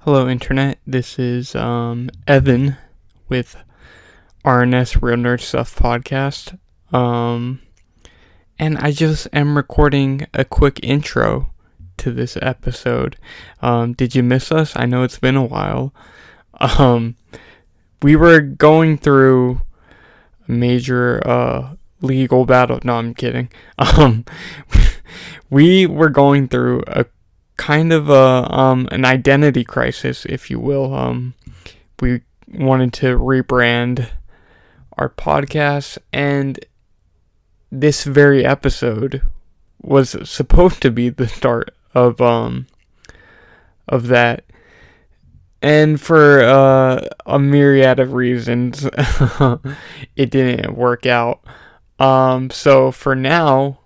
Hello, Internet. This is Evan with RNS Real Nerd Stuff podcast. And I just am recording a quick intro to this episode. Did you miss us? I know it's been a while. We were going through a major legal battle. No, I'm kidding. We were going through a kind of an identity crisis, if you will. We wanted to rebrand our podcast, and this very episode was supposed to be the start of that. And for a myriad of reasons, it didn't work out. So for now,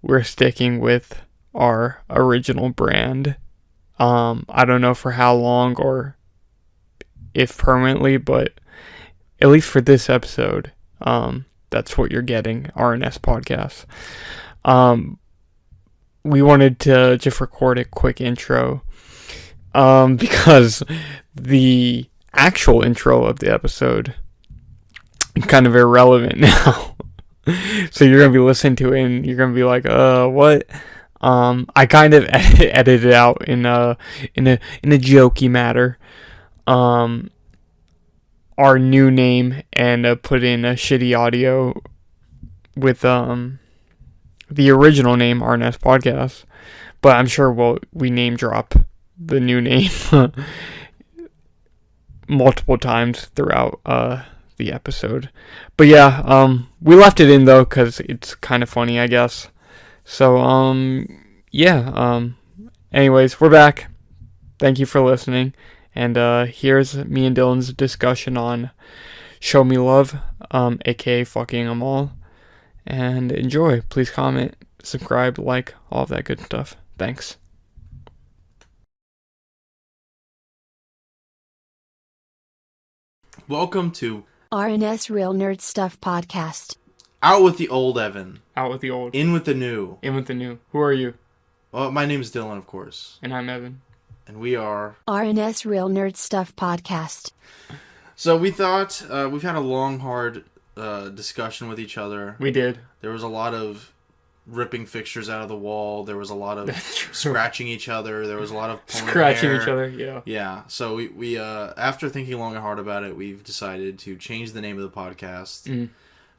we're sticking with our original brand. I don't know for how long or if permanently, but at least for this episode, that's what you're getting, RNS podcast. We wanted to just record a quick intro, because the actual intro of the episode is kind of irrelevant now. So you're going to be listening to it and you're going to be like, what? I kind of edited it out in a jokey matter. Our new name, and put in a shitty audio with the original name, RNS Podcast. But I'm sure we name drop the new name multiple times throughout the episode. But yeah, we left it in though because it's kind of funny, I guess. So, anyways, we're back. Thank you for listening. And, here's me and Dylan's discussion on Show Me Love, aka Fucking Them All. And enjoy. Please comment, subscribe, like, all of that good stuff. Thanks. Welcome to RNS Real Nerd Stuff podcast. Out with the Old Evan. Out with the old. In with the new. In with the new. Who are you? Well, my name's Dylan, of course. And I'm Evan. And we are RNS Real Nerd Stuff podcast. So we thought, we've had a long, hard discussion with each other. We did. There was a lot of ripping fixtures out of the wall. There was a lot of scratching each other. There was a lot of pulling scratching hair. each other, yeah. Yeah. So we after thinking long and hard about it, we've decided to change the name of the podcast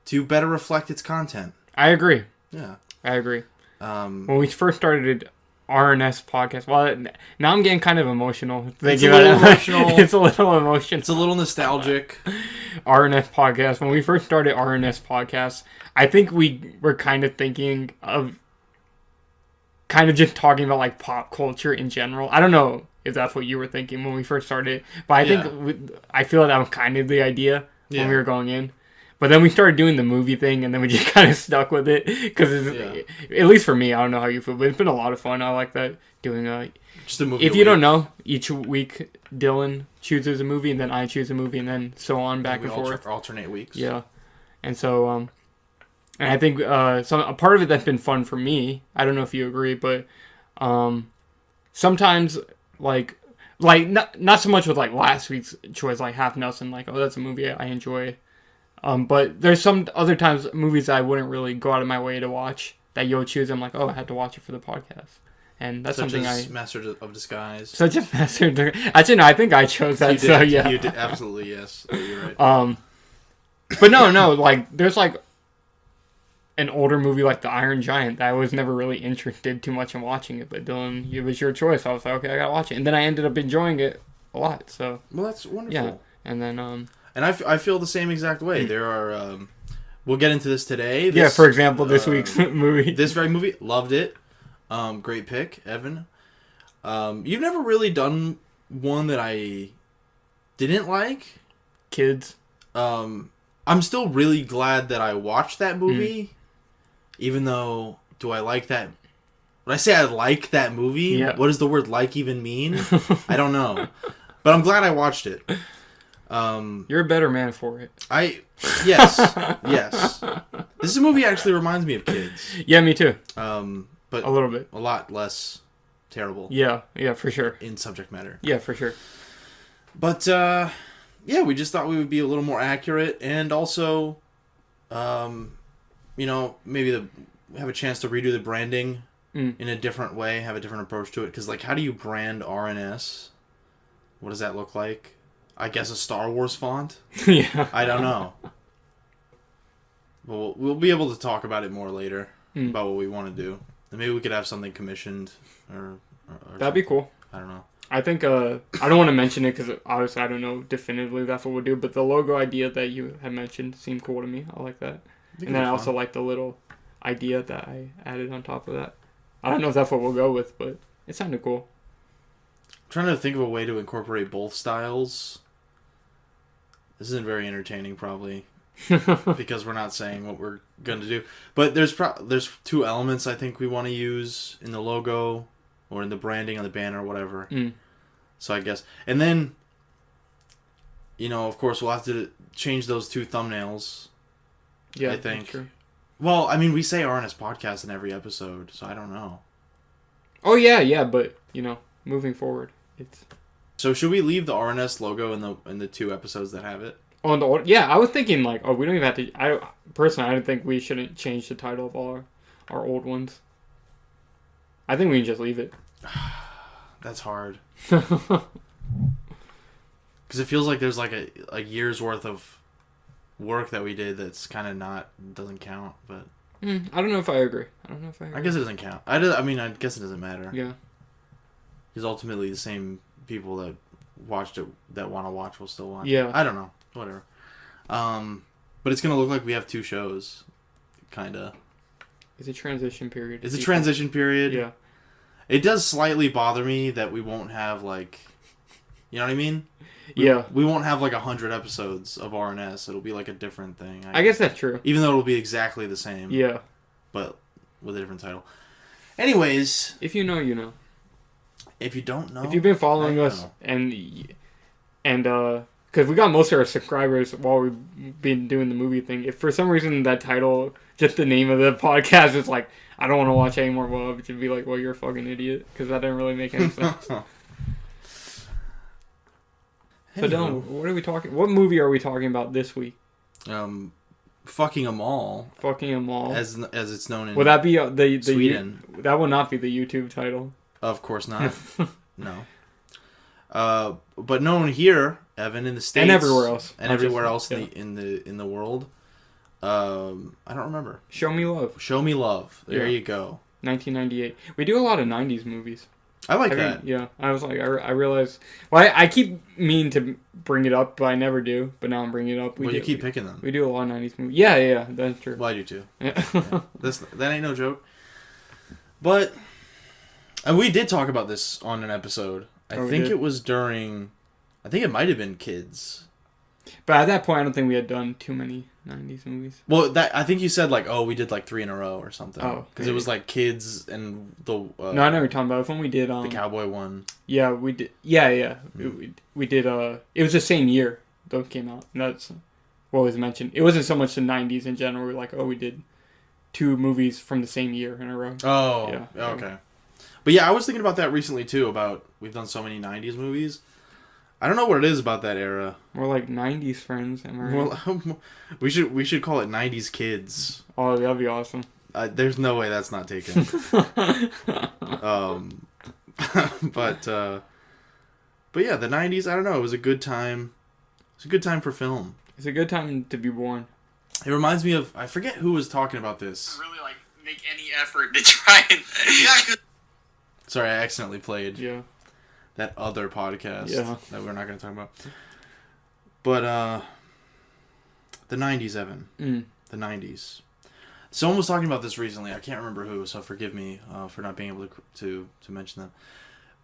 to better reflect its content. I agree. Yeah. I agree. When we first started RNS podcast, well, now I'm getting kind of emotional. It's a little emotional. It's a little emotional. It's a little nostalgic. RNS podcast. When we first started RNS podcast, I think we were kind of thinking of kind of just talking about like pop culture in general. I don't know if that's what you were thinking when we first started, but I think I feel like that was kind of the idea when we were going in. But then we started doing the movie thing, and then we just kind of stuck with it. Because, at least for me, I don't know how you feel, but it's been a lot of fun. I like that, doing just a movie. If you don't know, each week Dylan chooses a movie, and then I choose a movie, and then so on, back and forth. Alternate weeks. Yeah. And so, and I think a part of it that's been fun for me, I don't know if you agree, but sometimes, like not so much with, like, last week's choice, like Half Nelson, like, oh, that's a movie I enjoy. But there's some other times movies that I wouldn't really go out of my way to watch that you'll choose. I'm like, oh, I had to watch it for the podcast, and that's such something as Master of Disguise. Such a Master of Disguise. Actually, no, I think I chose that. You did. So yeah, you did absolutely yes. You're right. But no, like there's like an older movie like The Iron Giant that I was never really interested too much in watching it. But Dylan, it was your choice. I was like, okay, I gotta watch it, and then I ended up enjoying it a lot. So well, that's wonderful. Yeah, and then And I feel the same exact way. There are, we'll get into this today. For example, this week's movie. This very movie, loved it. Great pick, Evan. You've never really done one that I didn't like. Kids. I'm still really glad that I watched that movie. Even though, do I like that? When I say I like that movie, what does the word like even mean? I don't know. But I'm glad I watched it. You're a better man for it. Yes. This movie actually reminds me of Kids. Yeah, me too. But a little bit, a lot less terrible. Yeah, for sure. In subject matter. Yeah, for sure. But, yeah, we just thought we would be a little more accurate, and also, maybe have a chance to redo the branding in a different way, have a different approach to it. Because, like, how do you brand RNS? What does that look like? I guess a Star Wars font? Yeah. I don't know. Well, we'll be able to talk about it more later, about what we want to do. And maybe we could have something commissioned or That'd be cool. I don't know. I think, I don't want to mention it because obviously I don't know definitively that's what we'll do, but the logo idea that you had mentioned seemed cool to me. I like that. And then I also like the little idea that I added on top of that. I don't know if that's what we'll go with, but it sounded cool. I'm trying to think of a way to incorporate both styles. This isn't very entertaining, probably, because we're not saying what we're going to do. But there's two elements I think we want to use in the logo or in the branding on the banner or whatever. So I guess. And then, of course, we'll have to change those two thumbnails. Yeah, I think. that's true. Well, I mean, we say RNS podcast in every episode, so I don't know. Oh, yeah, but, moving forward, it's... So should we leave the RNS logo in the two episodes that have it? Oh, in the old... Yeah, I was thinking, we don't even have to... I don't think we shouldn't change the title of all our old ones. I think we can just leave it. That's hard. Because it feels like there's like a year's worth of work that we did that's kind of doesn't count, but... I don't know if I agree. I guess it doesn't count. I guess it doesn't matter. Yeah. Because ultimately the same people that watched it, that want to watch, will still watch. Yeah. I don't know. Whatever. But it's going to look like we have two shows. Kind of. It's a transition period. It's a transition period. Yeah. It does slightly bother me that we won't have, like... You know what I mean? Yeah. We won't have, 100 episodes of RNS. It'll be, a different thing. I guess that's true. Even though it'll be exactly the same. Yeah. But with a different title. Anyways... If you know, you know. If you don't know... If you've been following us and because we got most of our subscribers while we've been doing the movie thing. If for some reason that title, just the name of the podcast is like, I don't want to watch any more, well, it should be like, well, you're a fucking idiot. Because that didn't really make any sense. So Dylan, what are we talking? What movie are we talking about this week? Fucking a Mall. Fucking a Mall. As it's known in Will that be the Sweden. That will not be the YouTube title. Of course not. No. But known here, Evan, in the States and everywhere else, in the world. I don't remember. Show Me Love. Show Me Love. There you go. 1998. We do a lot of 90s movies. I like that. Yeah, I was like, I realized. Well, I keep meaning to bring it up, but I never do. But now I'm bringing it up. You keep picking them. We do a lot of 90s movies. Yeah, that's true. Well, I do too. Yeah. That ain't no joke. But and we did talk about this on an episode. I think it was during. I think it might have been Kids. But at that point, I don't think we had done too many 90s movies. Well, I think you said we did 3 in a row or something. Oh, because it was Kids and the. No, I know what you're talking about. It's when we did the cowboy one. Yeah, we did. Yeah. Mm-hmm. We did. It was the same year though it came out. And that's what was mentioned. It wasn't so much the 90s in general. We were like, we did 2 movies from the same year in a row. Oh, yeah. Okay. But yeah, I was thinking about that recently too. About we've done so many 90s movies. I don't know what it is about that era. We're like 90s friends, am I right? Well, we should call it 90s Kids. Oh, that'd be awesome. There's no way that's not taken. But yeah, the 90s, I don't know, it was a good time. It's a good time for film. It's a good time to be born. It reminds me of, I forget who was talking about this. Really make any effort to try and Sorry, I accidentally played. Yeah. That other podcast that we're not going to talk about. But, the 90s, Evan. The 90s. Someone was talking about this recently. I can't remember who, so forgive me for not being able to mention them.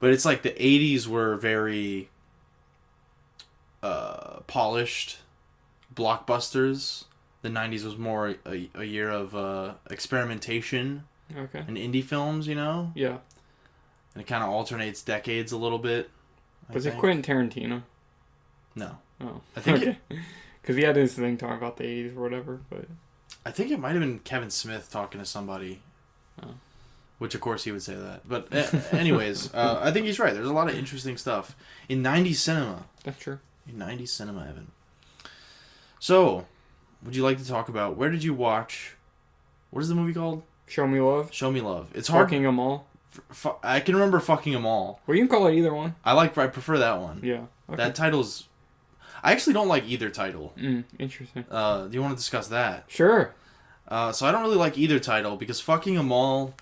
But it's like the 80s were very polished blockbusters. The 90s was more a year of experimentation and indie films, Yeah. And it kind of alternates decades a little bit. Was it Quentin Tarantino? No. Oh. I think because he had his thing talking about the 80s or whatever, but... I think it might have been Kevin Smith talking to somebody. Oh. Which, of course, he would say that. But anyways, I think he's right. There's a lot of interesting stuff in 90s cinema. That's true. In 90s cinema, Evan. So, would you like to talk about, where did you watch, what is the movie called? Show Me Love. Show Me Love. It's hard. Fucking 'Em All. I can remember Fucking 'Em All. Well, you can call it either one. I prefer that one. Yeah. Okay. That title's... I actually don't like either title. Interesting. Do you want to discuss that? Sure. So I don't really like either title because Fucking 'Em All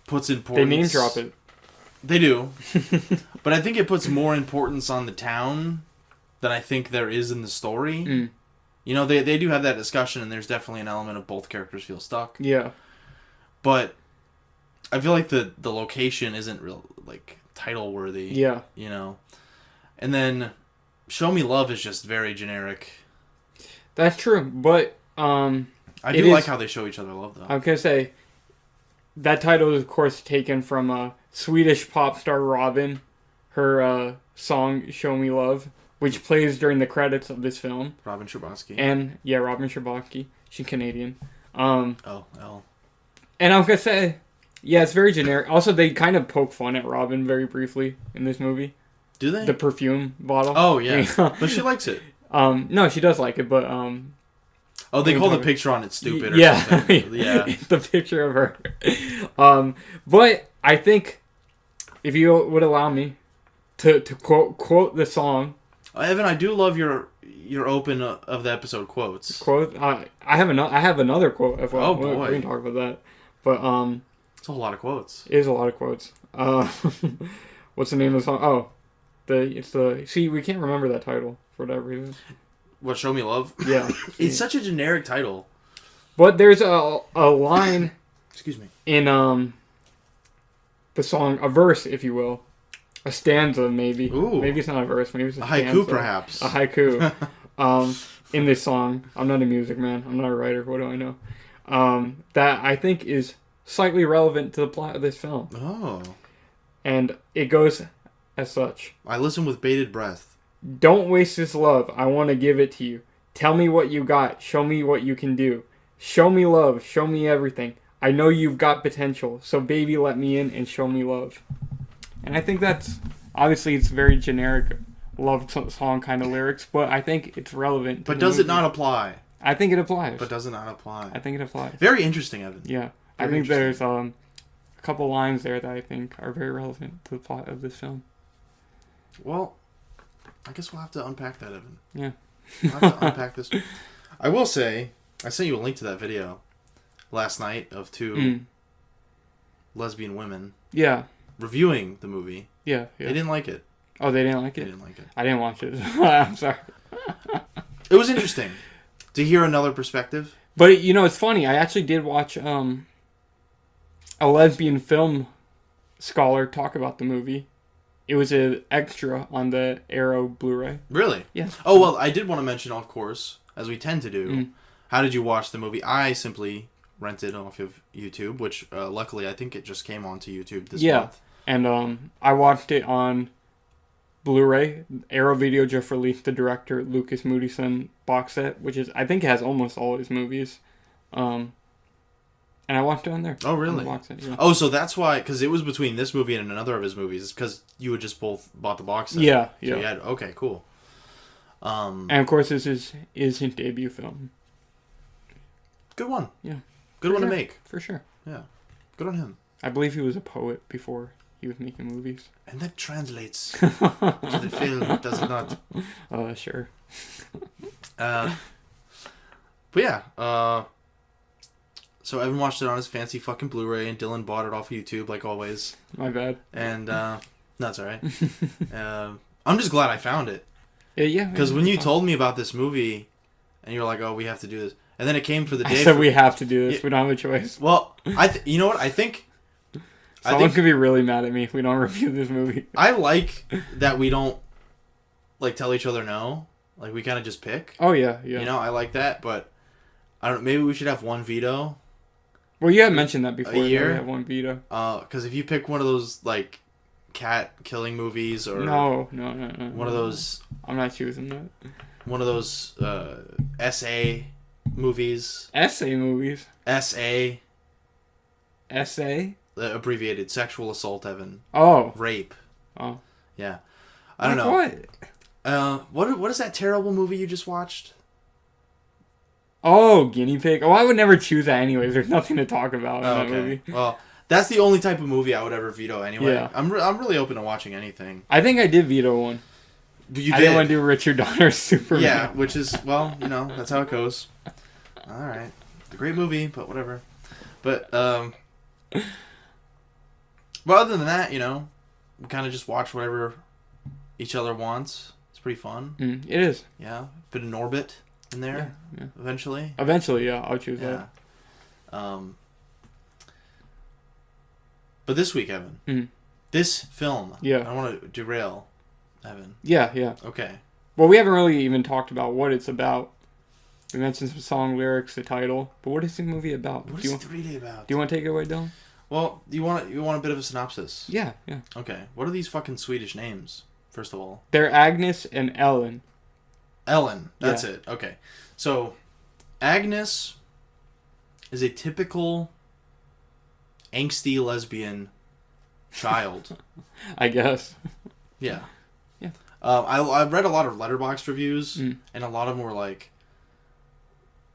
puts importance... They name drop it. They do. But I think it puts more importance on the town than I think there is in the story. You know, they do have that discussion, and there's definitely an element of both characters feel stuck. Yeah. But I feel like the location isn't real, like, title worthy. Yeah. You know? And then Show Me Love is just very generic. That's true, but I do like how they show each other love, though. I'm gonna say that title is, of course, taken from Swedish pop star Robin, her song "Show Me Love," which plays during the credits of this film. Robin Scherbatsky. And yeah, Robin Scherbatsky. She's Canadian. L. And I'm gonna say, yeah, it's very generic. Also, they kind of poke fun at Robin very briefly in this movie. Do they? The perfume bottle. Oh yeah, but she likes it. No, she does like it, but Oh, they call the picture on it stupid. Or yeah, something. Yeah. The picture of her. But I think if you would allow me to quote the song. Evan, I do love your open of the episode quotes. Quote. I have another quote as well. Oh boy, we can talk about that. But it's a whole lot of quotes. It is a lot of quotes. What's the name of the song? Oh, see, we can't remember that title for whatever reason. What, Show Me Love? Yeah. It's such a generic title. But there's a line Excuse me. in the song, a verse, if you will. A stanza, maybe. Ooh. Maybe it's not a verse, maybe it's a haiku, stanza. perhaps. A haiku. In this song. I'm not a music man. I'm not a writer. What do I know? That I think is slightly relevant to the plot of this film. Oh. And it goes as such. I listen with bated breath. Don't waste this love. I want to give it to you. Tell me what you got. Show me what you can do. Show me love. Show me everything. I know you've got potential. So baby, let me in and show me love. And I think that's... Obviously, it's very generic love song kind of lyrics, but I think it's relevant. But does it not apply? I think it applies. But does it not apply? I think it applies. Very interesting, Evan. Yeah. I think there's a couple lines there that I think are very relevant to the plot of this film. Well, I guess we'll have to unpack that, Evan. Yeah. We'll have to unpack this. I will say, I sent you a link to that video last night of two lesbian women. Yeah. Reviewing the movie. Yeah. They didn't like it. Oh, they didn't like it? They didn't like it. I didn't watch it. I'm sorry. It was interesting to hear another perspective. But, you know, it's funny. I actually did watch a lesbian film scholar talk about the movie. It was an extra on the Arrow Blu-ray. Really? Yeah. Oh, well, I did want to mention, of course, as we tend to do, how did you watch the movie? I simply rented off of YouTube, which luckily I think it just came onto YouTube this month. And I watched it on Blu-ray. Arrow Video just released the director Lukas Moodysson box set, which is I think has almost all his movies. And I watched it on there. Oh, really? Box set, yeah. Oh, so that's why, because it was between this movie and another of his movies. It's because you had just both bought the box set. Yeah, So you had, okay, cool. And of course, this is his debut film. Good one. Yeah. Good one to make. For sure. Yeah. Good on him. I believe he was a poet before he was making movies. And that translates to the film, does it not? Sure. But yeah, so Evan watched it on his fancy fucking Blu-ray, and Dylan bought it off of YouTube, like always. My bad. And, no, it's alright. I'm just glad I found it. Yeah. Because when you told me about this movie, and you were like, oh, we have to do this. And then it came for the day. I said we have to do this. We don't have a choice. Well, you know what? I think... Someone could be really mad at me if we don't review this movie. I like that we don't, like, tell each other no. Like, we kind of just pick. Oh, yeah. You know, I like that, but... I don't. Maybe we should have one veto. Well, you had mentioned that before. A year? We have one veto. Because if you pick one of those, like, cat killing movies or... No. One of those... I'm not choosing that. One of those essay movies. Essay movies? S.A. Essay? abbreviated sexual assault, Evan. Oh. Rape. Oh. Yeah. I don't know. What? What is that terrible movie you just watched? Oh, guinea pig. Oh, I would never choose that anyways. There's nothing to talk about in that movie. Well, that's the only type of movie I would ever veto anyway. Yeah. I'm really open to watching anything. I think I did veto one. You I didn't want to do Richard Donner's Superman. Yeah, which is, well, that's how it goes. All right. A great movie, but whatever. But other than that, we kind of just watch whatever each other wants. It's pretty fun. It is. Yeah. Bit of Norbit in there eventually. Eventually, yeah. I'll choose that. But this week, Evan, this film, I don't want to derail, Evan. Yeah. Okay. Well, we haven't really even talked about what it's about. We mentioned some song lyrics, the title, but what is the movie about? What is it really about? Do you want to take it away, Dylan? Well, you want a bit of a synopsis? Yeah. Okay. What are these fucking Swedish names, first of all? They're Agnes and Ellen. Ellen. That's it. Okay. So, Agnes is a typical angsty lesbian child. I guess. Yeah. Yeah. I read a lot of Letterboxd reviews, and a lot of them were like,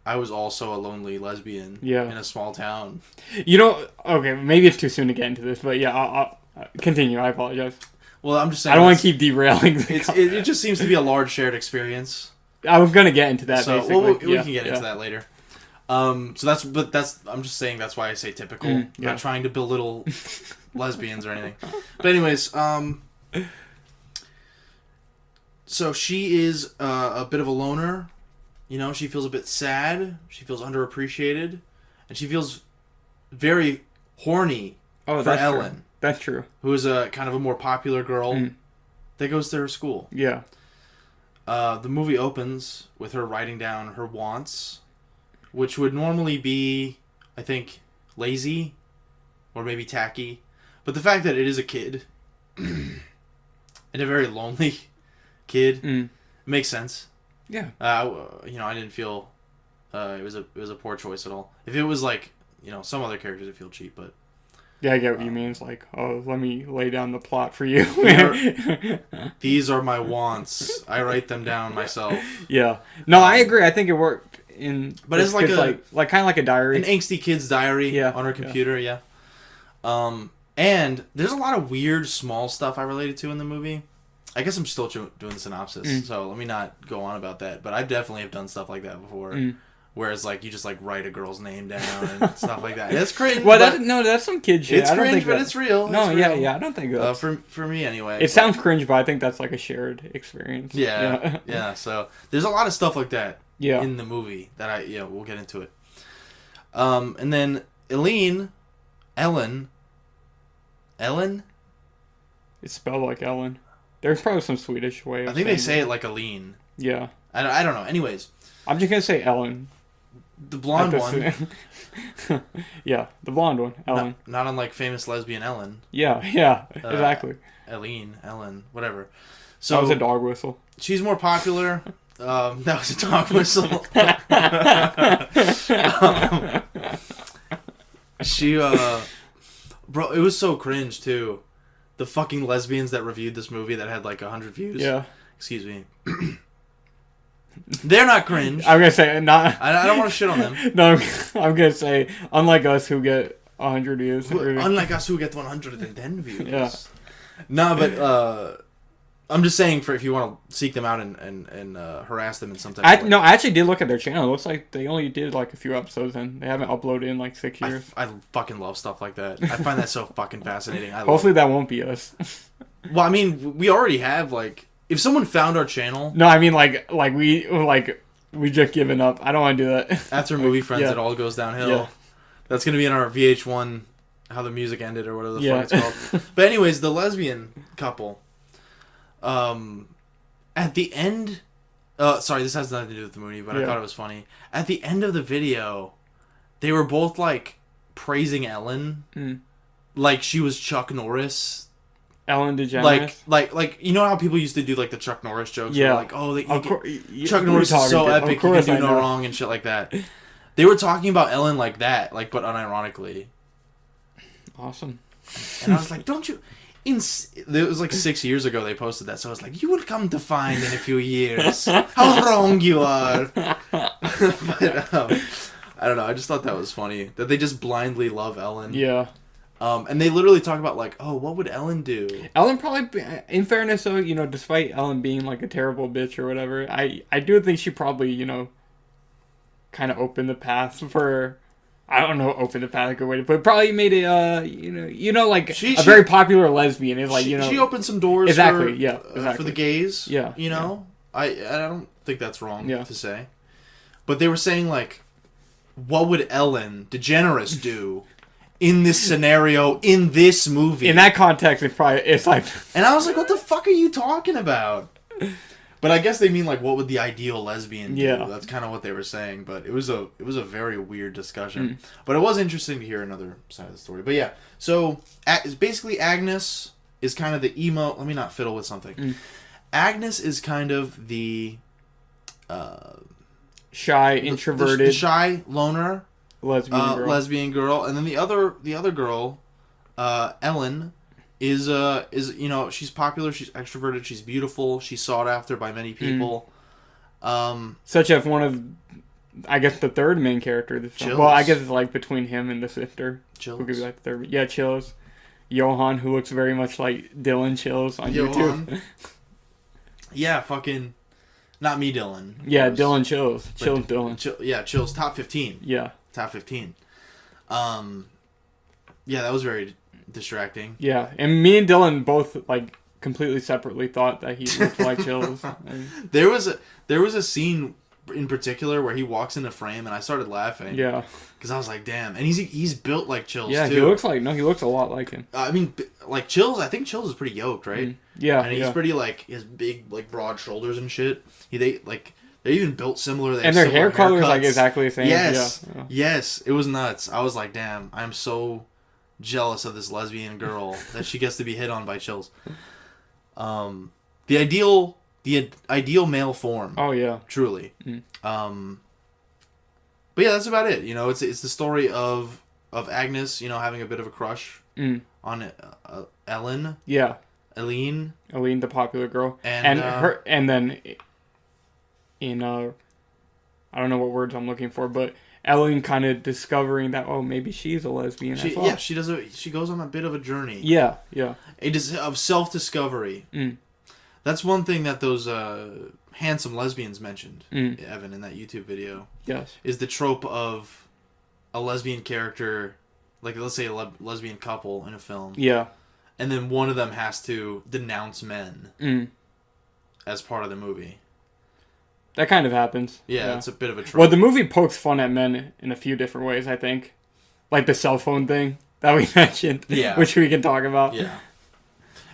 I was also a lonely lesbian in a small town. Okay, maybe it's too soon to get into this, but yeah, I'll continue. I apologize. Well, I'm just saying. I don't want to keep derailing. It just seems to be a large shared experience. I was gonna get into that. So basically. we can get into that later. I'm just saying that's why I say typical. I'm not trying to belittle lesbians or anything. But anyways, so she is a bit of a loner. She feels a bit sad. She feels underappreciated, and she feels very horny for Ellen. True. That's true. Who is a kind of a more popular girl that goes to her school. Yeah. The movie opens with her writing down her wants, which would normally be, I think, lazy or maybe tacky. But the fact that it is a kid and a very lonely kid makes sense. Yeah. I didn't feel it was a poor choice at all. If it was like, some other characters would feel cheap, but yeah, I get what you mean. It's like, oh, let me lay down the plot for you. These are my wants. I write them down myself. Yeah. No, I agree. I think it worked but it's like like kind of like a diary, an angsty kid's diary on her computer. Yeah. And there's a lot of weird small stuff I related to in the movie. I guess I'm still doing the synopsis, so let me not go on about that. But I definitely have done stuff like that before. Whereas, you just, write a girl's name down and stuff like that. It's cringe. Well, that's some kid shit. It's cringe, but it's real. No, it's real. Yeah, I don't think that's... For me, anyway. It sounds cringe, but I think that's, a shared experience. Yeah, so there's a lot of stuff like that in the movie that we'll get into it. And then Ellen? It's spelled like Ellen. There's probably some Swedish way of I think they say it like Aline. Yeah. I don't know. Anyways. I'm just going to say Ellen. The blonde one. Yeah, the blonde one, Ellen. Not unlike famous lesbian Ellen. Yeah, exactly. Ellen, whatever. So that was a dog whistle. She's more popular. That was a dog whistle. Bro, it was so cringe too. The fucking lesbians that reviewed this movie that had 100 views. Yeah. Excuse me. They're not cringe. I'm gonna say not. I don't want to shit on them. No, I'm gonna say unlike us who get 100 views. Unlike us who get 110 views. Yeah. No, but I'm just saying for if you want to seek them out and harass them in some type of way. No, I actually did look at their channel. It looks like they only did a few episodes and they haven't uploaded in 6 years. I fucking love stuff like that. I find that so fucking fascinating. Hopefully that won't be us. Well, I mean, we already have if someone found our channel. No, I mean we just given up. I don't want to do that. After Movie Friends, it all goes downhill. Yeah. That's gonna be in our VH1, How the Music Ended or whatever the fuck it's called. But anyways, the lesbian couple. At the end, sorry, this has nothing to do with the movie, but I thought it was funny. At the end of the video, they were both praising Ellen, like she was Chuck Norris. Ellen DeGeneres, like you know how people used to do the Chuck Norris jokes? Yeah, Chuck Norris is so epic, he can do no wrong and shit like that. They were talking about Ellen like that, but unironically. Awesome. And I was like, don't you... It was like 6 years ago they posted that, so I was like, you will come to find in a few years how wrong you are. But I don't know, I just thought that was funny that they just blindly love Ellen. Yeah. And they literally talk about like, oh, what would Ellen do? Ellen probably, in fairness though, you know, despite Ellen being like a terrible bitch or whatever, I do think she probably, you know, kind of opened the path for, I don't know, opened the path a good way to put it, probably made it, like a very popular lesbian is like, you know. She opened some doors exactly, for the gays, you know. Yeah. I don't think that's wrong to say. But they were saying like, what would Ellen DeGeneres do in this scenario, in this movie? In that context, it's like... And I was like, what the fuck are you talking about? But I guess they mean like, what would the ideal lesbian do? Yeah. That's kind of what they were saying. But it was a very weird discussion. But it was interesting to hear another side of the story. But yeah, so basically Agnes is kind of the emo... Let me not fiddle with something. Agnes is kind of the... shy, introverted... The shy loner... lesbian girl. And then the other girl, Ellen... Is you know, she's popular, she's extroverted, she's beautiful, she's sought after by many people. Such as one of, I guess, the third main character of the film. Well, I guess it's like between him and the sister. Chills. Who could be like the third. Yeah, Chills. Johan, who looks very much like Dylan Chills on YouTube. Yeah, fucking... Not me, Dylan. Yeah, Dylan Chills. Chills Dylan. Chills. Top 15. Yeah. Top 15. Yeah, that was very... distracting. Yeah, and me and Dylan both like completely separately thought that he looked like Chills. There was a scene in particular where he walks into frame and I started laughing. Yeah, because I was like, damn, and he's built like Chills. Yeah, too. He looks a lot like him. I mean, like Chills. I think Chills is pretty yoked, right? Yeah, and he's pretty like he has big like broad shoulders and shit. They're even built similar. And their hair color is like exactly the same. Yes, yeah. Yes, it was nuts. I was like, damn, I'm so jealous of this lesbian girl that she gets to be hit on by Chills. The ideal male form. Oh yeah, truly. But yeah, that's about it. You know, it's the story of Agnes, you know, having a bit of a crush on Ellen. Yeah, Eileen, the popular girl, and her, and then in I don't know what words I'm looking for, but Ellen kind of discovering that, oh, maybe she's a lesbian as well. Yeah, she goes on a bit of a journey. Yeah. It is of self-discovery. That's one thing that those handsome lesbians mentioned, Evan, in that YouTube video. Yes. Is the trope of a lesbian character, like let's say a lesbian couple in a film. Yeah. And then one of them has to denounce men as part of the movie. That kind of happens. Yeah, it's a bit of a trope. Well, the movie pokes fun at men in a few different ways, I think. Like the cell phone thing that we mentioned. Yeah. Which we can talk about. Yeah.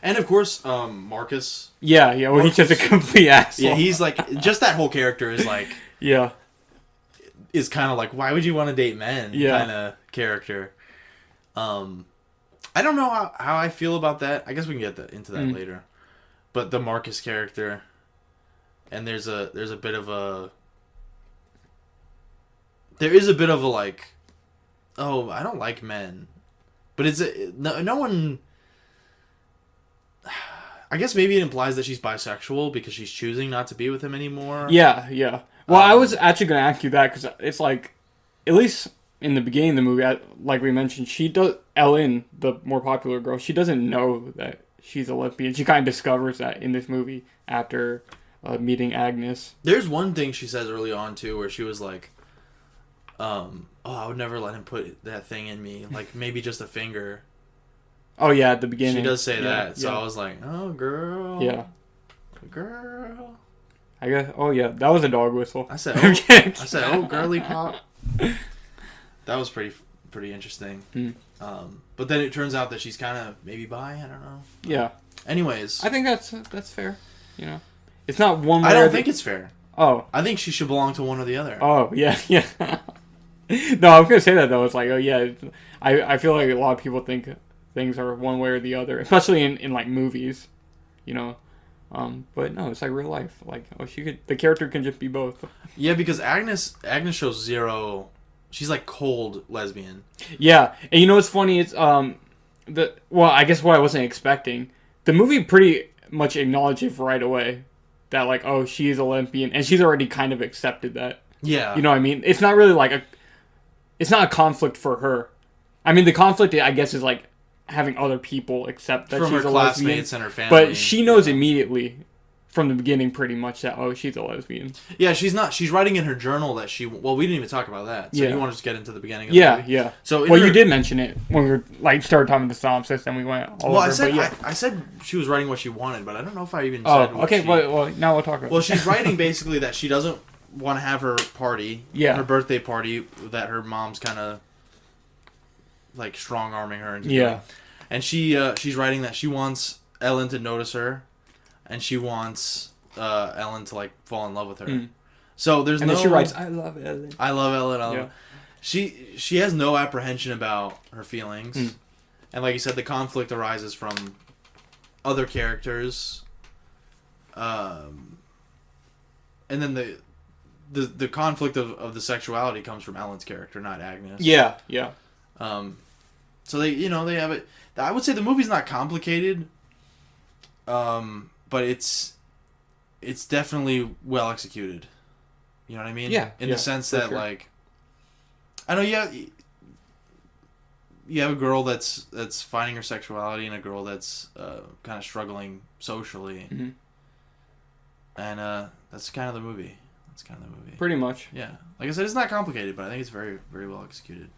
And of course, Marcus. Yeah, well, Marcus, he's just a complete asshole. Yeah, he's like, just that whole character is like... Yeah. Is kind of like, why would you want to date men? Yeah. Kind of character. I don't know how I feel about that. I guess we can get into that later. But the Marcus character... And there is a bit of a like, oh, I don't like men, but no one. I guess maybe it implies that she's bisexual because she's choosing not to be with him anymore. Yeah. Well, I was actually going to ask you that because it's like, at least in the beginning of the movie, like we mentioned, Ellen, the more popular girl, she doesn't know that she's a lesbian. She kind of discovers that in this movie after meeting Agnes. There's one thing she says early on too, where she was like, "Oh, I would never let him put that thing in me. Like maybe just a finger." Oh yeah, at the beginning she does say that. So I was like, "Oh, girl." Yeah. Girl. I guess. Oh yeah, that was a dog whistle. I said, "Oh, girly pop." That was pretty interesting. But then it turns out that she's kind of maybe bi. I don't know. Yeah. Anyways, I think that's fair. You know. It's not one way I don't think it's fair. Oh. I think she should belong to one or the other. Oh, yeah. No, I'm going to say that, though. It's like, oh, yeah. I feel like a lot of people think things are one way or the other, especially in like, movies, you know. But no, it's like real life. Like, oh, the character can just be both. Yeah, because Agnes shows zero... She's like cold lesbian. Yeah. And you know what's funny? It's, I guess what I wasn't expecting, the movie pretty much acknowledges right away that, like, oh, she's a lesbian, and she's already kind of accepted that. Yeah. You know what I mean? It's not really it's not a conflict for her. I mean, the conflict, I guess, is like having other people accept that from she's her a classmates lesbian. and her family. But she knows immediately from the beginning pretty much that, oh, she's a lesbian. Yeah, she's not. She's writing in her journal that she... Well, we didn't even talk about that. So Yeah. you want to just get into the beginning of the movie? Yeah. So well, you did mention it when we were, like, started talking the synopsis, and we went all over. I said she was writing what she wanted, but I don't know if I even Oh, said what okay. she... Well, now we'll talk about it. Well, she's writing basically that she doesn't want to have her party, Yeah. her birthday party, that her mom's kind of, like, strong-arming her into Yeah. doing. And she's writing that she wants Ellen to notice her, and she wants Ellen to, like, fall in love with her. Mm. So there's and no... then she writes, I love Ellen. I love Ellen. Yeah. She has no apprehension about her feelings. Mm. And like you said, the conflict arises from other characters. And then the conflict of the sexuality comes from Ellen's character, not Agnes. Yeah. So they have it. I would say the movie's not complicated. But it's definitely well executed. You know what I mean? Yeah. In the sense that, sure. like, I know you have a girl that's finding her sexuality and a girl that's kind of struggling socially. Mm-hmm. And that's kind of the movie. Pretty much. Yeah. Like I said, it's not complicated, but I think it's very, very well executed.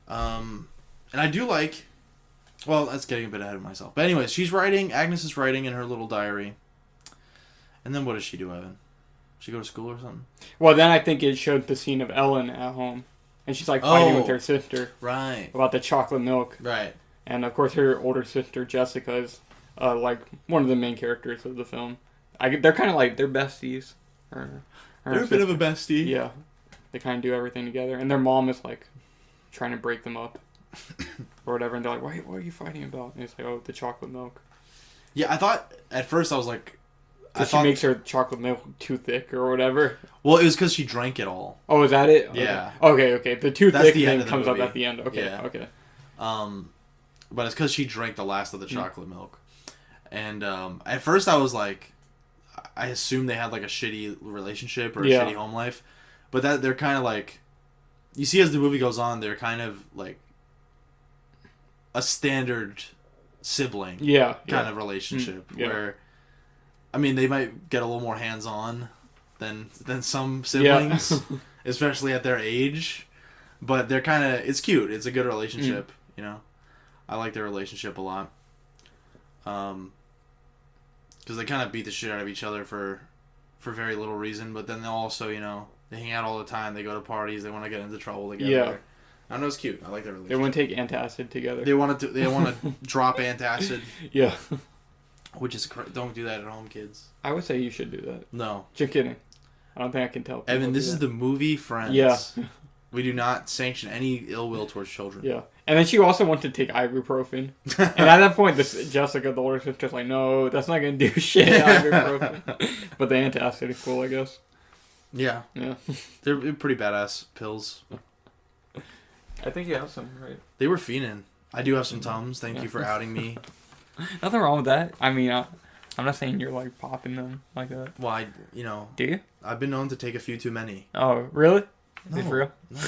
And I do like... Well, that's getting a bit ahead of myself. But anyways, Agnes is writing in her little diary. And then what does she do, Evan? She go to school or something? Well, then I think it showed the scene of Ellen at home. And she's, like, fighting with her sister. Right. About the chocolate milk. Right. And, of course, her older sister, Jessica, is, like, one of the main characters of the film. They're kind of like, they're besties. They're a bit of a bestie. Yeah. They kind of do everything together. And their mom is, like, trying to break them up. Or whatever. And they're like, what are you fighting about? And it's like, oh, the chocolate milk. Yeah, I thought... At first, I was like... She makes her chocolate milk too thick or whatever. Well, it was because she drank it all. Oh, is that it? Yeah. Okay. The too thick the thing comes up at the end. Okay, yeah. Okay. But it's because she drank the last of the chocolate milk. And at first I was like... I assumed they had like a shitty relationship or a shitty home life. But that they're kind of like... You see as the movie goes on, they're kind of like... a standard sibling kind of relationship. Where... I mean, they might get a little more hands-on than some siblings, especially at their age. But they're kind of... It's cute. It's a good relationship, you know? I like their relationship a lot. Because they kind of beat the shit out of each other for very little reason. But then they'll also, you know, they hang out all the time. They go to parties. They want to get into trouble together. Yeah. I know, it's cute. I like their relationship. They want to take antacid together. They want to drop antacid. Yeah. Which is... Don't do that at home, kids. I would say you should do that. No. Just kidding. I don't think I can tell. Evan, this is the movie Friends. Yeah. We do not sanction any ill will towards children. Yeah. And then she also wanted to take ibuprofen. And at that point, Jessica, the older sister's like, no, that's not going to do shit, ibuprofen. But the antacid is cool, I guess. Yeah. Yeah. They're pretty badass pills. I think you have some, right? They were fiending. I do have some Tums. Thank you for outing me. Nothing wrong with that. I mean, I'm not saying you're, like, popping them like that. Well, Do you? I've been known to take a few too many. Oh, really? No, is it for real? No.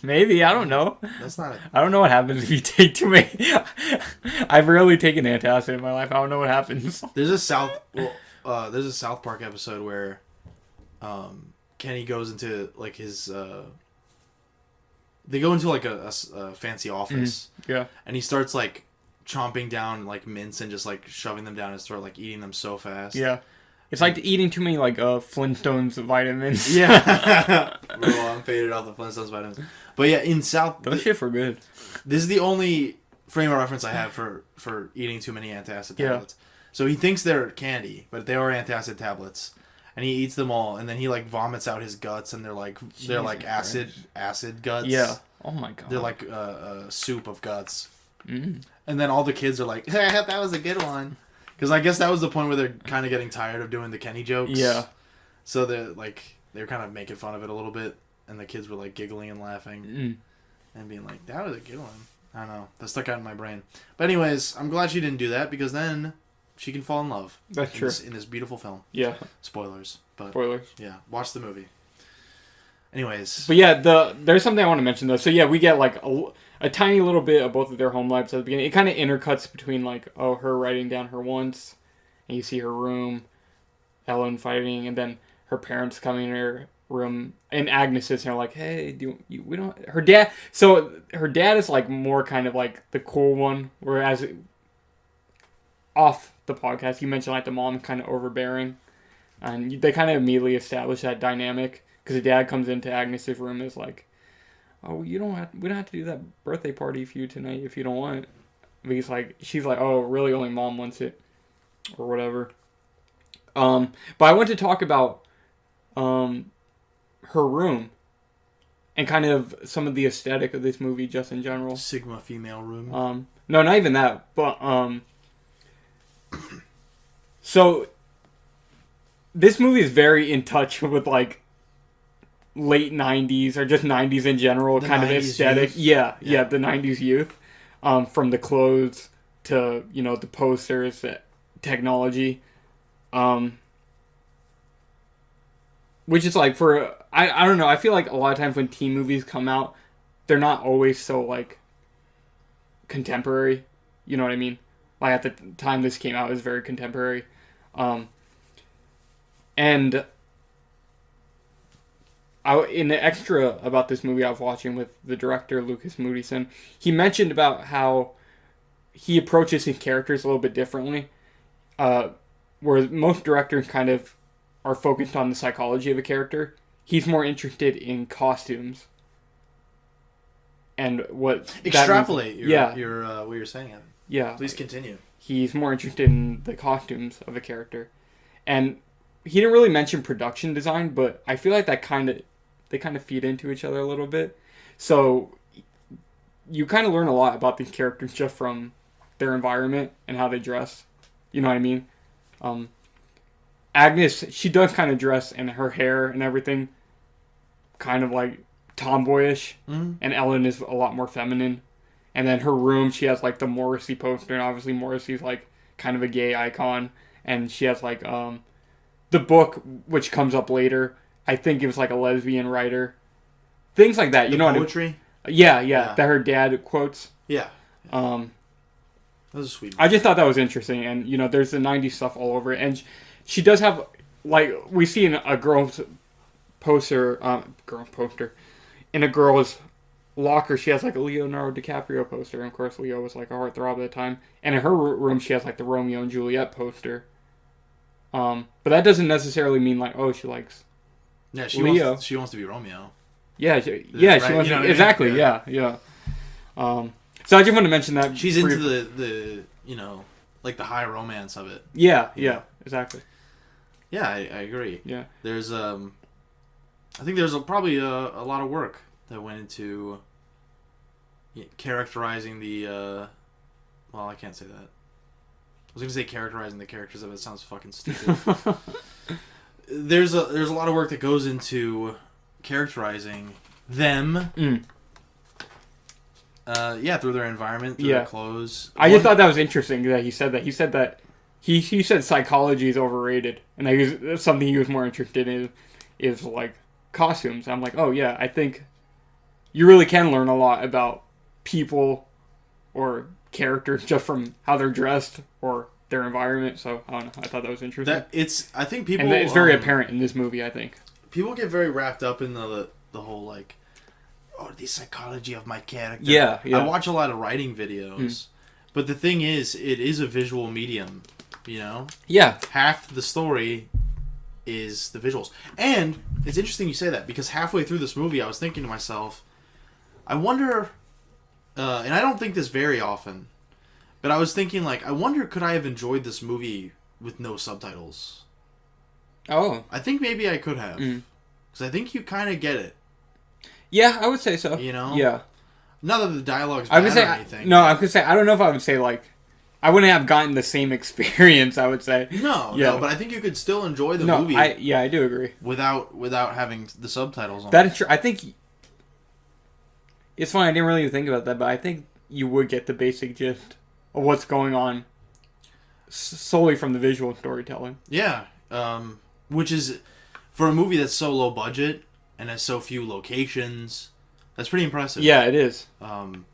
Maybe. I don't know. That's not it. I don't know what happens if you take too many. I've rarely taken antacid in my life. I don't know what happens. There's a South Park episode where Kenny goes into, like, his... They go into, like, a fancy office. Yeah. And he starts, like, chomping down, like, mints and just, like, shoving them down his throat, like, eating them so fast. Yeah. It's like eating too many, like, Flintstones vitamins. Yeah. Real long faded off the Flintstones vitamins. But yeah, in South... Those shit were good. This is the only frame of reference I have for eating too many antacid tablets. Yeah. So he thinks they're candy, but they are antacid tablets. And he eats them all, and then he, like, vomits out his guts, and they're like acid guts. Yeah. Oh my god. They're like a soup of guts. Mm. And then all the kids are like, that was a good one. Because I guess that was the point where they're kind of getting tired of doing the Kenny jokes. Yeah. So they're kind of making fun of it a little bit, and the kids were like giggling and laughing and being like, "That was a good one." I don't know. That stuck out in my brain. But anyways, I'm glad she didn't do that because then she can fall in love. That's true. In this beautiful film. Yeah. Spoilers. But Spoilers. Yeah, watch the movie. Anyways. But yeah, there's something I want to mention though. So yeah, we get like a tiny little bit of both of their home lives at the beginning. It kind of intercuts between like, oh, her writing down her wants, and you see her room, Ellen fighting, and then her parents coming in her room, and Agnes is there like, hey, we don't. Her dad. So her dad is like more kind of like the cool one, whereas off the podcast you mentioned like the mom kind of overbearing, and they kind of immediately establish that dynamic because the dad comes into Agnes's room and is like, oh, we don't have to do that birthday party for you tonight if you don't want it. But she's like, oh, really? Only mom wants it, or whatever. But I want to talk about her room and kind of some of the aesthetic of this movie just in general. Sigma female room. No, not even that. But so this movie is very in touch with like late 90s or just 90s in general the kind of aesthetic. Yeah, the 90s youth. From the clothes to, the posters, technology. Which is like I don't know, I feel like a lot of times when teen movies come out, they're not always so like contemporary. You know what I mean? Like at the time this came out, it was very contemporary. And in the extra about this movie I was watching with the director, Lukas Moodysson, he mentioned about how he approaches his characters a little bit differently. Whereas most directors kind of are focused on the psychology of a character. He's more interested in costumes. And what... Extrapolate what you're saying. Yeah. Please continue. He's more interested in the costumes of a character. And he didn't really mention production design, but I feel like they kind of feed into each other a little bit. So you kind of learn a lot about these characters just from their environment and how they dress. You know what I mean? Agnes, she does kind of dress, and her hair and everything kind of like tomboyish. Mm-hmm. And Ellen is a lot more feminine. And then her room, she has like the Morrissey poster, and obviously Morrissey's like kind of a gay icon. And she has like the book, which comes up later. I think it was like a lesbian writer. Things like that. You know poetry? Yeah, that her dad quotes. Yeah. That was a sweet movie. I just thought that was interesting. And, there's the 90s stuff all over it. And she does have, like, we see in a girl's poster, in a girl's locker, she has like a Leonardo DiCaprio poster. And of course, Leo was like a heartthrob at the time. And in her room, she has like the Romeo and Juliet poster. But that doesn't necessarily mean like, oh, she likes Leo. She wants to be Romeo. Yeah, she wants to, exactly. Yeah. So I just wanted to mention that she's into the like the high romance of it. Yeah, exactly. Yeah, I agree. Yeah, there's I think there's probably a lot of work that went into characterizing the. Well, I can't say that. I was gonna say characterizing the characters of it. Sounds fucking stupid. There's a lot of work that goes into characterizing them. Through their environment, through their clothes. I just thought that was interesting that he said that. He said that he said psychology is overrated, and that something he was more interested in is like costumes. I'm like, oh yeah, I think you really can learn a lot about people or characters just from how they're dressed or their environment. So I don't know. I thought that was interesting. I think people, and it's very apparent in this movie. I think people get very wrapped up in the whole like, oh, the psychology of my character. Yeah. I watch a lot of writing videos, but the thing is, it is a visual medium. Yeah. Half the story is the visuals, and it's interesting you say that because halfway through this movie, I was thinking to myself, I wonder, and I don't think this very often, but I was thinking like, I wonder could I have enjoyed this movie with no subtitles? Oh. I think maybe I could have, because I think you kind of get it. Yeah, I would say so. Yeah. Not that the dialogue's bad or anything. No, I could say, I don't know if I would say like, I wouldn't have gotten the same experience, I would say. No, but I think you could still enjoy the movie. I do agree. Without having the subtitles on. That is true. I think it's funny, I didn't really think about that, but I think you would get the basic gist of what's going on solely from the visual storytelling. Yeah, which is, for a movie that's so low budget and has so few locations, that's pretty impressive. Yeah, it is. And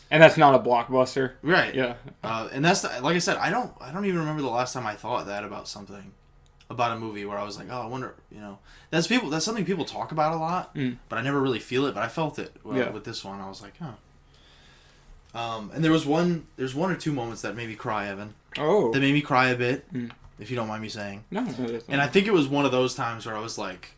that's not a blockbuster. Right. Yeah. And that's, like I said, I don't even remember the last time I thought that about something. About a movie where I was like, oh, I wonder, that's something people talk about a lot, but I never really feel it. But I felt it with this one. I was like, huh. And there's one or two moments that made me cry, Evan. Oh. That made me cry a bit, if you don't mind me saying. No. And I think it was one of those times where I was like,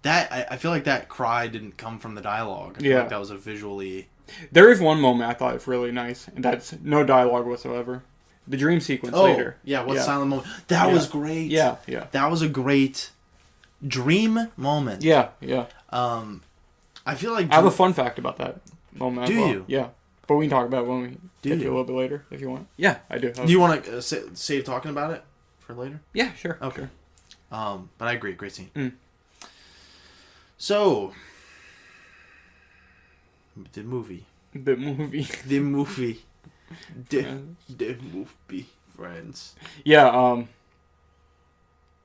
I feel like that cry didn't come from the dialogue. I feel like that was a visually. There is one moment I thought was really nice, and that's no dialogue whatsoever. The dream sequence later. Yeah, silent moment. That was great. Yeah. That was a great dream moment. Yeah. I feel like... I have a fun fact about that moment as well. Do you? Yeah. But we can talk about it when we get to a little bit later, if you want. Yeah, I do. Do you want to save talking about it for later? Yeah, sure. Okay. Sure. But I agree. Great scene. So... The movie. The movie, friends. Yeah,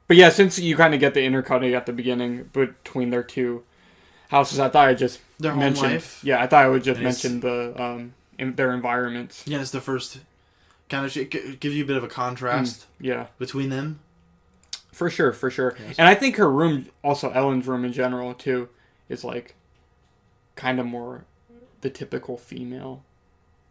but yeah, since you kind of get the intercutting at the beginning between their two houses, I thought I just their mention. Home life. Yeah, I thought I would just mention the their environments. Yeah, it's the first kind of gives you a bit of a contrast. Between them. For sure. Yes. And I think her room, also Ellen's room in general too, is like kind of more the typical female.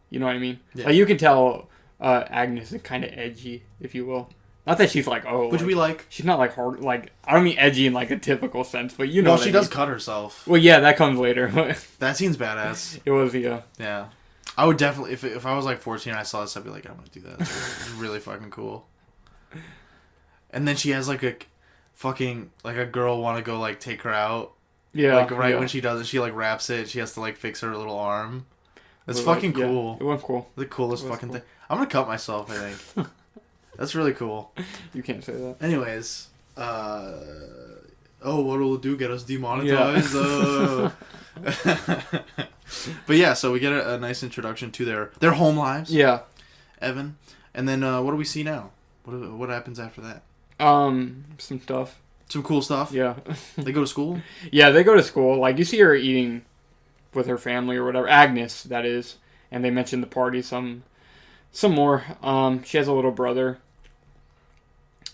You know what I mean? Yeah. Like you can tell Agnes is kind of edgy, if you will. Not that she's like, which we like. She's not like hard. Like I don't mean edgy in like a typical sense, but you know. Well, she does cut herself. Well, yeah, that comes later. That scene's badass. It was, yeah. Yeah, I would definitely if I was like 14 and I saw this, I'd be like, I'm gonna do that. It's really fucking cool. And then she has like a fucking like a girl want to go like take her out. Yeah. Like when she does it, she like wraps it. She has to like fix her little arm. It's fucking cool. It went cool. The coolest fucking thing. I'm gonna cut myself, I think. That's really cool. You can't say that. Anyways, what will it do? Get us demonetized? Yeah. But yeah, so we get a nice introduction to their home lives. Yeah. Evan. And then what do we see now? What happens after that? Some stuff. Some cool stuff? Yeah. They go to school? Yeah, they go to school. Like, you see her eating with her family or whatever. Agnes, that is. And they mentioned the party some more. She has a little brother.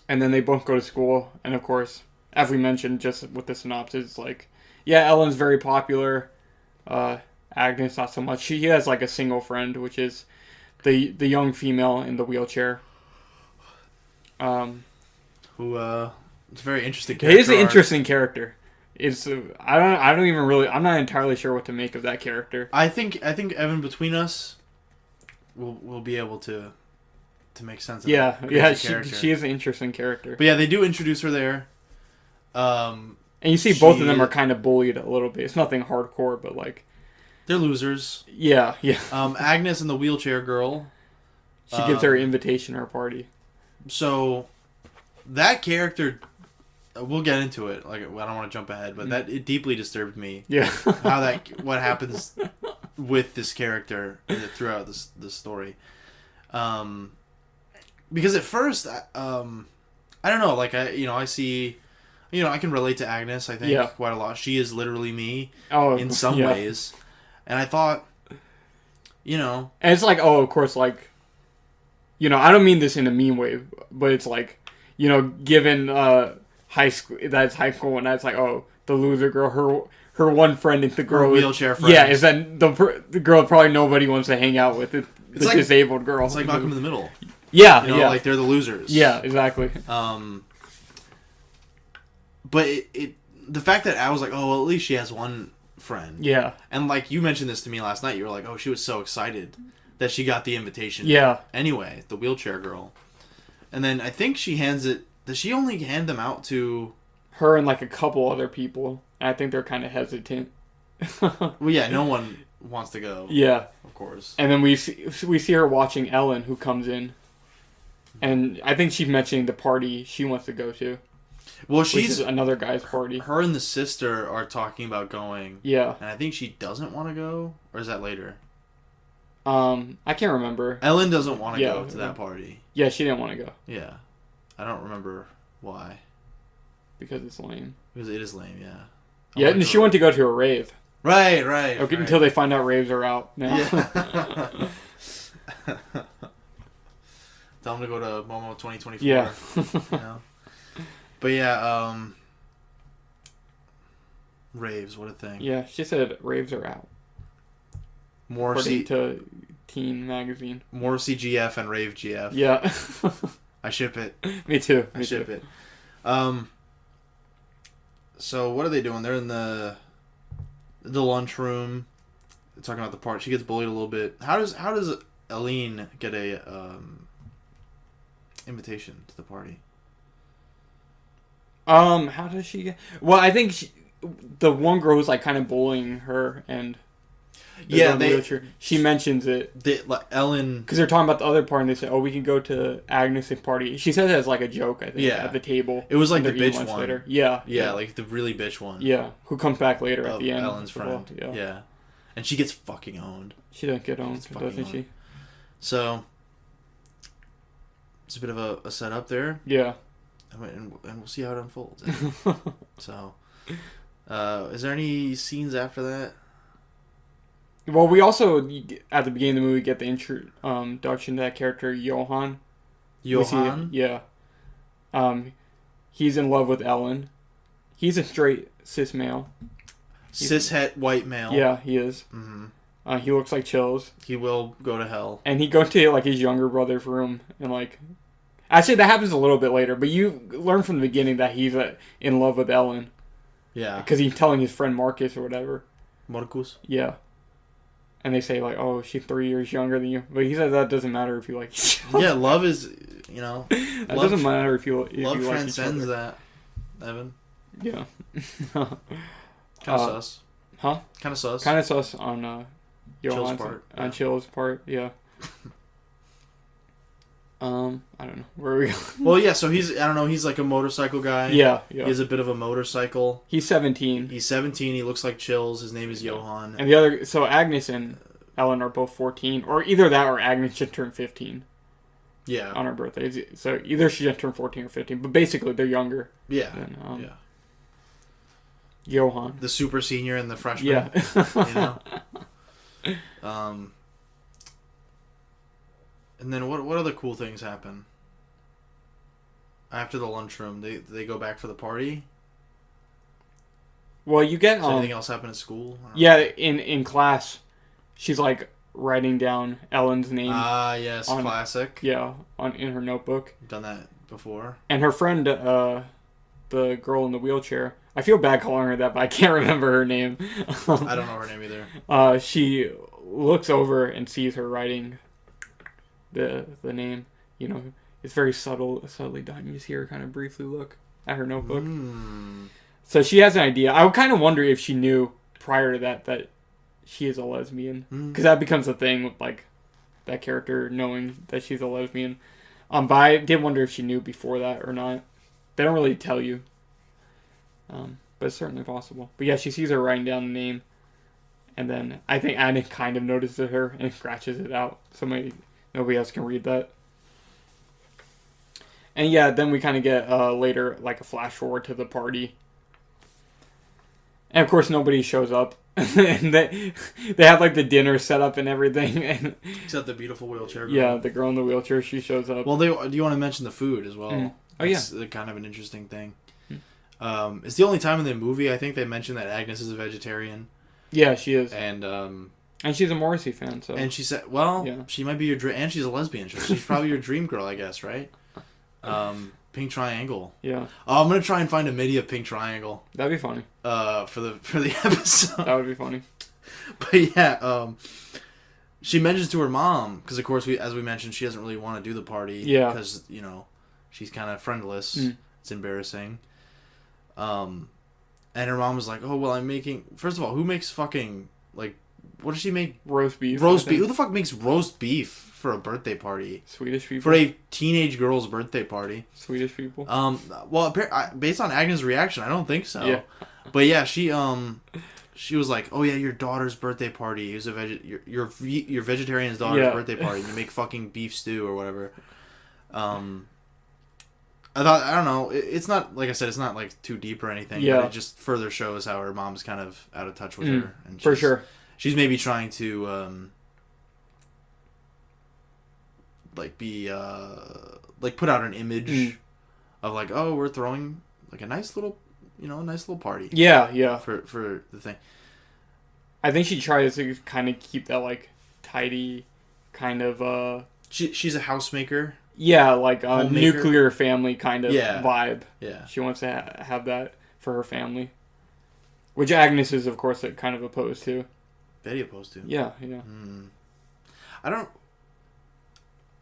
And then they both go to school. And, of course, as we mentioned just with the synopsis, it's like, yeah, Ellen's very popular. Agnes, not so much. She has, like, a single friend, which is the young female in the wheelchair. Who, it's a very interesting character. He is an interesting character. It's I don't even really. I'm not entirely sure what to make of that character. I think Evan, between us, we'll be able to make sense of that. Yeah, she is an interesting character. But yeah, they do introduce her there. And you see both of them are kind of bullied a little bit. It's nothing hardcore, but like they're losers. Yeah. Agnes and the wheelchair girl. She gives her an invitation to her party. So that character. We'll get into it. Like, I don't want to jump ahead, but it deeply disturbed me. Yeah. What happens with this character throughout this story. Because at first, I don't know. Like I see, I can relate to Agnes. I think quite a lot. She is literally me. In some ways, and I thought, and it's like, of course, like, I don't mean this in a mean way, but it's like, given. High school, and that's like, the loser girl, her one friend is the girl, her wheelchair friend. Yeah, is that the girl probably nobody wants to hang out with, the like, disabled girl. It's like Malcolm in the Middle. Yeah, like they're the losers. Yeah, exactly. But the fact that I was like, at least she has one friend. Yeah. And like you mentioned this to me last night, you were like, she was so excited that she got the invitation. Yeah. Anyway, the wheelchair girl, and then I think she hands it. Does she only hand them out to her and like a couple other people? And I think they're kind of hesitant. Well, yeah, no one wants to go. Yeah, of course. And then we see her watching Ellen, who comes in, and I think she's mentioning the party she wants to go to. Well, she's another guy's party. Her and the sister are talking about going. Yeah, and I think she doesn't want to go, or is that later? I can't remember. Ellen doesn't want to go to that party. Yeah, she didn't want to go. Yeah. I don't remember why. Because it's lame. Because it is lame, yeah. Yeah, and she wanted to go to a rave. Right. Okay, until they find out raves are out now. Yeah. Tell them to go to Momo 2024. Yeah. You know? But yeah, raves, what a thing. Yeah, she said raves are out. According to Teen Magazine. More CGF and Rave GF. Yeah. I ship it. Me too. I ship it. So what are they doing? They're in the lunchroom. They're talking about the part. She gets bullied a little bit. How does Aline get a invitation to the party? How does she get? Well, I think the one girl who's like kind of bullying her and. She mentions it. Ellen, because they're talking about the other part, and they say, "Oh, we can go to Agnes' party." She says it as like a joke, I think. Yeah. At the table. It was like the bitch one. Later. Yeah. Yeah, like the really bitch one. Yeah, who comes back later at the end. Ellen's friend. Yeah, and she gets fucking owned. She doesn't get owned, doesn't she? So it's a bit of a setup there. Yeah. And we'll see how it unfolds. So, is there any scenes after that? Well, we also, at the beginning of the movie, get the introduction to that character, Johan. Yeah. He's in love with Ellen. He's a straight cis male. Cishet white male. Yeah, he is. Mm-hmm. He looks like Chills. He will go to hell. And he goes to like his younger brother's room and like... Actually, that happens a little bit later, but you learn from the beginning that he's in love with Ellen. Yeah. Because he's telling his friend Marcus or whatever. Marcus? Yeah. And they say, like, oh, she's 3 years younger than you. But he says that doesn't matter if you like each other. Yeah, love is, you know... It doesn't matter if you love like transcends that, Evan. Yeah. Kind of sus. Huh? Kind of sus. Kind of sus on Johan's part. On Chill's part, yeah. I don't know. Where are we going? Well, yeah, so he's like a motorcycle guy. Yeah. He has a bit of a motorcycle. He's 17. He's 17. He looks like Chills. His name is Johan. And the other... So Agnes and Ellen are both 14. Or either that or Agnes should turn 15. Yeah. On her birthday. So either she just turned 14 or 15. But basically, they're younger. Yeah. Than, yeah. Johan. The super senior and the freshman. Yeah. You know? And then what other cool things happen? After the lunchroom, they go back for the party? Well, you get... Does anything else happen at school? Yeah, in class, she's like writing down Ellen's name. Ah, yes, classic. Yeah, in her notebook. Done that before. And her friend, the girl in the wheelchair, I feel bad calling her that, but I can't remember her name. I don't know her name either. She looks over and sees her writing the name. You know, it's very subtly done. You see her kind of briefly look at her notebook. So she has an idea. I would kind of wonder if she knew prior to that she is a lesbian. Because that becomes a thing with, like, that character knowing that she's a lesbian. But I did wonder if she knew before that or not. They don't really tell you. But it's certainly possible. But yeah, she sees her writing down the name. And then I think Anna kind of notices her and scratches it out. Nobody else can read that. And yeah, then we kind of get later like a flash forward to the party. And of course nobody shows up. And they have like the dinner set up and everything. Except the beautiful wheelchair girl. Yeah, the girl in the wheelchair, she shows up. Well, do you want to mention the food as well? Oh, yeah. It's kind of an interesting thing. It's the only time in the movie I think they mention that Agnes is a vegetarian. Yeah, she is. And she's a Morrissey fan, so... And she said, she might be your dream... And she's a lesbian, so she's probably your dream girl, I guess, right? Pink Triangle. Yeah. Oh, I'm going to try and find a MIDI of Pink Triangle. That'd be funny. For the episode. That would be funny. But yeah, she mentions to her mom, because of course, as we mentioned, she doesn't really want to do the party. Yeah. Because, you know, she's kind of friendless. It's embarrassing. And her mom was like, oh, well, I'm making... First of all, who makes fucking, like... What does she make? Roast beef. Roast beef. Who the fuck makes roast beef for a birthday party? Swedish people. For a teenage girl's birthday party. Swedish people. Well, based on Agnes' reaction, I don't think so. Yeah. But yeah, she she was like, "Oh yeah, your daughter's birthday party. It was your vegetarian's daughter's birthday party. And you make fucking beef stew or whatever." I thought, I don't know, it's not, like I said, it's not like too deep or anything, but it just further shows how her mom's kind of out of touch with her. And for sure. She's maybe trying to, like, be, like, put out an image of, like, oh, we're throwing, like, a nice little party. Yeah. For the thing. I think she tries to kind of keep that, like, tidy kind of, She's a housemaker. Yeah, like a nuclear family kind of vibe. Yeah. She wants to have that for her family. Which Agnes is, of course, kind of opposed to. Very opposed to. Yeah. I don't...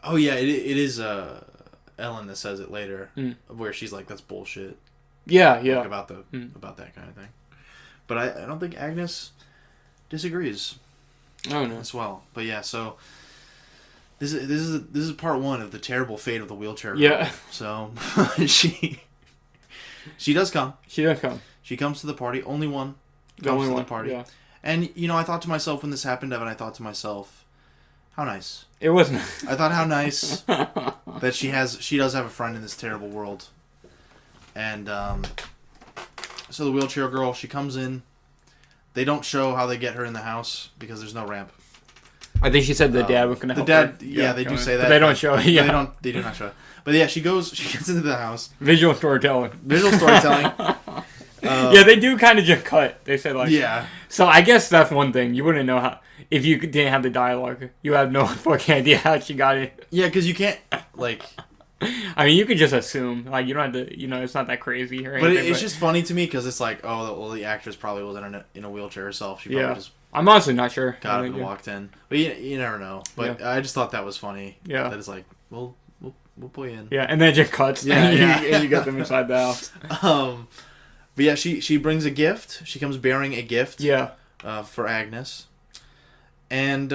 Oh, yeah, it is Ellen that says it later, where she's like, that's bullshit. Yeah. Like, about that kind of thing. But I don't think Agnes disagrees. Oh, no. As well. But yeah, so... This is part one of the terrible fate of the wheelchair girl. Yeah. So she does come. She does come. She comes to the party. Only one comes to the party. Yeah. And I thought to myself when this happened, Evan, I thought to myself, how nice. It was nice. I thought how nice that she does have a friend in this terrible world. And so the wheelchair girl, she comes in. They don't show how they get her in the house because there's no ramp. I think she said the dad was going to help her. Yeah, they do say that. But they don't show it. Yeah. They do not show it. But yeah, she gets into the house. Visual storytelling. Yeah, they do kind of just cut. They said like... Yeah. So I guess that's one thing. You wouldn't know how... If you didn't have the dialogue, you have no fucking idea how she got it. Yeah, because you can't, like... I mean, you could just assume. Like, you don't have to... it's not that crazy or anything. But it's just funny to me because it's like, oh, well, the actress probably wasn't in a wheelchair herself. She probably just... I'm honestly not sure. Got up and walked in. But you never know. But I just thought that was funny. Yeah. That it's like, we'll put you in. Yeah, and then it just cuts. And you got them inside the house. But yeah, she brings a gift. She comes bearing a gift. Yeah. For Agnes. And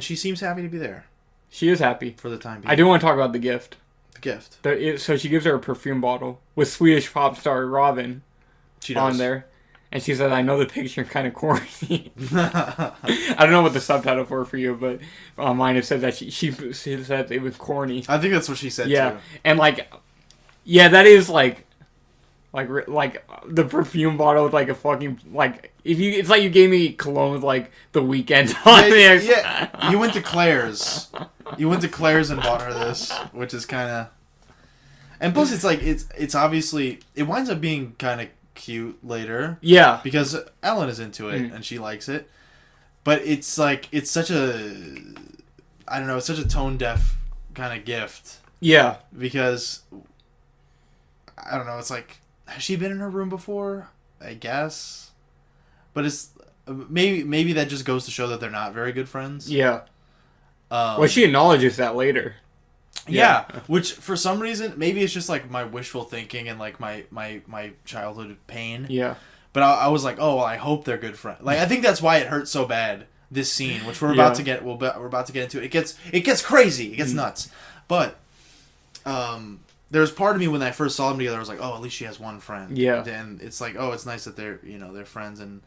she seems happy to be there. She is happy. For the time being. I do want to talk about the gift. The gift. So she gives her a perfume bottle with Swedish pop star Robin on there. And she said, I know the picture kind of corny. I don't know what the subtitle for you, but mine it said that she said it was corny. I think that's what she said, too. And, that is, like the perfume bottle with, like, a fucking, like, it's like you gave me cologne with, like, The Weeknd on there. Yeah, you went to Claire's. You went to Claire's and bought her this, which is kind of... And plus, it's, like, it's obviously... It winds up being kind of cute later. Yeah. Because Ellen is into it, and she likes it. But it's, like, it's such a... I don't know, it's such a tone-deaf kind of gift. Yeah. Because... I don't know, it's like... Has she been in her room before? I guess. But it's... Maybe that just goes to show that they're not very good friends. Yeah. Well, she acknowledges that later. Yeah. Which, for some reason, maybe it's just, like, my wishful thinking and, like, my childhood pain. Yeah. But I was like, oh, well, I hope they're good friends. Like, I think that's why it hurt so bad, this scene, which we're about to get... We're about to get into. It gets crazy. It gets nuts. But... there was part of me when I first saw them together, I was like, oh, at least she has one friend. Yeah. And it's like, oh, it's nice that they're friends and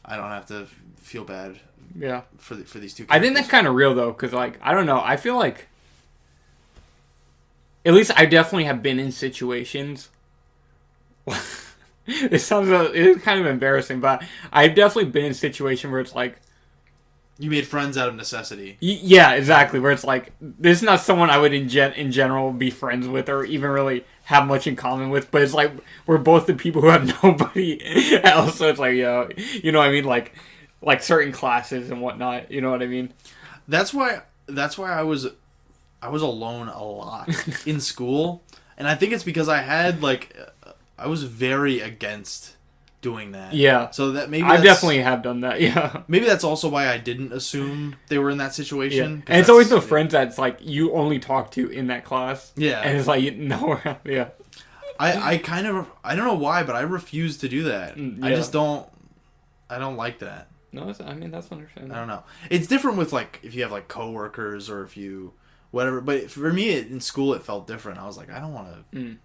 I don't have to feel bad. Yeah. For these two characters. I think that's kind of real, though, because, like, I don't know. I feel like, at least I definitely have been in situations. It's kind of embarrassing, but I've definitely been in a situation where it's like, you made friends out of necessity. Yeah, exactly. Where it's like, this is not someone I would in general be friends with or even really have much in common with. But it's like, we're both the people who have nobody else. So it's like, you know what I mean? Like certain classes and whatnot. You know what I mean? That's why I was alone a lot in school. And I think it's because I was very against doing that. Yeah. So that maybe I definitely have done that. Yeah. Maybe that's also why I didn't assume they were in that situation. Yeah. And it's always the friends that's like you only talk to in that class. Yeah. And it's like nowhere. Yeah. I don't know why, but I refuse to do that. Yeah. I don't like that. No, that's understandable. I don't know. It's different with like if you have like coworkers or if you whatever. But for me in school, it felt different. I was like, I don't want to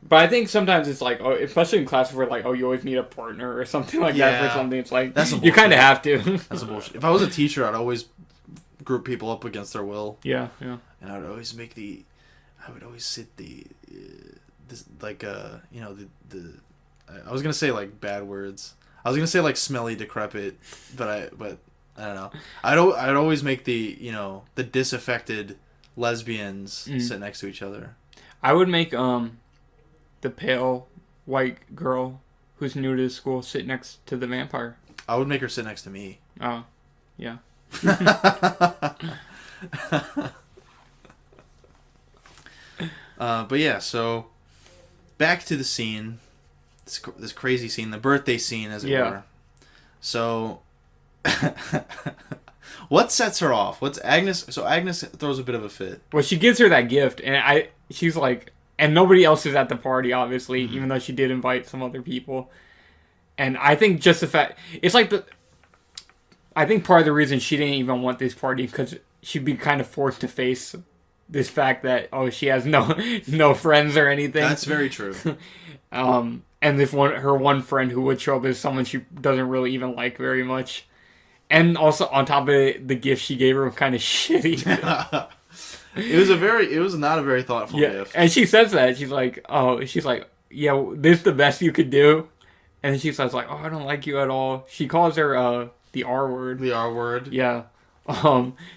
But I think sometimes it's like, oh, especially in classes where like, oh, you always need a partner or something like that for something. It's like that's you kind of have to. That's a bullshit. If I was a teacher, I'd always group people up against their will. Yeah. And I would always sit the I was gonna say like bad words. I was gonna say like smelly, decrepit, but I don't know. I'd always make the disaffected lesbians sit next to each other. I would make the pale white girl who's new to the school sit next to the vampire. I would make her sit next to me. Oh, yeah. But yeah, so back to the scene, this crazy scene, the birthday scene, as it were. So, what sets her off? What's Agnes? So Agnes throws a bit of a fit. Well, she gives her that gift, and she's like, and nobody else is at the party, obviously, even though she did invite some other people. And I think just the fact, it's like I think part of the reason she didn't even want this party because she'd be kind of forced to face this fact that she has no friends or anything. That's very true. And if her one friend who would show up is someone she doesn't really even like very much, and also on top of it, the gift she gave her was kind of shitty. It was not a very thoughtful gift. And she says that she's like, yeah, this is the best you could do, and then she says like, oh, I don't like you at all. She calls her the R word. The R word. Yeah.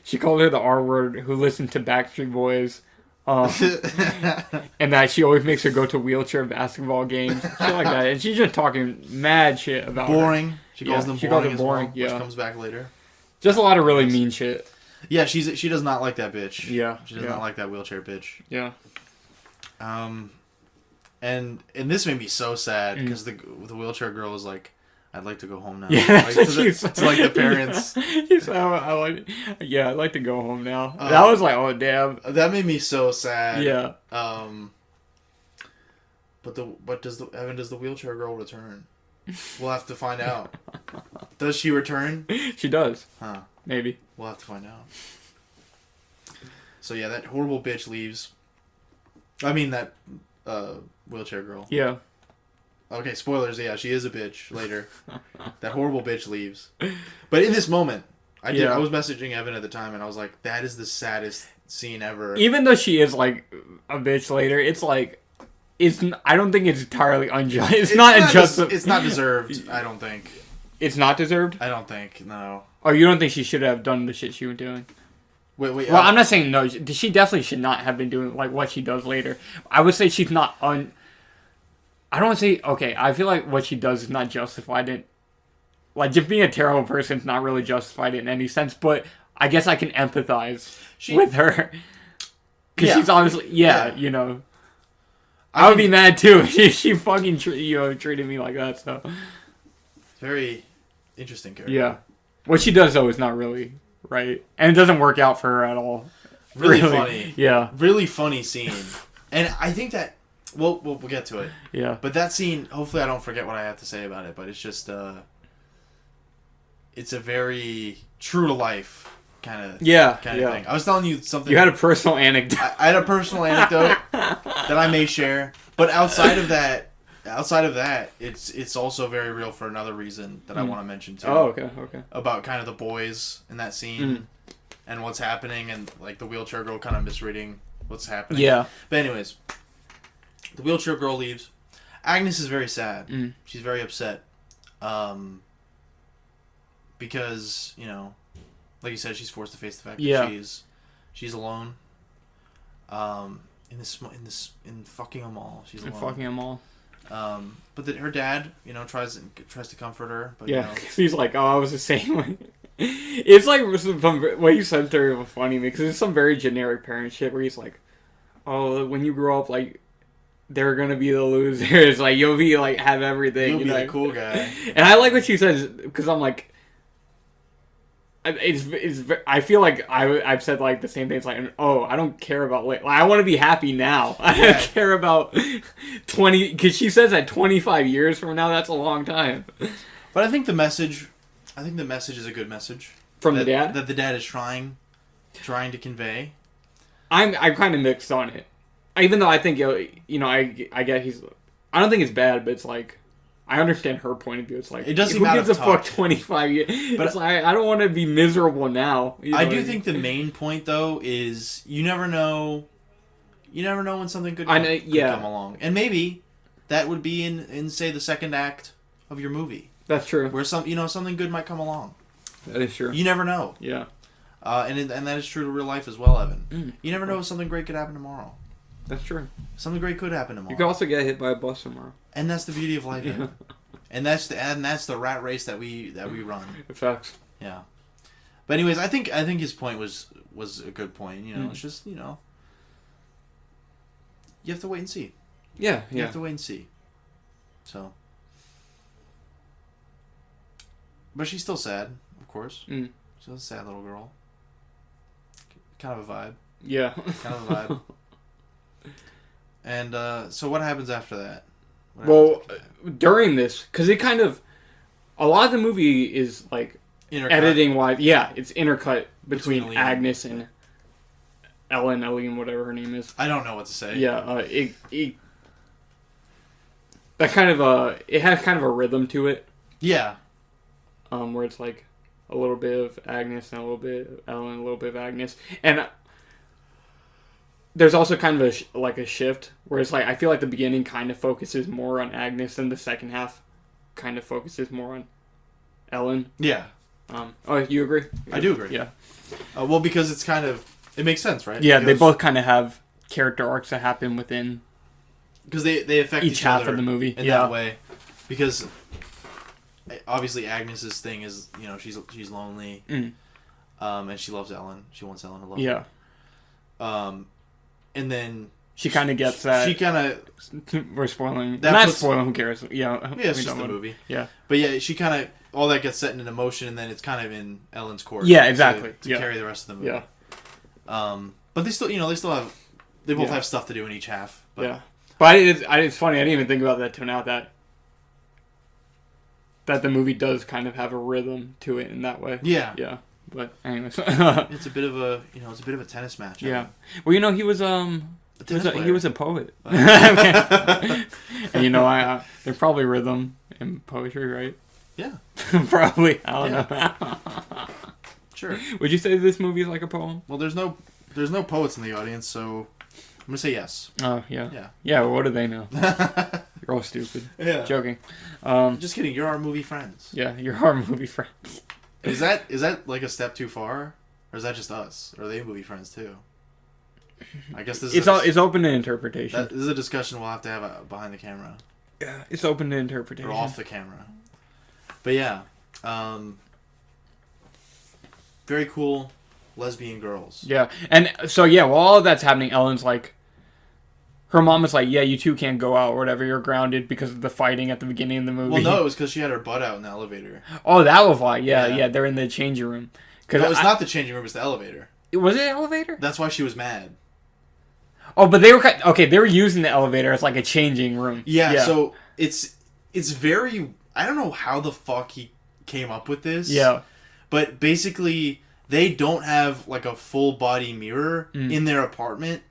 She called her the R word who listened to Backstreet Boys. And that she always makes her go to wheelchair basketball games. Shit like that. And she's just talking mad shit about boring. Her. She calls them boring. Which comes back later. Just a lot of really mean shit. Yeah, she does not like that bitch. Yeah. She does not like that wheelchair bitch. Yeah. And this made me so sad because the wheelchair girl was like, I'd like to go home now. Yeah, like, to the parents. She's I'd like to go home now. That was like, oh damn. That made me so sad. Yeah. But does the wheelchair girl return? We'll have to find out. Does she return? She does. Huh. Maybe. We'll have to find out. So yeah, that horrible bitch leaves. I mean that wheelchair girl. Yeah. Okay, spoilers, yeah, she is a bitch later. That horrible bitch leaves. But in this moment, I was messaging Evan at the time, and I was like, that is the saddest scene ever. Even though she is, like, a bitch later, it's like, I don't think it's entirely unjust. It's not deserved, I don't think. It's not deserved? I don't think, no. Oh, you don't think she should have done the shit she was doing? Wait. Well, I'm not saying no. She definitely should not have been doing, like, what she does later. I would say she's not I don't want to say, okay, I feel like what she does is not justified in, like, just being a terrible person is not really justified in any sense, but I guess I can empathize with her. Because she's obviously, you know, I would be mad too. She fucking, treated me like that, so. Very interesting character. Yeah. What she does, though, is not really right. And it doesn't work out for her at all. Really funny. Yeah. Really funny scene. And I think that, we'll get to it. Yeah. But that scene, hopefully I don't forget what I have to say about it, but it's just, it's a very true to life kind of thing. I was telling you something. You had a personal anecdote. I had a personal anecdote that I may share, but outside of that, it's also very real for another reason that I want to mention too. Oh, okay. About kind of the boys in that scene and what's happening, and like the wheelchair girl kind of misreading what's happening. Yeah. But anyways, the wheelchair girl leaves. Agnes is very sad. She's very upset. Because, you know, like you said, she's forced to face the fact that she's alone. In fucking a mall, she's alone. In fucking a mall. But her dad, you know, tries to comfort her. But, yeah, you know, he's like, oh, I was the same way. It's like what you said there was funny because it's some very generic parent shit where he's like, oh, when you grow up, like, they're gonna be the losers. Like, you'll be like have everything. You'll be the cool guy. And I like what she says because I'm like, I feel like I've said like the same thing. It's like, oh, I don't care about like I want to be happy now. I don't care about 20 because she says that 25 years from now that's a long time. But I think the message is a good message from the dad that the dad is trying to convey. I'm kind of mixed on it even though I think I get I don't think it's bad, but it's like I understand her point of view. It's like it does seem who out gives of a fuck touch. 25 years? But it's like I don't want to be miserable now. I do think the main point though is you never know when something could come along, and maybe that would be in say the second act of your movie. That's true. Where something good might come along. That is true. You never know. Yeah. And that is true to real life as well, Evan. You never know if something great could happen tomorrow. That's true. Something great could happen tomorrow. You could also get hit by a bus tomorrow. And that's the beauty of life. Yeah. And that's the rat race that we run. Facts. Yeah. But anyways, I think his point was a good point. It's just you have to wait and see. Yeah. You have to wait and see. So. But she's still sad, of course. She's a sad little girl. Kind of a vibe. Yeah. Kind of a vibe. And so what happens after that? During this, because it kind of... A lot of the movie is, like, editing-wise... Yeah, it's intercut between Agnes and Eileen, whatever her name is. I don't know what to say. Yeah, that kind of... it has kind of a rhythm to it. Yeah. Where it's like a little bit of Agnes and a little bit of Ellen, a little bit of Agnes, and there's also kind of a shift where it's like I feel like the beginning kind of focuses more on Agnes and the second half kind of focuses more on Ellen. Yeah. You agree? I do agree. Yeah. Well, because it makes sense, right? Yeah, they both kind of have character arcs that happen within because they affect each half of the movie in that way. Because obviously Agnes's thing is she's lonely, and she loves Ellen. She wants Ellen to love her. Yeah. And then she kind of gets that. She kind of we're spoiling. Not spoiling. Who cares? Yeah. It's just the movie. Yeah. But yeah, she kind of all that gets set into motion, and then it's kind of in Ellen's court. Yeah, exactly. To carry the rest of the movie. Yeah. But they still they both have stuff to do in each half. But. Yeah. But it's funny. I didn't even think about that till now. That the movie does kind of have a rhythm to it in that way. Yeah. Yeah. But anyways. It's a bit of a tennis match. Yeah. Well, he was he was a poet. And there's probably rhythm in poetry, right? Yeah. Probably. I don't know. Sure. Would you say this movie is like a poem? Well, there's no poets in the audience, so I'm gonna say yes. Oh yeah. Yeah. Yeah. Well, what do they know? You're all stupid. Yeah. Joking. Just kidding. You're our movie friends. Yeah, you're our movie friends. Is that like a step too far, or is that just us? Or are they movie friends too? I guess this is it's open to interpretation. This is a discussion we'll have to have behind the camera. Yeah, it's open to interpretation. Or off the camera. But yeah, very cool lesbian girls. Yeah, and so while all of that's happening, Ellen's like, her mom is like, yeah, you two can't go out or whatever, you're grounded because of the fighting at the beginning of the movie. Well, no, it was because she had her butt out in the elevator. Oh, that was why. Yeah, they're in the changing room. No, it's not the changing room, it's the elevator. Was it the elevator? That's why she was mad. Oh, but they were using the elevator as like a changing room. Yeah. So it's very, I don't know how the fuck he came up with this. Yeah. But basically, they don't have like a full body mirror in their apartment.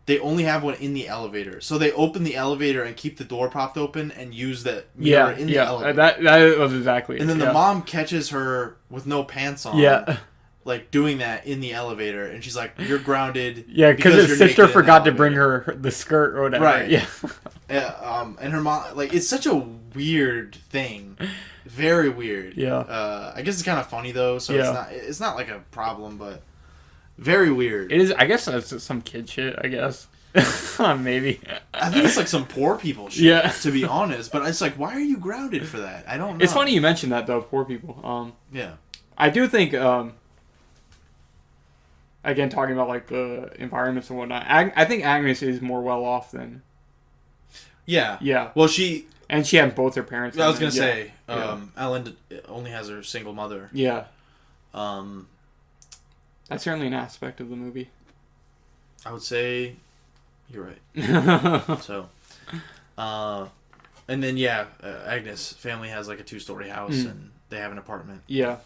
They only have one in the elevator. So they open the elevator and keep the door propped open and use that mirror in the elevator. That was exactly it. And then the mom catches her with no pants on. Yeah. Like doing that in the elevator, and she's like, "You're grounded." Yeah, because his sister forgot to bring her the skirt or whatever. Right. Yeah. And her mom, like, it's such a weird thing, very weird. Yeah. I guess it's kind of funny though, so it's not like a problem, but very weird. It is. I guess that's some kid shit. I guess. Maybe. I think it's like some poor people shit. Yeah. To be honest, but it's like, why are you grounded for that? I don't know. It's funny you mentioned that though, poor people. Yeah. I do think. Again, talking about like the environments and whatnot, I think Agnes is more well off than. Yeah. Yeah. Well, she had both her parents. I was gonna say, Ellen only has her single mother. Yeah. That's certainly an aspect of the movie. I would say, you're right. So, and then Agnes' family has like a 2-story house and they have an apartment. Yeah.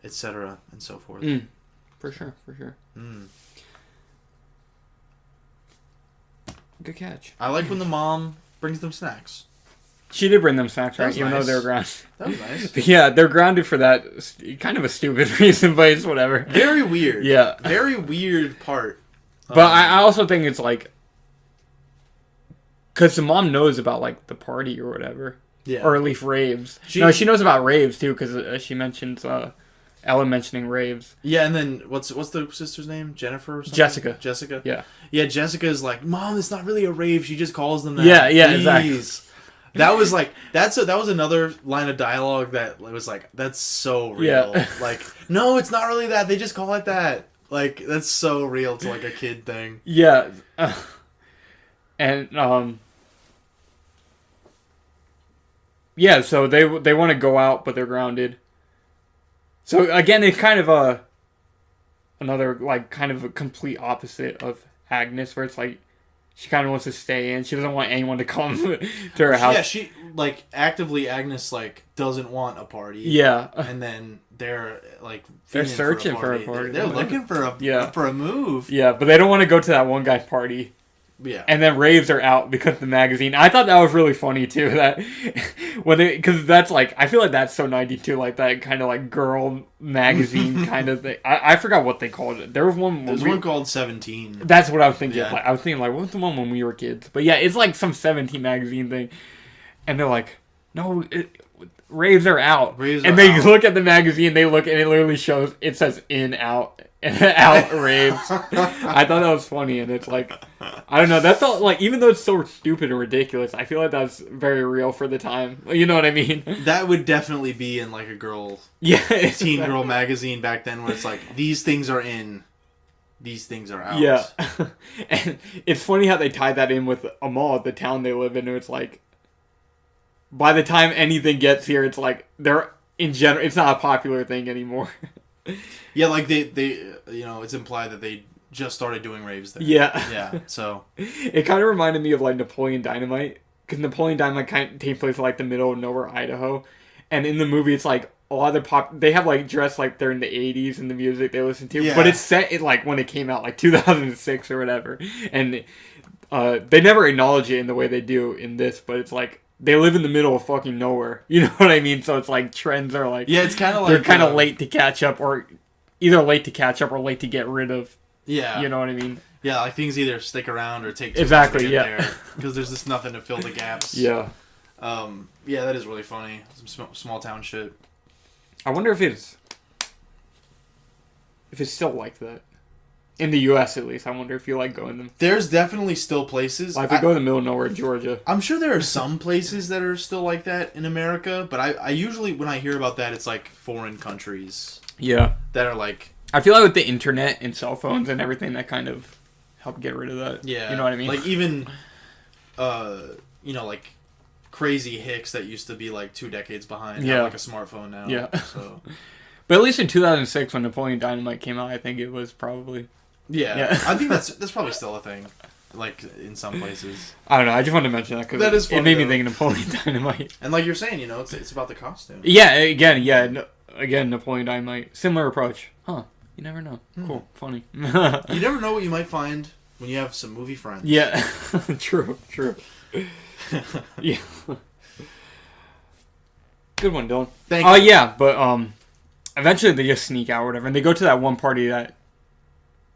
Etc. and so forth. For sure. Good catch. I like when the mom brings them snacks. She did bring them snacks, right? That was Even nice. though they were grounded. That was nice. But yeah, they're grounded for that kind of a stupid reason, but it's whatever. Very weird. Yeah. Very weird part. But I also think it's like, because the mom knows about like the party or whatever. Yeah. Or at least raves. No, she knows about raves too, because she mentions Ellen mentioning raves. Yeah, and then what's the sister's name? Jennifer or something? Jessica. Jessica? Yeah. Yeah, Jessica is like, Mom, it's not really a rave. She just calls them that. Yeah, Please. exactly. That was like, that was another line of dialogue that was like, that's so real. Yeah. Like, no, it's not really that. They just call it that. Like, that's so real to like a kid thing. Yeah. And, yeah, so they want to go out, but they're grounded. So again, it's kind of another like kind of a complete opposite of Agnes, where it's like she kind of wants to stay in. She doesn't want anyone to come to her house. Yeah, she like actively Agnes like doesn't want a party. Yeah, and then they're like they're searching for a party. They're looking for a move. Yeah, but they don't want to go to that one guy's party. Yeah. And then raves are out because of the magazine. I thought that was really funny too. That because that's like, I feel like that's so 92, like that kind of like girl magazine kind of thing. I forgot what they called it. There was one. There's one called 17. That's what I was thinking. Yeah. Like, I was thinking like, what's the one when we were kids? But yeah, it's like some 17 magazine thing. And they're like, no, raves are out. And they look at the magazine. They look and it literally shows. It says in, out, out raves. I thought that was funny, and it's like, I don't know. That's all like, even though it's so stupid and ridiculous, I feel like that's very real for the time. You know what I mean? That would definitely be in like a teen girl magazine back then, where it's like, these things are in, these things are out. Yeah. And it's funny how they tied that in with a mall at the town they live in. And it's like, by the time anything gets here, it's like they're in general. It's not a popular thing anymore. Yeah, like they it's implied that they just started doing raves there. Yeah. Yeah, so. It kind of reminded me of, like, Napoleon Dynamite. Because Napoleon Dynamite kind of takes place in, like, the middle of nowhere, Idaho. And in the movie, it's, like, a lot of the they have, like, dressed like they're in the 80s in the music they listen to. Yeah. But it's set, like, when it came out, like, 2006 or whatever. And they never acknowledge it in the way they do in this. But it's, like, they live in the middle of fucking nowhere. You know what I mean? So it's, like, trends are, like... Yeah, it's kind of like... They're kind of late to catch up, or... Either late to catch up or late to get rid of. Yeah. You know what I mean? Yeah, like things either stick around or take too exactly, long to get yeah. there. Because there's just nothing to fill the gaps. Yeah. Yeah, that is really funny. Some small town shit. I wonder if it's still like that. In the U.S. at least. I wonder if you like going them. There's definitely still places. Like if you go to the middle of nowhere, Georgia. I'm sure there are some places that are still like that in America, but I usually, when I hear about that, it's like foreign countries. Yeah. That are like... I feel like with the internet and cell phones and everything, that kind of helped get rid of that. Yeah. You know what I mean? Like even, like crazy hicks that used to be like 2 decades behind have like a smartphone now. Yeah. So. But at least in 2006 when Napoleon Dynamite came out, I think it was probably... Yeah. I think that's probably still a thing. Like in some places. I don't know. I just wanted to mention that because it made me think of Napoleon Dynamite. And like you're saying, it's about the costume. Yeah. Again, Napoleon Dynamite, similar approach. Huh? You never know. Cool. Funny. You never know what you might find when you have some movie friends. Yeah. True. Yeah. Good one, Dylan. Thank you. Oh yeah, but eventually they just sneak out or whatever, and they go to that one party that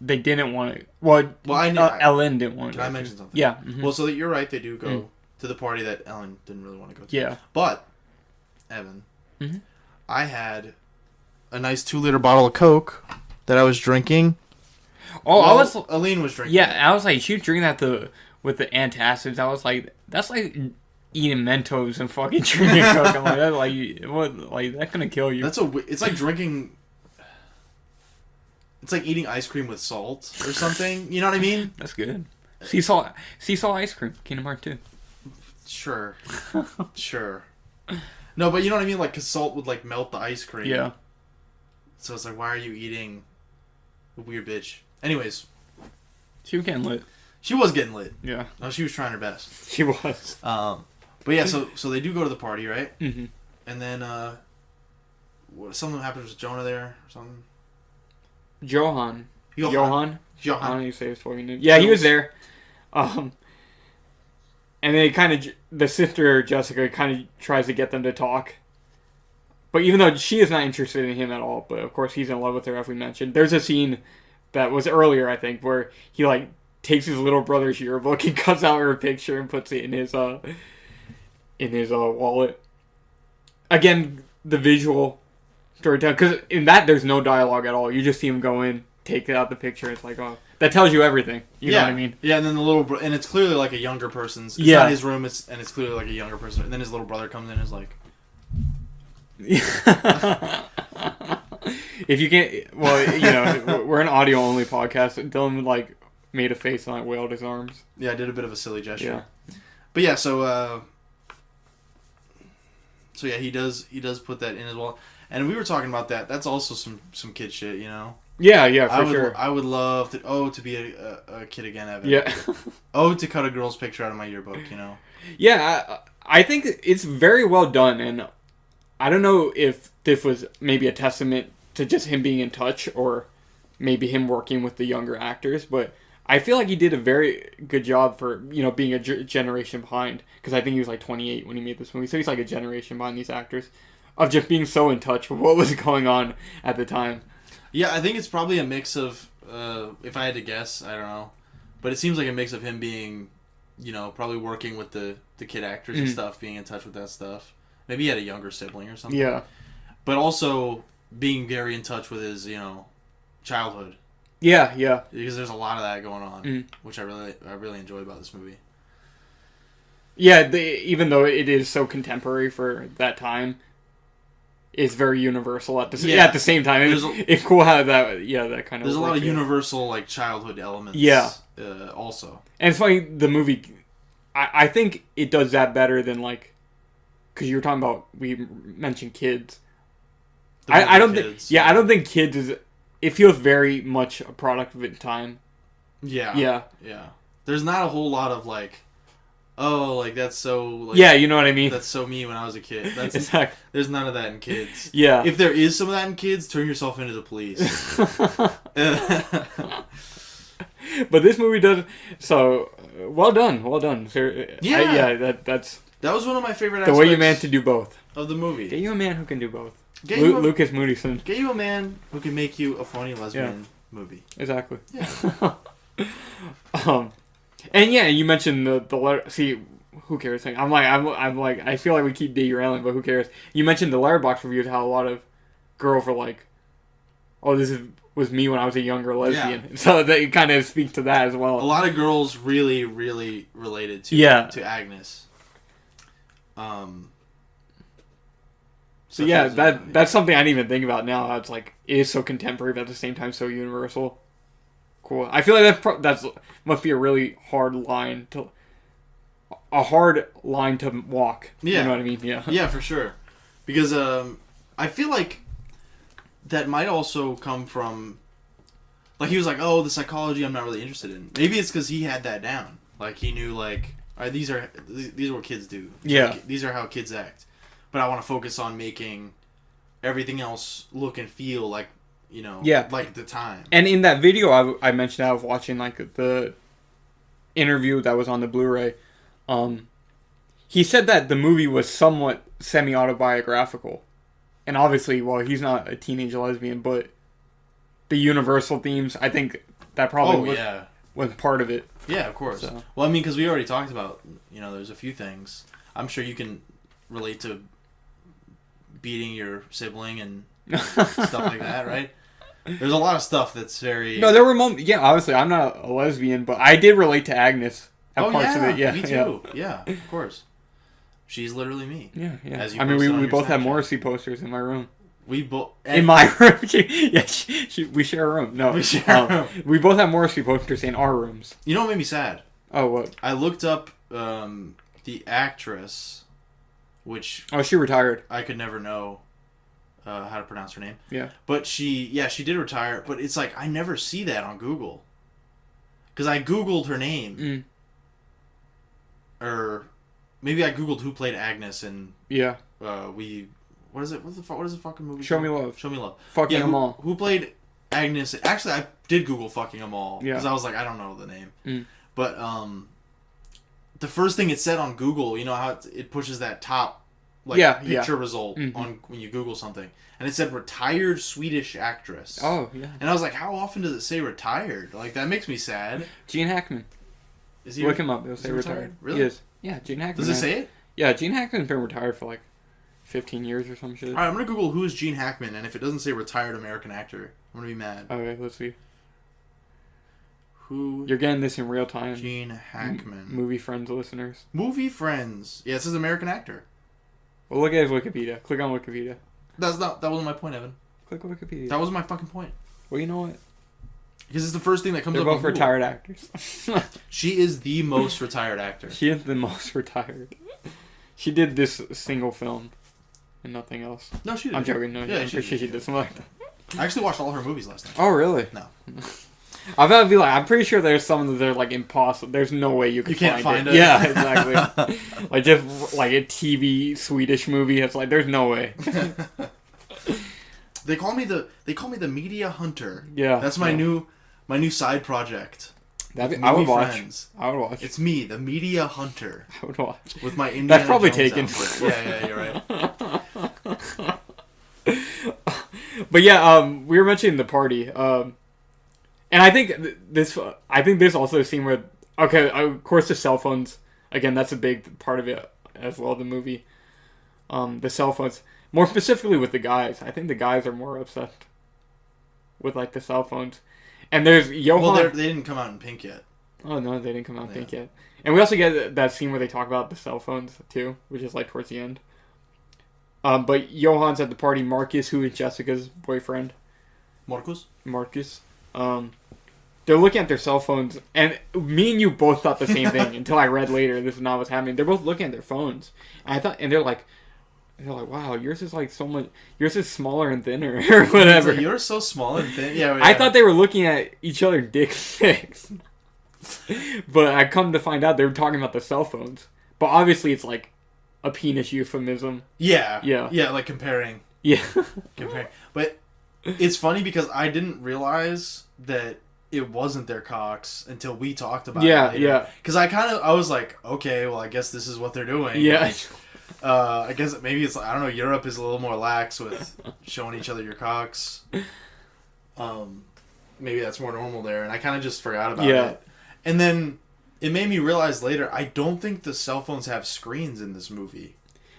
they didn't want to. Well, Ellen didn't want to. Can I mention something? Yeah. Mm-hmm. Well, so that you're right, they do go to the party that Ellen didn't really want to go to. Yeah. But, Evan, I had a nice 2-liter bottle of Coke that I was drinking. Oh, Aline was drinking. Yeah, I was like, she was drinking that with the antacids. I was like, that's like eating Mentos and fucking drinking Coke. I'm like, that's that's gonna kill you. It's like drinking. It's like eating ice cream with salt or something. You know what I mean? That's good. Sea salt ice cream. Kingdom Hearts 2. Sure. No, but you know what I mean? Like, because salt would, like, melt the ice cream. Yeah. So it's like, why are you eating a weird bitch? Anyways. She was getting lit. She was getting lit. Yeah. No, she was trying her best. She was. But yeah, so they do go to the party, right? Mm-hmm. And then, something happens with Jonah there or something? Johan. Johan. I don't know how you say his fucking name. Yeah, he was there. And they kind of, the sister Jessica kind of tries to get them to talk. But even though she is not interested in him at all, but of course he's in love with her, as we mentioned. There's a scene that was earlier, I think, where he like takes his little brother's yearbook and cuts out her picture and puts it in his wallet. Again, the visual storytelling, because in that there's no dialogue at all. You just see him go in, take out the picture. It's like, oh, that tells you everything. You know what I mean? Yeah, and then and it's clearly like a younger person's. It's not his room. It's clearly like a younger person. And then his little brother comes in and is like. If you can't, well, we're an audio only podcast. Dylan like made a face and like wailed his arms. Yeah, I did a bit of a silly gesture. Yeah. But yeah, so yeah, he does put that in as well. And we were talking about that. That's also some kid shit, you know. Yeah, for sure. I would love to be a kid again, Evan. Yeah. To cut a girl's picture out of my yearbook, you know. Yeah, I think it's very well done, and I don't know if this was maybe a testament to just him being in touch or maybe him working with the younger actors, but I feel like he did a very good job for, being a generation behind, because I think he was like 28 when he made this movie, so he's like a generation behind these actors, of just being so in touch with what was going on at the time. Yeah, I think it's probably a mix of, if I had to guess, I don't know, but it seems like a mix of him being, probably working with the kid actors and stuff, being in touch with that stuff. Maybe he had a younger sibling or something. Yeah. But also being very in touch with his, childhood. Yeah. Because there's a lot of that going on, which I really enjoy about this movie. Yeah, even though it is so contemporary for that time, it's very universal at the same time. It's cool how that kind of. There's a lot of universal like childhood elements. Yeah. Also. And it's funny, the movie, I think it does that better than like, because you were talking about, we mentioned kids. I don't think Kids is. It feels very much a product of its time. Yeah. There's not a whole lot of like, oh, like that's so. Like, yeah, you know what I mean. That's so me when I was a kid. That's exactly. There's none of that in Kids. Yeah. If there is some of that in Kids, turn yourself into the police. But this movie does so. Well done. Yeah. That was one of my favorite aspects. The way you meant to do both of the movie. Get you a man who can do both. Lukas Moodysson. Get you a man who can make you a funny lesbian movie. Exactly. Yeah. And yeah, you mentioned the letter. See, who cares? I'm like, I feel like we keep derailing, but who cares? You mentioned the Letterboxd reviews, how a lot of girls were like, "Oh, was me when I was a younger lesbian." Yeah. So that kind of speaks to that as well. A lot of girls really, really related to Agnes. So yeah, that's something I didn't even think about now. It's like, it is so contemporary, but at the same time so universal. Cool. I feel like that's must be a really hard line to walk. Yeah. You know what I mean? Yeah. Yeah, for sure. Because I feel like that might also come from, like, he was like, oh, the psychology I'm not really interested in. Maybe it's because he had that down. Like, he knew, like, all right, these are what kids do. Yeah. These are how kids act. But I want to focus on making everything else look and feel like, like the time. And in that video I mentioned, I was watching like the interview that was on the Blu-ray. He said that the movie was somewhat semi-autobiographical. And obviously, well, he's not a teenage lesbian, but the universal themes, I think that probably was part of it. Yeah, of course. So. Well, I mean, because we already talked about, there's a few things. I'm sure you can relate to beating your sibling and stuff like that, right? There's a lot of stuff that's very... No, there were moments... Yeah, obviously, I'm not a lesbian, but I did relate to Agnes at parts of it. Yeah, me too. Yeah, of course. She's literally me. Yeah. As you we both have Morrissey posters in my room. We both... In my room. We share a room. No. We share a room. We both have Morrissey posters in our rooms. You know what made me sad? Oh, what? I looked up the actress, which... Oh, she retired. I could never know how to pronounce her name. Yeah. But she did retire, but it's like, I never see that on Google. Because I Googled her name. Or maybe I Googled who played Agnes, and what is it? What is the fucking movie? Show Me Love. Show Me Love. Fucking them all. Who played Agnes? Actually, I did Google Fucking Them All. Yeah. Because I was like, I don't know the name. But the first thing it said on Google, you know how it pushes that top picture result on when you Google something, and it said retired Swedish actress. Oh yeah. And I was like, how often does it say retired? Like that makes me sad. Gene Hackman. Is he? Look him up. It'll say retired. Really? He is. Yeah, Gene Hackman. Does it say it? Yeah, Gene Hackman's been retired for like 15 years or some shit. All right, I'm gonna Google who is Gene Hackman, and if it doesn't say retired American actor, I'm gonna be mad. Okay, let's see. Who? You're getting this in real time. Gene Hackman. Movie Friends listeners. Movie Friends. Yeah, it says American actor. Well, look at his Wikipedia. Click on Wikipedia. That wasn't my point, Evan. Click on Wikipedia. That wasn't my fucking point. Well, you know what? Because it's the first thing that comes They're up. They're both retired actors. She is the most retired actor. She is the most retired. She did this single film and nothing else. No, she did. I'm joking. No, yeah, I'm pretty sure she did something like that. I actually watched all her movies last night. Oh, really? No. I thought it'd be like, I'm pretty sure there's some that are like impossible. There's no way you can't find it. Yeah, exactly. Like just like a TV Swedish movie. It's like there's no way. They call me the media hunter. Yeah, that's my new side project. I would watch. I would watch. It's me, the media hunter. I would watch with my Indiana That's probably Jones taken. Yeah, you're right. But yeah, we were mentioning the party. And I think this also seemed where, okay, of course the cell phones, again, that's a big part of it as well, the movie. The cell phones, more specifically with the guys. I think the guys are more upset with, like, the cell phones. And there's Johan... Well, they didn't come out in pink yet. Oh, no, they didn't come out in pink yet. And we also get that scene where they talk about the cell phones, too, which is, like, towards the end. But Johan's at the party. Marcus, who is Jessica's boyfriend. Marcus. They're looking at their cell phones, and me and you both thought the same thing until I read later. This is not what's happening. They're both looking at their phones, and they're like, wow, yours is like so much. Yours is smaller and thinner, or whatever. Like, you're so small and thin. Yeah, I thought they were looking at each other dick pics, but I come to find out they were talking about the cell phones. But obviously, it's like a penis euphemism. Yeah, yeah, like comparing. Yeah, comparing. But it's funny because I didn't realize that it wasn't their cocks until we talked about it later. Yeah. Because I was like, okay, well, I guess this is what they're doing. Yeah. I guess maybe it's like, I don't know, Europe is a little more lax with showing each other your cocks. Maybe that's more normal there, and I kind of just forgot about it. And then it made me realize later, I don't think the cell phones have screens in this movie.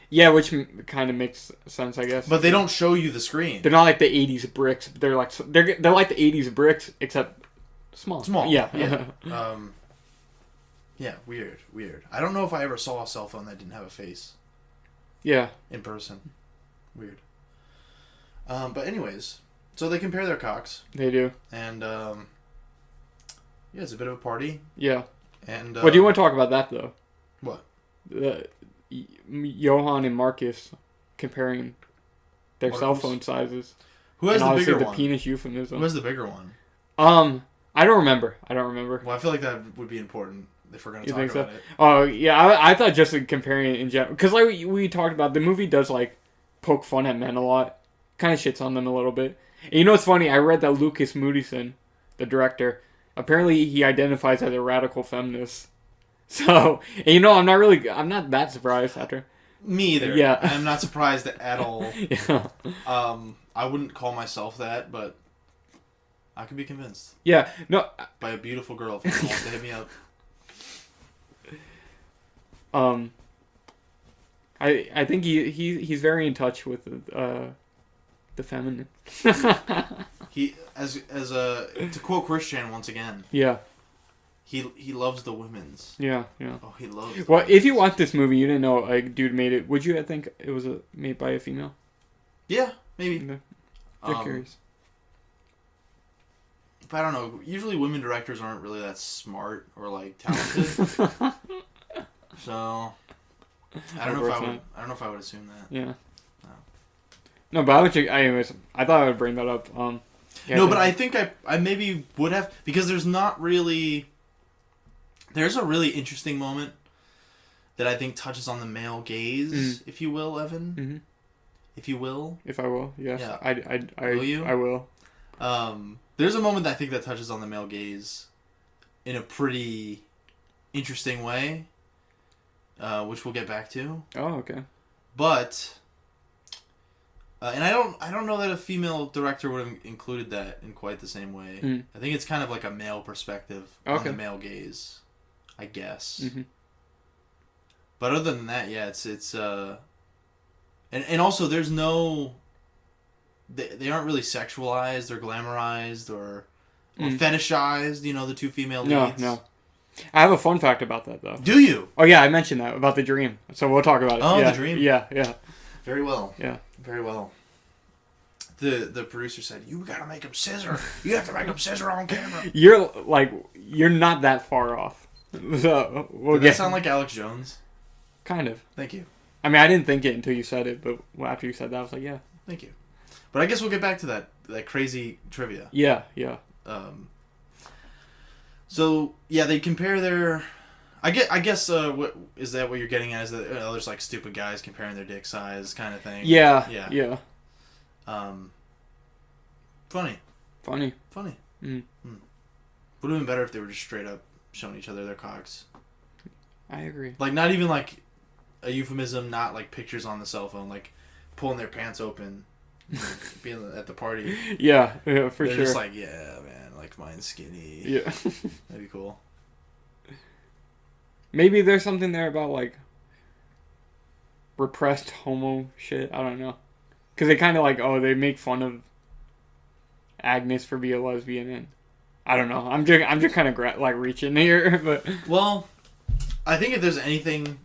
Yeah, which kind of makes sense, I guess. But they don't show you the screen. They're not like the 80s bricks. They're like the 80s bricks, except small. Yeah. Yeah, weird. I don't know if I ever saw a cell phone that didn't have a face. Yeah. In person. Weird. But anyways, so they compare their cocks. They do. And, yeah, it's a bit of a party. Yeah. And, well, do you want to talk about that, though? What? Johan and Marcus comparing their cell phone sizes. Who has the bigger one? The penis euphemism. Who has the bigger one? I don't remember. Well, I feel like that would be important if we're going to talk about it. Oh, yeah, I thought just comparing it in general. Because like we talked about, the movie does like poke fun at men a lot. Kind of shits on them a little bit. And you know what's funny? I read that Lukas Moodysson, the director, apparently he identifies as a radical feminist. So, and you know, I'm not that surprised after. Me either. Yeah. I'm not surprised at all. Yeah. I wouldn't call myself that, but I could be convinced. Yeah. No. By a beautiful girl who wants to hit me up. I think he's very in touch with the feminine. He to quote Christian once again. Yeah. He loves the women's. Yeah. Oh, he loves. Well, if you watch this movie, you didn't know a dude made it. Would you think it was made by a female? Yeah, maybe. No. Just curious. But I don't know. Usually, women directors aren't really that smart or like talented. So I don't know if I would assume that. Yeah. No, but anyways, I thought I would bring that up. Yeah, no, but I think I maybe would have, because there's a really interesting moment that I think touches on the male gaze, if you will, Evan. Mm-hmm. If you will. If I will, yes. Yeah. Will you? I will. There's a moment that I think that touches on the male gaze in a pretty interesting way. which we'll get back to. Oh, okay. But, and I don't know that a female director would have included that in quite the same way. Mm. I think it's kind of like a male perspective on the male gaze, I guess. Mm-hmm. But other than that, yeah, it's and also there's no, they aren't really sexualized or glamorized or fetishized. You know, the two female leads. No. I have a fun fact about that though. Do you? Oh yeah, I mentioned that about the dream. So we'll talk about it. Oh, yeah. the dream. Yeah. Very well. Yeah. Very well. The producer said, "You gotta make him scissor. You have to make him scissor on camera." You're not that far off. So Did that sound like Alex Jones? Kind of. Thank you. I mean, I didn't think it until you said it, but after you said that, I was like, yeah. Thank you. But I guess we'll get back to that crazy trivia. Yeah. So yeah, they compare their. I guess. What is that? What you're getting at is that there's like stupid guys comparing their dick size, kind of thing. Yeah. Funny. Mm. Would have been better if they were just straight up showing each other their cocks. I agree. Like not even like a euphemism, not like pictures on the cell phone, like pulling their pants open, being at the party. Yeah, for They're sure. They're just like, yeah, man, like mine's skinny. Yeah. That'd be cool. Maybe there's something there about like repressed homo shit. I don't know. Because they kind of like, they make fun of Agnes for being a lesbian, and I don't know. I'm just kind of reaching here, but well, I think if there's anything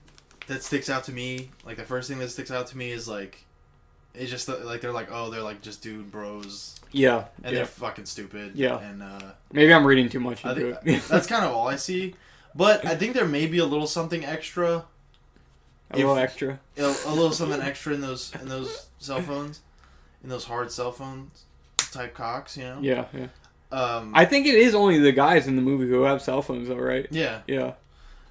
that sticks out to me, like the first thing that sticks out to me is like, it's just like they're like just dude bros. Yeah, and they're fucking stupid. Yeah, and maybe I'm reading too much into it. That's kind of all I see, but I think there may be a little something extra. A little extra. A little something extra in those cell phones, in those hard cell phones type cocks, you know. Yeah. I think it is only the guys in the movie who have cell phones, though, right? Yeah.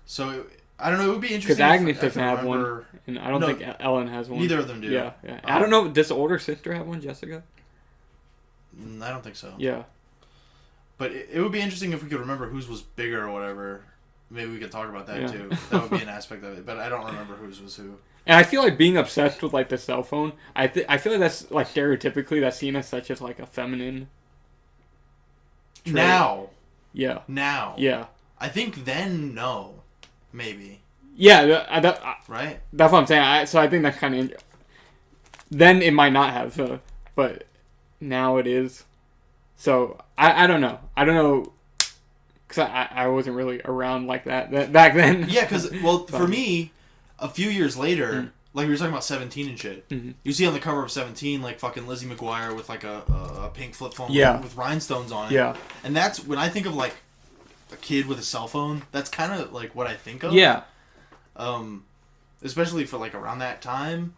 So I don't know. It would be interesting. Because Agnes doesn't have one, and I don't think Ellen has one. Neither of them do. Yeah. I don't know. Does the older sister have one, Jessica? I don't think so. Yeah. But it would be interesting if we could remember whose was bigger or whatever. Maybe we could talk about that too. That would be an aspect of it. But I don't remember whose was who. And I feel like being obsessed with like the cell phone, I feel like that's like stereotypically that's seen as such as like a feminine trait. Now. Yeah. I think then no, maybe. Yeah, right. That's what I'm saying. So I think that's kind of. Then it might not have, but now it is. So I don't know. I don't know. Because I wasn't really around like that back then. Yeah, because, for me, a few years later, like we were talking about 17 and shit, you see on the cover of 17, like, fucking Lizzie McGuire with, like, a pink flip phone with rhinestones on it. Yeah. And that's, when I think of, like, a kid with a cell phone, that's kind of, like, what I think of. Yeah. Especially for, like, around that time.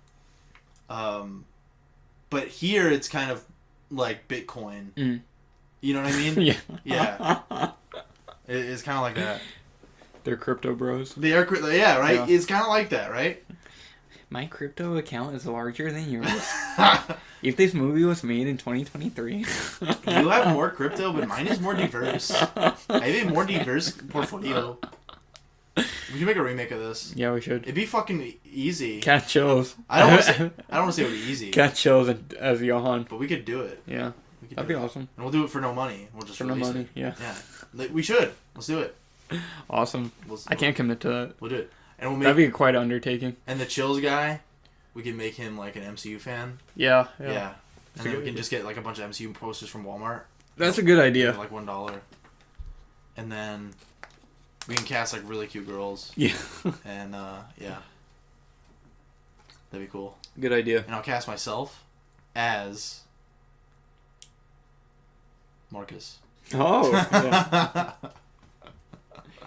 But here, it's kind of, like, Bitcoin. You know what I mean? Yeah. It's kind of like that. They're crypto bros. They are, yeah, right? Yeah. It's kind of like that, right? My crypto account is larger than yours. If this movie was made in 2023. You have more crypto, but mine is more diverse. I have a more diverse portfolio. We should make a remake of this. Yeah, we should. It'd be fucking easy. Cat Chills. I don't want to say it would be easy. Cat Chills as Johan. But we could do it. Yeah. That'd be awesome. And we'll do it for no money. We'll just release it. Yeah. We should. Let's do it. Awesome. I can't commit to that. We'll do it. And we'll that'd be quite an undertaking. And the Chills guy, we can make him like an MCU fan. Yeah. And then we can just get like a bunch of MCU posters from Walmart. That's a good idea. For like $1. And then we can cast like really cute girls. Yeah. And yeah. That'd be cool. Good idea. And I'll cast myself as Marcus. Oh, yeah.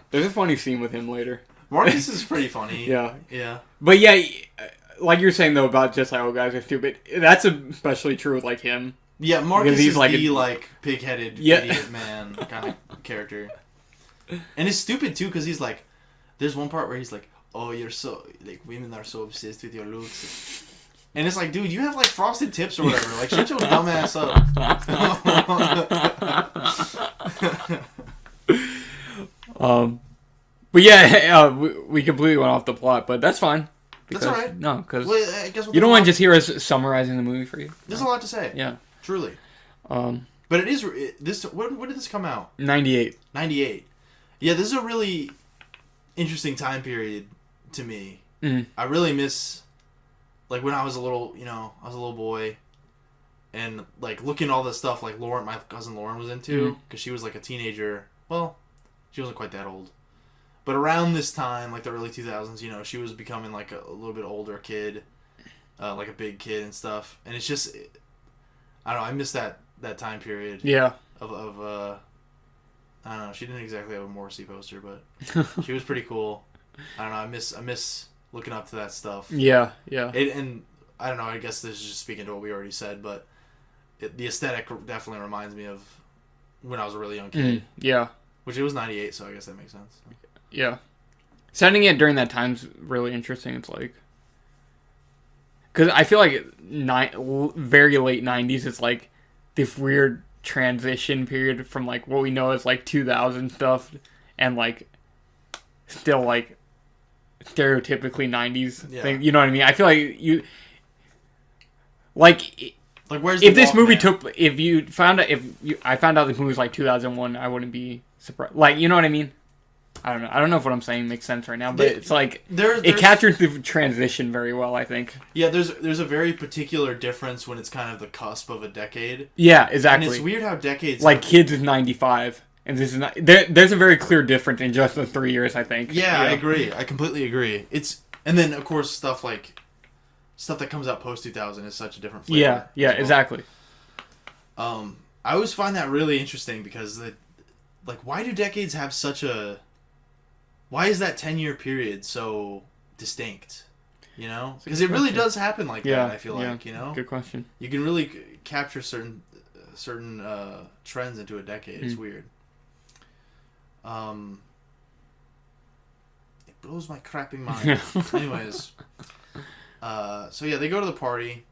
There's a funny scene with him later. Marcus is pretty funny. Yeah. But yeah, like you're saying though about just how guys are stupid, that's especially true with like him. Yeah, Marcus is like the pig-headed idiot man kind of character. And it's stupid too because he's like, there's one part where he's like, oh, you're so, like, women are so obsessed with your looks. And it's like, dude, you have like frosted tips or whatever. Like, shut your dumb ass up. But yeah, we completely went off the plot, but that's fine. That's all right. No, because I guess you don't want to just hear us summarizing the movie for you. There's a lot to say. Yeah. Truly. But it is... When did this come out? 98. 98. Yeah, this is a really interesting time period to me. Mm. I really miss... Like, when I was a little... I was a little boy. And, like, looking at all the stuff, like, my cousin Lauren was into. Because she was, like, a teenager. Well, she wasn't quite that old. But around this time, like, the early 2000s, she was becoming, like, a little bit older kid. Like, a big kid and stuff. And it's just... I don't know, I miss that time period. Yeah. Of I don't know, she didn't exactly have a Morrissey poster, but she was pretty cool. I don't know, I miss looking up to that stuff. Yeah. And I don't know, I guess this is just speaking to what we already said, but the aesthetic definitely reminds me of when I was a really young kid. Yeah. Which it was 98, so I guess that makes sense. Yeah. Setting it during that time's really interesting. It's like... Because I feel like very late 90s is like this weird transition period from like what we know as like 2000 stuff and like still like stereotypically 90s thing. You know what I mean? I feel like you... Like where's if this movie took... I found out this movie was like 2001, I wouldn't be surprised. Like, you know what I mean? I don't know if what I'm saying makes sense right now, but it's like it captures the transition very well, I think. Yeah, there's a very particular difference when it's kind of the cusp of a decade. Yeah, exactly. And it's weird how decades like Kids is 95, and this is not. There's a very clear difference in just the 3 years, I think. Yeah, I agree. I completely agree. And then of course stuff that comes out post 2000 is such a different flavor. Yeah, exactly. I always find that really interesting because why do decades have why is that 10-year period so distinct? Because it really does happen like that, I feel like, Good question. You can really capture certain trends into a decade. It's weird. It blows my crapping mind. Anyways. So yeah, they go to the party.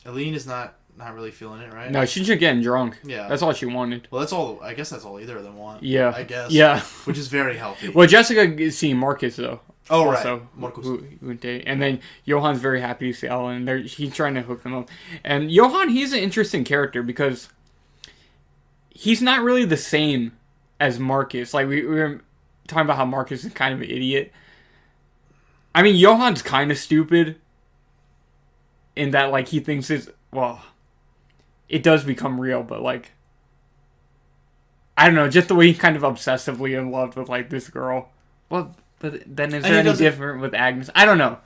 Aline is not really feeling it, right? No, she's just getting drunk. Yeah. That's all she wanted. Well, that's all. I guess that's all either of them want. Yeah. I guess. Yeah. Which is very healthy. Well, Jessica is seeing Marcus, though. Oh, also, right. Marcus. Who date. And then Johan's very happy to see Ellen. He's trying to hook them up. And Johan, he's an interesting character because he's not really the same as Marcus. Like, we were talking about how Marcus is kind of an idiot. I mean, Johan's kind of stupid in that, like, he thinks it does become real, but, like, I don't know, just the way he's kind of obsessively in love with, like, this girl. Well, but then is there any different with Agnes? I don't know.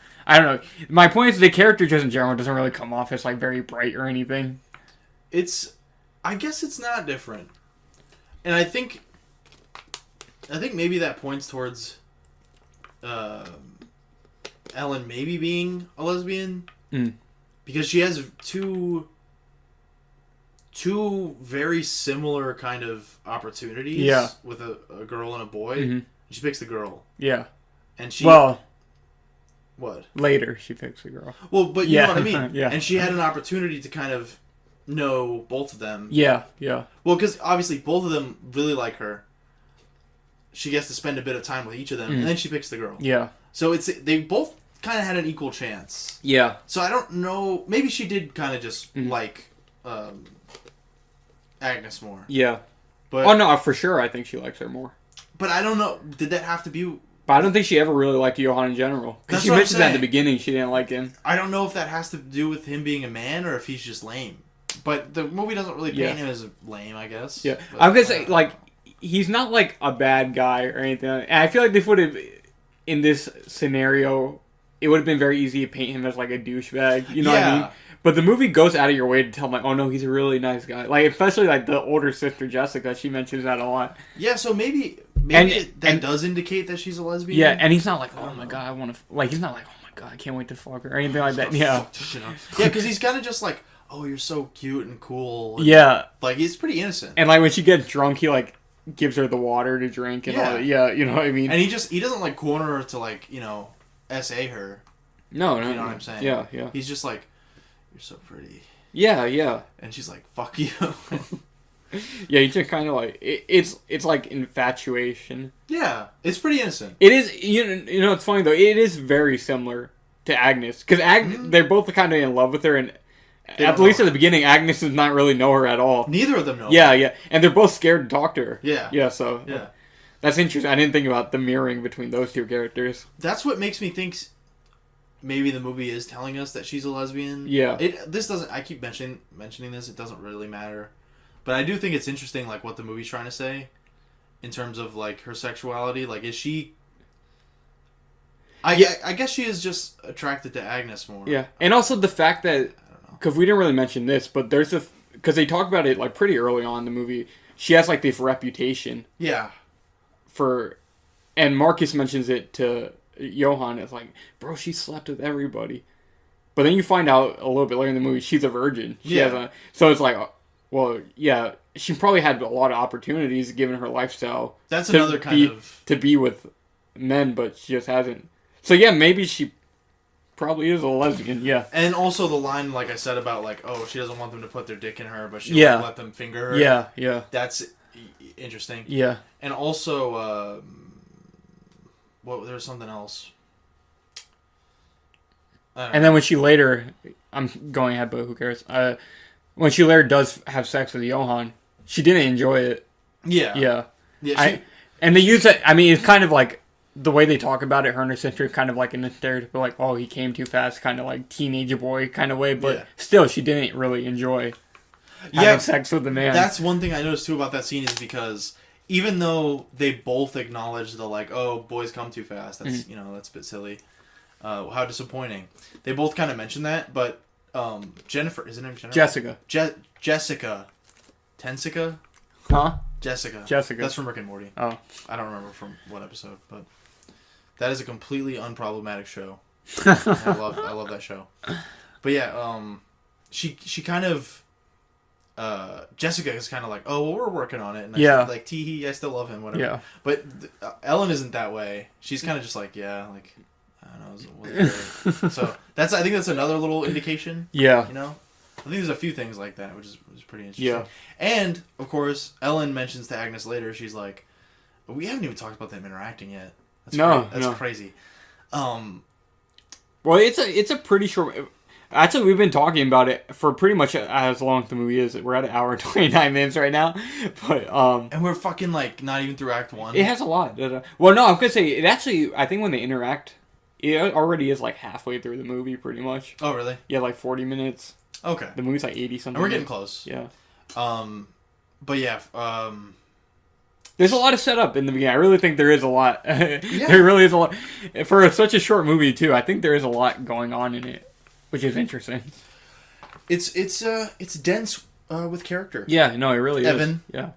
My point is the character just in general doesn't really come off as, like, very bright or anything. I guess it's not different. And I think maybe that points towards Ellen maybe being a lesbian. Because she has two very similar kind of opportunities with a girl and a boy. Mm-hmm. She picks the girl. Yeah. And she... Well... What? Later, she picks the girl. Well, but you know what I mean. Yeah. And she had an opportunity to kind of know both of them. Yeah. Well, because obviously both of them really like her. She gets to spend a bit of time with each of them, and then she picks the girl. Yeah. So they both kind of had an equal chance. Yeah. So I don't know. Maybe she did kind of just like Agnes more. Yeah. But no, for sure, I think she likes her more. But I don't know. Did that have to be? But I don't think she ever really liked Johan in general. Because she mentioned that at the beginning, she didn't like him. I don't know if that has to do with him being a man or if he's just lame. But the movie doesn't really paint him as lame, I guess. Yeah. But, I was going to say, like, he's not, like, a bad guy or anything. And I feel like this would have, in this scenario, it would have been very easy to paint him as, like, a douchebag. You know what I mean? But the movie goes out of your way to tell him, like, oh, no, he's a really nice guy. Like, especially, like, the older sister, Jessica, she mentions that a lot. Yeah, so maybe that does indicate that she's a lesbian. Yeah, and he's not like, oh, my God, I want to... Like, he's not like, oh, my God, I can't wait to fuck her or anything like that. Yeah. Yeah, because he's kind of just like, oh, you're so cute and cool. And, like, he's pretty innocent. And, like, when she gets drunk, he, like, gives her the water to drink and all that. Yeah, you know what I mean? And he doesn't, like, corner her to, like, SA her. No. You know what I'm saying? Yeah. He's just like, you're so pretty. Yeah. And she's like, fuck you. Yeah, you just kind of like it's like infatuation. Yeah, it's pretty innocent. It is. You know, it's funny though. It is very similar to Agnes because they're both kind of in love with her, and at least at the beginning, Agnes does not really know her at all. Neither of them know. Yeah, her. yeah, and they're both scared to talk to her. Yeah, yeah. So yeah, that's interesting. I didn't think about the mirroring between those two characters. That's what makes me think maybe the movie is telling us that she's a lesbian. Yeah. This doesn't. I keep mentioning this. It doesn't really matter, but I do think it's interesting, like what the movie's trying to say, in terms of like her sexuality. Like, is she? I guess she is just attracted to Agnes more. Yeah, and also the fact that because we didn't really mention this, but there's because they talk about it like pretty early on in the movie. She has like this reputation. Yeah. And Marcus mentions it to Johann. It's like, bro, she slept with everybody. But then you find out a little bit later in the movie she's a virgin. So it's like, well, yeah, she probably had a lot of opportunities given her lifestyle. That's another kind of to be with men, but she just hasn't. So yeah, maybe she probably is a lesbian. Yeah, and also the line, like I said, about like, oh, she doesn't want them to put their dick in her, but she won't let them finger her. Yeah, yeah, that's interesting. Yeah, and also, there's something else. And then when she later, I'm going ahead, but who cares? When she later does have sex with Johann, she didn't enjoy it. Yeah, yeah. And they use it. I mean, it's kind of like. The way they talk about it, her and her sister, kind of like in a stereotypical, like, oh, he came too fast, kind of like teenage boy kind of way, but still, she didn't really enjoy having sex with the man. That's one thing I noticed, too, about that scene is because even though they both acknowledge the, like, oh, boys come too fast, that's, that's a bit silly, how disappointing. They both kind of mention that, but Jennifer, is her name Jennifer? Jessica. Tensica? Huh? Jessica. That's from Rick and Morty. Oh. I don't remember from what episode, but that is a completely unproblematic show. I love that show. But yeah, she kind of Jessica is kind of like, oh, well, we're working on it, and like tee-hee, I still love him, whatever. Yeah. But Ellen isn't that way. She's kind of just like, yeah, like I don't know. So I think that's another little indication. Yeah. I think there's a few things like that, which is pretty interesting. Yeah. And, of course, Ellen mentions to Agnes later, she's like, we haven't even talked about them interacting yet. That's crazy. Well, it's a pretty short... Actually, we've been talking about it for pretty much as long as the movie is. We're at an hour and 29 minutes right now. But and we're fucking, like, not even through Act 1. It has a lot. Well, no, I'm going to say, it actually, I think when they interact, it already is, like, halfway through the movie, pretty much. Oh, really? Yeah, like 40 minutes. Okay. The movie's like 80-something. And we're getting close. Yeah. But yeah, there's a lot of setup in the beginning. I really think there is a lot. There really is a lot. For such a short movie, too, I think there is a lot going on in it, which is interesting. It's dense with character. Yeah, no, it really is. Evan. Yeah.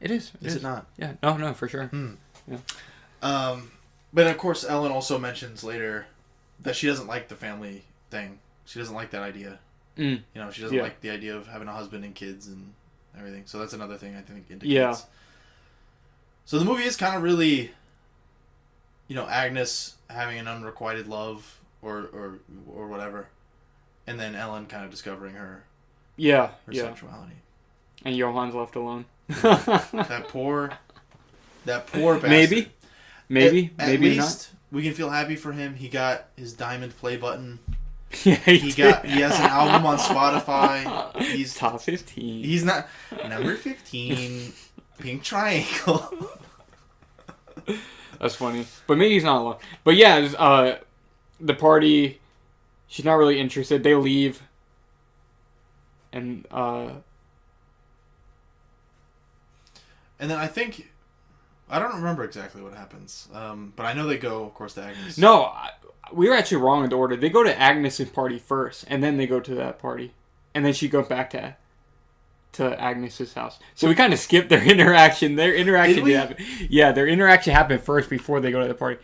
It is. Is it not? Yeah, no, for sure. Yeah. But of course, Ellen also mentions later that she doesn't like the family thing. She doesn't like that idea. She doesn't like the idea of having a husband and kids and everything. So that's another thing I think indicates. Yeah. So the movie is kind of really, Agnes having an unrequited love or whatever, and then Ellen kind of discovering her sexuality. And Johann's left alone. that poor bastard. Maybe at least not. We can feel happy for him. He got his diamond play button. Yeah, he has an album on Spotify. He's top 15. He's not number 15. Pink Triangle. That's funny, but maybe he's not alone. But yeah, the party. She's not really interested. They leave, and then I think I don't remember exactly what happens. But I know they go, of course, to Agnes. No. We were actually wrong in the order. They go to Agnes' party first, and then they go to that party. And then she goes back to Agnes' house. So we kind of skipped their interaction. Their interaction happened. Yeah, their interaction happened first before they go to the party.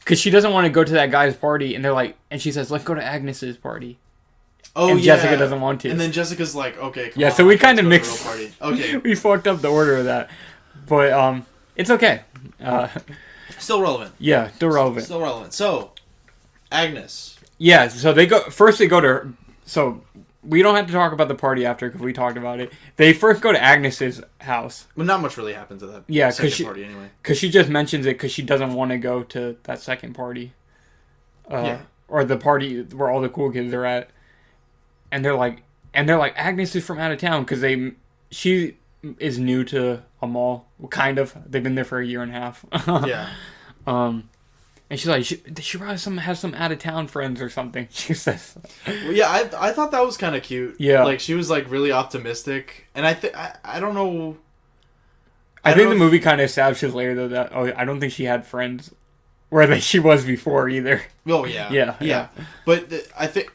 Because she doesn't want to go to that guy's party, and they're like, and she says, let's go to Agnes' party. Oh, and Jessica doesn't want to. And then Jessica's like, okay, come on. Yeah, so we kind of mixed. Okay. We fucked up the order of that. But it's okay. Still relevant. Yeah, still relevant. So, Agnes. Yeah, so they go to her. So we don't have to talk about the party after because we talked about it. They first go to Agnes's house. But not much really happens at that second party anyway. Because she just mentions it because she doesn't want to go to that second party. Or the party where all the cool kids are at. And they're like, Agnes is from out of town because she is new to a mall. Kind of. They've been there for a year and a half. Yeah. And she's like, she probably has some out of town friends or something. She says. Well, yeah, I thought that was kind of cute. Yeah. Like she was like really optimistic, and I don't know. I think the movie kind of establishes later though that I don't think she had friends where she was before either. Oh yeah. Yeah. But I think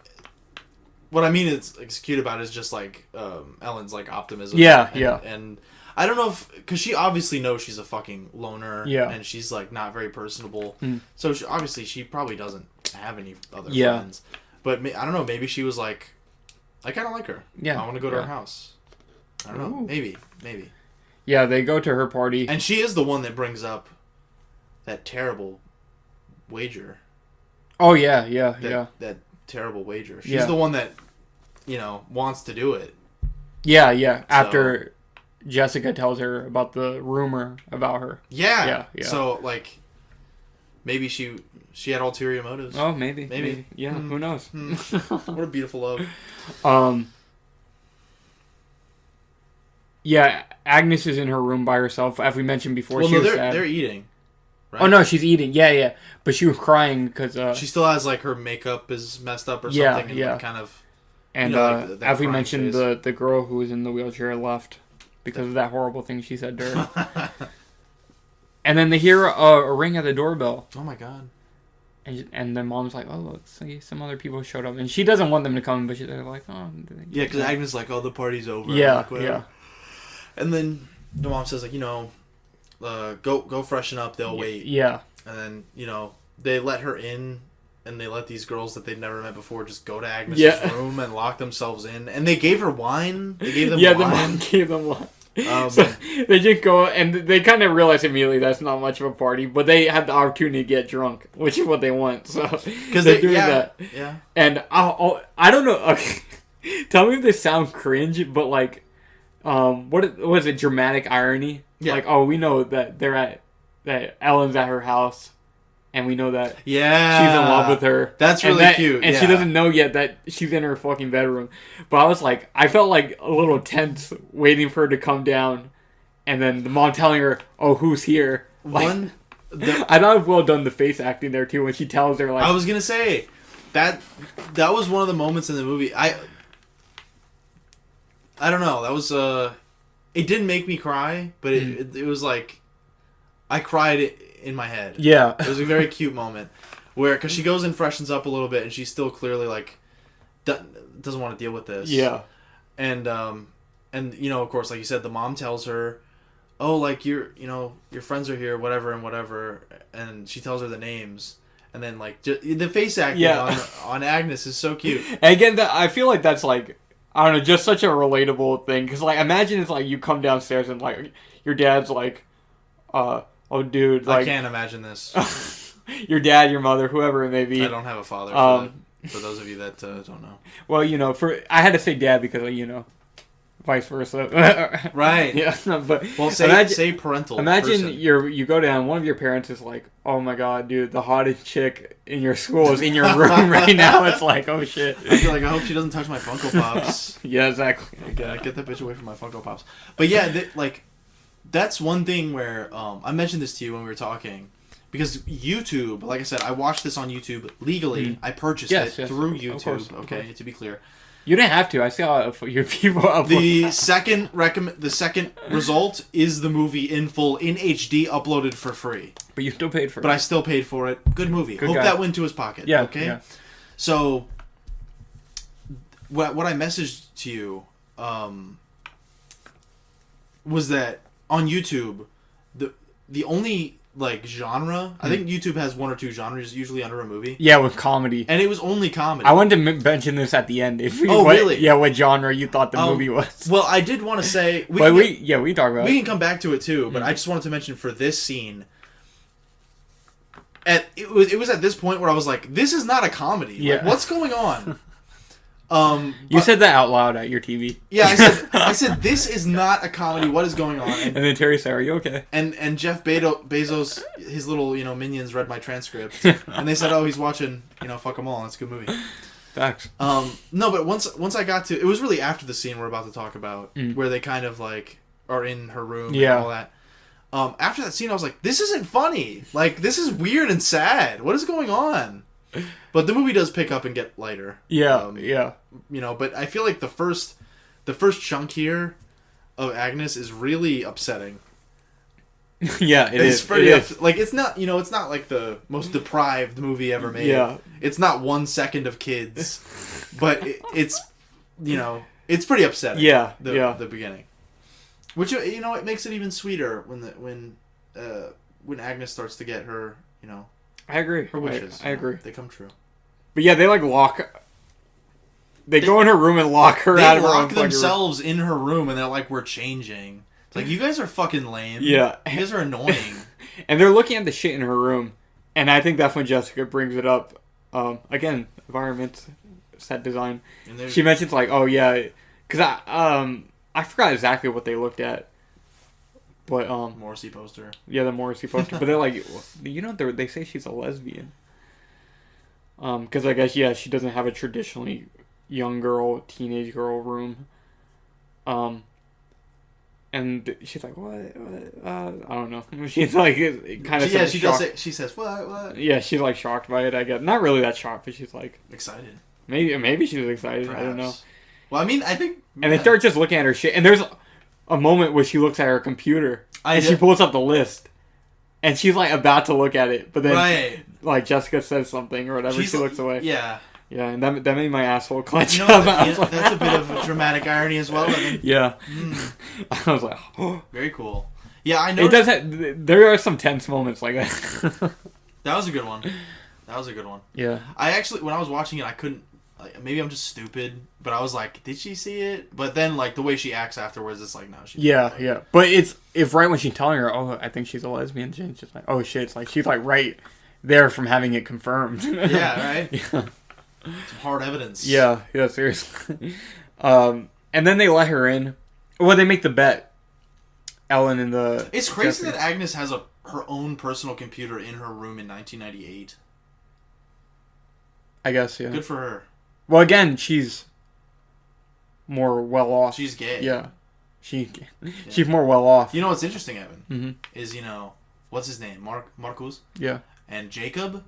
what I mean is cute about it is just like Ellen's like optimism. Yeah. And I don't know if... Because she obviously knows she's a fucking loner. Yeah. And she's, like, not very personable. Mm. So, obviously, she probably doesn't have any other friends. But, I don't know, maybe she was like, I kind of like her. Yeah. I want to go to her house. I don't know. Maybe. Yeah, they go to her party. And she is the one that brings up that terrible wager. Oh, yeah. That terrible wager. She's the one that, wants to do it. Yeah. After... Jessica tells her about the rumor about her. Yeah. So, like, maybe she had ulterior motives. Oh, maybe. Yeah, who knows? What a beautiful love. Yeah, Agnes is in her room by herself. As we mentioned before, she was sad. They're eating. Right? Oh, no, she's eating. Yeah. But she was crying because... she still has, like, her makeup is messed up or something. And like, kind of... And as we mentioned, the girl who was in the wheelchair left. Because of that horrible thing she said to her. And then they hear a ring at the doorbell. Oh my god. And then mom's like, oh, looks like some other people showed up. And she doesn't want them to come, but they're like, oh. Yeah, because Agnes is like, oh, the party's over. Yeah. And then the mom says, like, go freshen up, they'll wait. Yeah. And then, they let her in. And they let these girls that they'd never met before just go to Agnes' room and lock themselves in. And they gave her wine. They gave them wine. Yeah, the mom gave them wine. So they just go, and they kind of realize immediately that's not much of a party, but they have the opportunity to get drunk, which is what they want. So because they're doing that. Yeah. And I don't know. Okay, tell me if this sounds cringe, but like, what was it? Dramatic irony. Yeah. Like, we know that that Ellen's at her house. And we know that she's in love with her. That's really cute. And she doesn't know yet that she's in her fucking bedroom. But I felt like a little tense waiting for her to come down. And then the mom telling her, oh, who's here? Like, I thought it was well done, the face acting there, too, when she tells her, like... I was going to say, that was one of the moments in the movie. I don't know. That was... it didn't make me cry, but it was like... I cried in my head. Yeah. It was a very cute moment where, because she goes and freshens up a little bit and she's still clearly like doesn't want to deal with this. Yeah. And of course, like you said, the mom tells her, oh, like your friends are here, whatever, and she tells her the names, and then like the face acting on Agnes is so cute. And again, I feel like that's like, I don't know, just such a relatable thing, because like imagine it's like you come downstairs and like your dad's like, oh, dude, like... I can't imagine this. Your dad, your mother, whoever it may be. I don't have a father, for those of you that don't know. Well, I had to say dad because, vice versa. Right. Yeah, but... Well, say parental Imagine person. you go down, one of your parents is like, oh my god, dude, the hottest chick in your school is in your room right now. It's like, oh shit. I feel like, I hope she doesn't touch my Funko Pops. Yeah, exactly. Get that bitch away from my Funko Pops. But yeah, that's one thing where I mentioned this to you when we were talking, because YouTube, like I said, I watched this on YouTube legally. Mm-hmm. I purchased it through YouTube. Of course. To be clear, you didn't have to. I saw your people upload. The second result is the movie in full in HD uploaded for free. But you still paid for it. But I still paid for it. Good movie. Hope that went to his pocket. Yeah. Okay. Yeah. So, what I messaged to you was that. On YouTube, the only like genre, I think YouTube has one or two genres usually under a movie. Yeah, with comedy. And it was only comedy. I wanted to mention this at the end. Really? Yeah, what genre you thought the movie was. Well, I did want to say... we talk about it. We can come back to it too, but I just wanted to mention for this scene... It was at this point where I was like, this is not a comedy. Yeah. Like, what's going on? You said that out loud at your TV. Yeah, I said this is not a comedy. What is going on? And then Terry said, "Are you okay?" And Jeff Bezos, his little minions read my transcript, and they said, "Oh, he's watching Fuck 'Em All. That's a good movie." Facts. No, but once I got to, it was really after the scene we're about to talk about, where they kind of like are in her room and all that. After that scene, I was like, this isn't funny. Like, this is weird and sad. What is going on? But the movie does pick up and get lighter. Yeah, But I feel like the first chunk here of Agnes is really upsetting. Yeah, it's pretty like it's not it's not like the most deprived movie ever made. Yeah, it's not 1 second of kids, but it's it's pretty upsetting. Yeah, the beginning, which it makes it even sweeter when Agnes starts to get her I agree. Her wishes. I agree. They come true. But yeah, they like lock. They go in her room and lock her out of her own They lock themselves in her room, and they're like, "We're changing." It's like, you guys are fucking lame. Yeah, you guys are annoying. And they're looking at the shit in her room, and I think that's when Jessica brings it up. Again, environment, set design. She mentions like, "Oh yeah," because I forgot exactly what they looked at. But Morrissey poster. Yeah, the Morrissey poster. But they're like, they say she's a lesbian. Because I guess she doesn't have a traditionally young girl, teenage girl room. And she's like, what? I don't know. She's like, kind of. Yeah, she does say. She says, what? Yeah, she's like shocked by it. I guess not really that shocked, but she's like excited. Maybe she was excited. Perhaps. I don't know. Well, I mean, I think. And they start just looking at her shit, and there's a moment where she looks at her computer and she pulls up the list and she's like about to look at it, but then like Jessica says something or whatever, she looks away. Yeah, and that made my asshole clench. That's a bit of a dramatic irony as well. Yeah, I was like, oh. Very cool. Yeah, I know. It does. There are some tense moments like that. That was a good one. Yeah, I actually, when I was watching it, I couldn't. Like, maybe I'm just stupid, but I was like, did she see it? But then, like, the way she acts afterwards, it's like, no, she didn't. Yeah. But if right when she's telling her, oh, I think she's a lesbian, she's just like, oh, shit. It's like, she's, like, right there from having it confirmed. Yeah, right? Yeah. Some hard evidence. Yeah, seriously. And then they let her in. Well, they make the bet. Ellen and the... It's crazy that Agnes has her own personal computer in her room in 1998. I guess, yeah. Good for her. Well, again, she's more well off. She's gay. Yeah. She's more well off. You know what's interesting, Evan? Mm-hmm. Is, what's his name? Marcus? Yeah. And Jacob?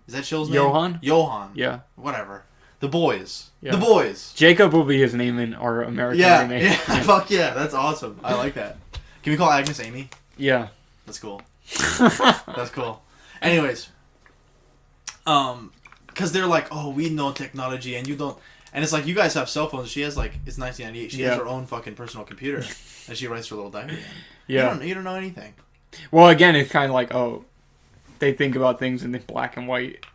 Is that Chill's name? Johan. Yeah. Whatever. The boys. Yeah. The boys. Jacob will be his name in our American remake. Yeah. Fuck yeah. That's awesome. I like that. Can we call Agnes Amy? Yeah. That's cool. That's cool. Anyways. Because they're like, oh, we know technology and you don't. And it's like, you guys have cell phones. She has like, it's 1998. She has her own fucking personal computer. And she writes her little diary. Yeah. You don't know anything. Well, again, it's kind of like, oh, they think about things in the black and white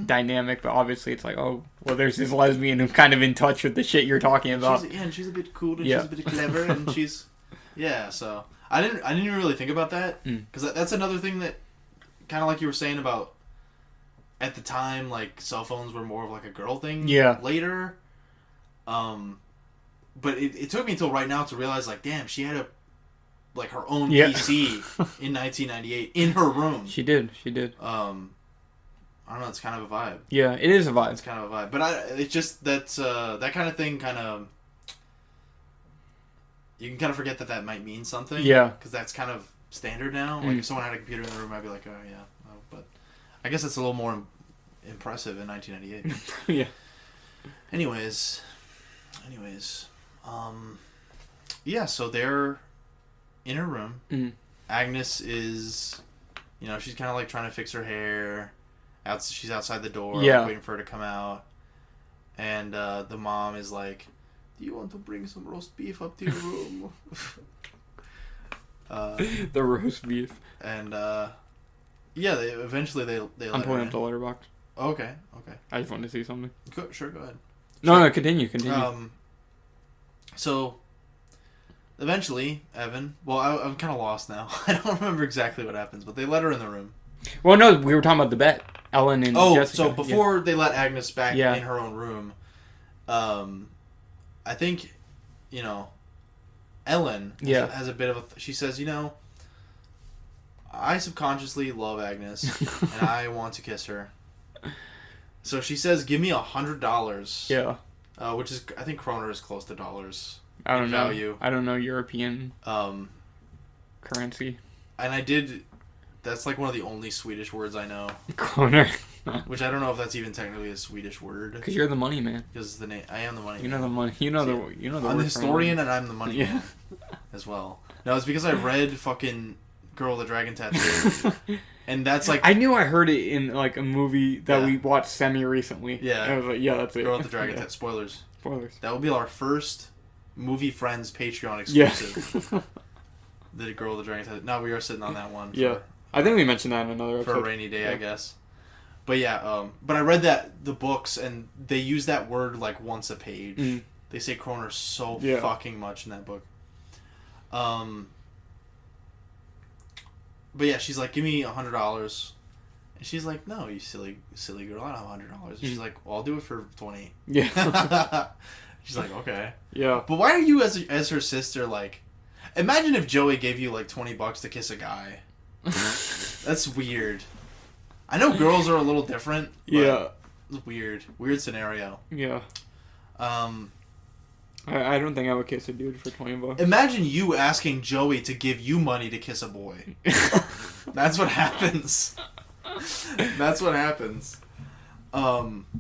dynamic. But obviously it's like, oh, well, there's this lesbian who's kind of in touch with the shit you're talking about. And she's a bit cool and she's a bit clever. And she's... Yeah, so... I didn't really think about that. Because that's another thing that... Kind of like you were saying about... At the time, like, cell phones were more of, like, a girl thing later. But it took me until right now to realize, like, damn, she had her own PC in 1998 in her room. She did. I don't know, it's kind of a vibe. Yeah, it is a vibe. It's kind of a vibe. But it's just that kind of thing kind of... You can kind of forget that might mean something. Yeah. Because that's kind of standard now. Like, if someone had a computer in the room, I'd be like, oh, yeah. But I guess it's a little more impressive in 1998. Yeah. Anyways. Yeah, so they're in her room. Agnes is, she's kind of like trying to fix her hair. She's outside the door, waiting for her to come out. And the mom is like, do you want to bring some roast beef up to your room? The roast beef. And yeah, eventually they I'm pulling up the letterbox. Okay. I just wanted to see something. Sure, go ahead. No, continue. So eventually, Evan. Well, I'm kind of lost now. I don't remember exactly what happens, but they let her in the room. Well, no, we were talking about the bet. Ellen and Jessica. So before they let Agnes back in her own room, I think, Ellen has a bit of a... She says, I subconsciously love Agnes, and I want to kiss her. So she says, give me $100. Yeah. Which is, I think kroner is close to dollars. I don't know. Value. I don't know European currency. And that's like one of the only Swedish words I know. Kroner. Which I don't know if that's even technically a Swedish word. Because you're the money man. Because I am the money man. You know the money. You know the I'm the historian and I'm the money man as well. No, it's because I read fucking Girl with the Dragon Tattoo. And that's like... I knew I heard it in like a movie that we watched semi-recently. Yeah. And I was like, yeah, that's it. Girl with the Dragon Tattoo. Spoilers. Spoilers. That will be our first Movie Friends Patreon exclusive. Yeah. The Girl with the Dragon Tattoo. No, we are sitting on that one. Yeah. I think we mentioned that in another episode. For a rainy day, I guess. But yeah, but I read the books, and they use that word like once a page. Mm. They say kroner so fucking much in that book. But yeah, she's like, give me $100. And she's like, no, you silly girl, I don't have $100. And she's like, well, I'll do it for $20. Yeah. She's like, okay. Yeah. But why are you, as her sister, like... Imagine if Joey gave you like $20 to kiss a guy. That's weird. I know girls are a little different. But it's weird. Weird scenario. Yeah. I don't think I would kiss a dude for $20. Imagine you asking Joey to give you money to kiss a boy. That's what happens. That's what happens.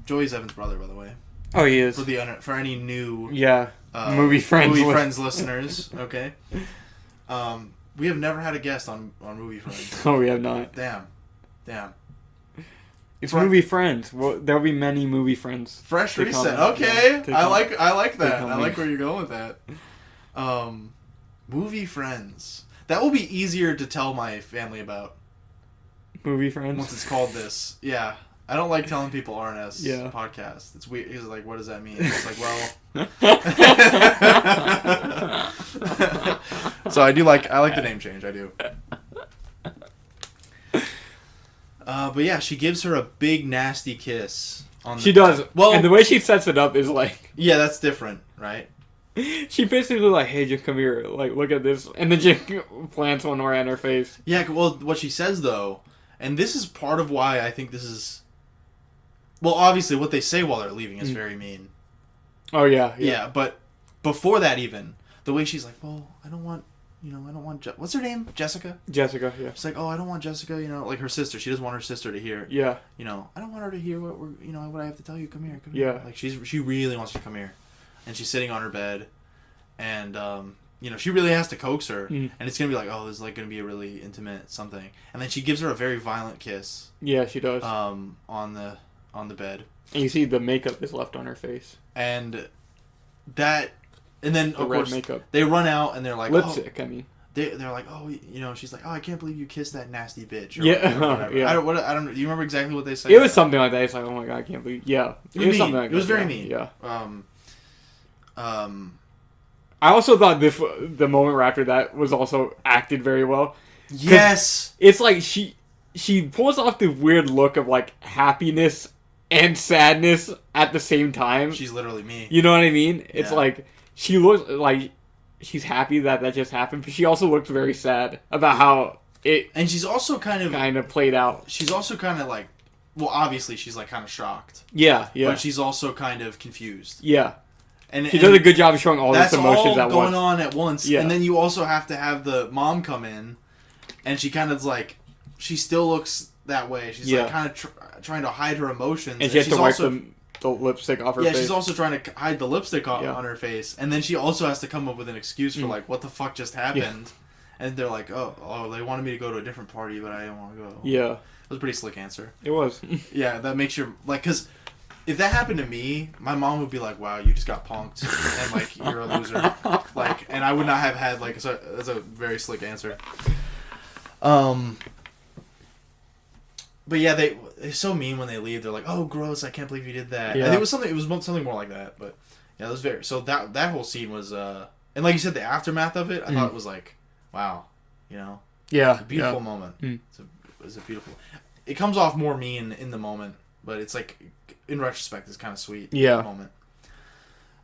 Joey's Evan's brother, by the way. Oh, he is. For any new movie friends listeners, okay. We have never had a guest on Movie Friends. Oh, we have not. Damn. It's Movie Friends. Well, there'll be many Movie Friends. Fresh reset. Okay, I like that. I like where you're going with that. Movie Friends. That will be easier to tell my family about. Movie Friends. Once it's called this, yeah. I don't like telling people RNS podcast. It's weird. He's like, what does that mean? It's like, well. So I like the name change. I do. But yeah, she gives her a big nasty kiss. She does. Well, and the way she sets it up is like. Yeah, that's different, right? She basically like, hey, just come here. Like, look at this, and then she plants one right on her face. Yeah. Well, what she says though, and this is part of why I think this is. Well, obviously, what they say while they're leaving is very mean. Oh, yeah. Yeah, but before that even, the way she's like, well, I don't want, what's her name? Jessica? Jessica, yeah. She's like, oh, I don't want Jessica, like her sister. She doesn't want her sister to hear. Yeah. I don't want her to hear what I have to tell you. Come here. Yeah. Like, she really wants you to come here. And she's sitting on her bed, and, she really has to coax her. And it's going to be like, oh, this is, like, going to be a really intimate something. And then she gives her a very violent kiss. Yeah, she does. On the bed. And you see the makeup is left on her face. And then, of course, makeup. They run out and they're like... Lipstick, I mean. They're like, oh, she's like, oh, I can't believe you kissed that nasty bitch. Or whatever. Yeah. I don't know. Do you remember exactly what they said? It was something like that. It's like, oh my god, I can't believe... Yeah. It was something like that. It was very mean. Yeah. I also thought the moment right after that was also acted very well. Yes! It's like she pulls off the weird look of like happiness and sadness at the same time. She's literally me. You know what I mean? It's like she looks like she's happy that just happened, but she also looks very sad about how it. And she's also kind of played out. She's also kind of like, well, obviously she's like kind of shocked. Yeah. But she's also kind of confused. Yeah. And she does a good job of showing all these emotions at once. That's all going on at once. Yeah. And then you also have to have the mom come in, and she kind of like, she still looks that way. She's like kind of trying to hide her emotions. And she has to wipe the lipstick off her face. Yeah, she's also trying to hide the lipstick on her face. And then she also has to come up with an excuse for like, what the fuck just happened? Yeah. And they're like, oh, they wanted me to go to a different party, but I didn't want to go. Yeah. It was a pretty slick answer. It was. Yeah, that makes you, like, because if that happened to me, my mom would be like, wow, you just got punked. And, like, you're a loser. Like, and I would not have had, like, that's a very slick answer. But yeah, they're so mean when they leave. They're like, "Oh, gross! I can't believe you did that." Yeah. And it was something more like that. But yeah, it was very. So that whole scene was, and like you said, the aftermath of it, I thought it was like, wow, Yeah, it's a beautiful moment. It's a beautiful. It comes off more mean in the moment, but it's like, in retrospect, it's kind of sweet. Yeah. Moment.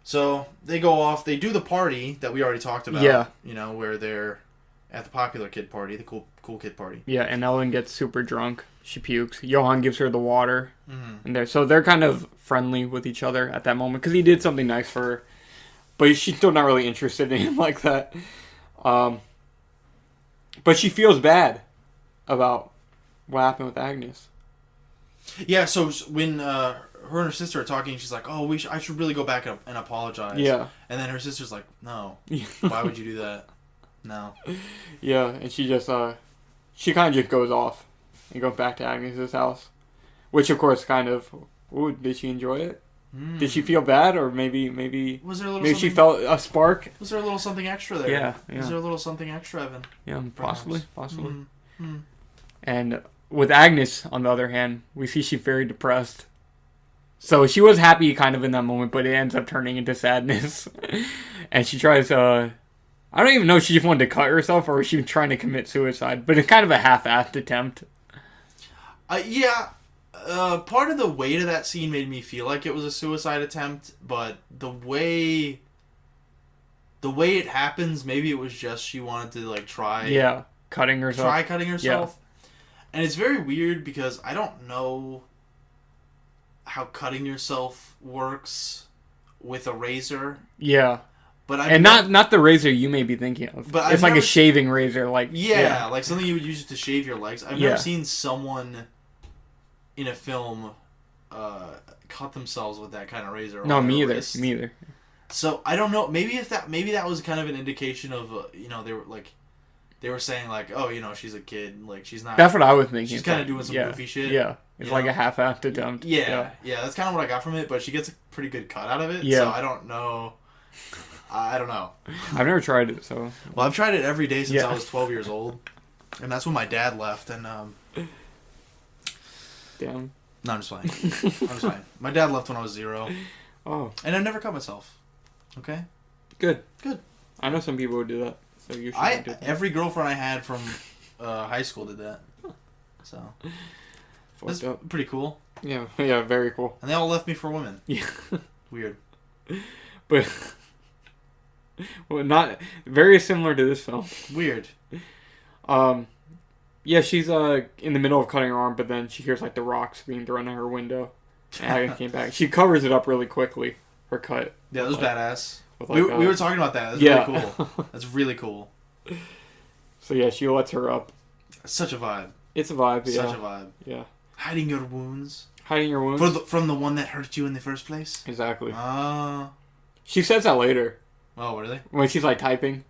So they go off. They do the party that we already talked about. Yeah. You know, where they're at the popular kid party, the cool kid party. Yeah, and Ellen gets super drunk. She pukes. Johan gives her the water. Mm-hmm. And they're kind of friendly with each other at that moment because he did something nice for her. But she's still not really interested in him like that. But she feels bad about what happened with Agnes. Yeah, so when her and her sister are talking, she's like, "Oh, I should really go back and apologize." Yeah. And then her sister's like, "No, why would you do that? No." Yeah, and she just she kind of just goes off and goes back to Agnes's house, which of course kind of, ooh, did she enjoy it? Did she feel bad, or maybe was there a little maybe she felt a spark? Was there a little something extra there? Yeah. Was there a little something extra, Evan? Yeah, possibly. Mm-hmm. And with Agnes, on the other hand, we see she's very depressed. So she was happy kind of in that moment, but it ends up turning into sadness. And she tries, I don't even know if she just wanted to cut herself or was she trying to commit suicide, but it's kind of a half-assed attempt. Yeah. Part of the weight of that scene made me feel like it was a suicide attempt, but the way it happens, maybe it was just she wanted to like try cutting herself. Try cutting herself. And it's very weird because I don't know how cutting yourself works with a razor. Yeah. But not the razor you may be thinking of. But it's like a shaving razor, like like something you would use to shave your legs. I've never seen someone in a film cut themselves with that kind of razor. No, me either. Me either. So I don't know. Maybe that was kind of an indication of they were saying like, oh, she's a kid, like she's not. That's what I was thinking. She's kind of doing some goofy shit. Yeah, it's like a half-assed attempt. Yeah. That's kind of what I got from it. But she gets a pretty good cut out of it. Yeah. So I don't know. I've never tried it, so. Well, I've tried it every day since I was 12 years old, and that's when my dad left. And damn. No, I'm just playing. My dad left when I was 0. Oh. And I never cut myself. Okay. Good. Good. I know some people would do that, so you should do that. Every girlfriend I had from high school did that. So. That's pretty cool. Yeah, very cool. And they all left me for women. Yeah. Weird. But. Well, not very similar to this film. Weird. Yeah, she's in the middle of cutting her arm, but then she hears like the rocks being thrown at her window. And Agnes came back. She covers it up really quickly. Her cut. Yeah, that was badass. Like, we were talking about that. That's really cool. That's really cool. So yeah, she lets her up. Such a vibe. It's a vibe. Yeah. Such a vibe. Yeah. Hiding your wounds. Hiding your wounds from the one that hurt you in the first place. Exactly. Ah. She says that later. Oh, really? When she's like typing.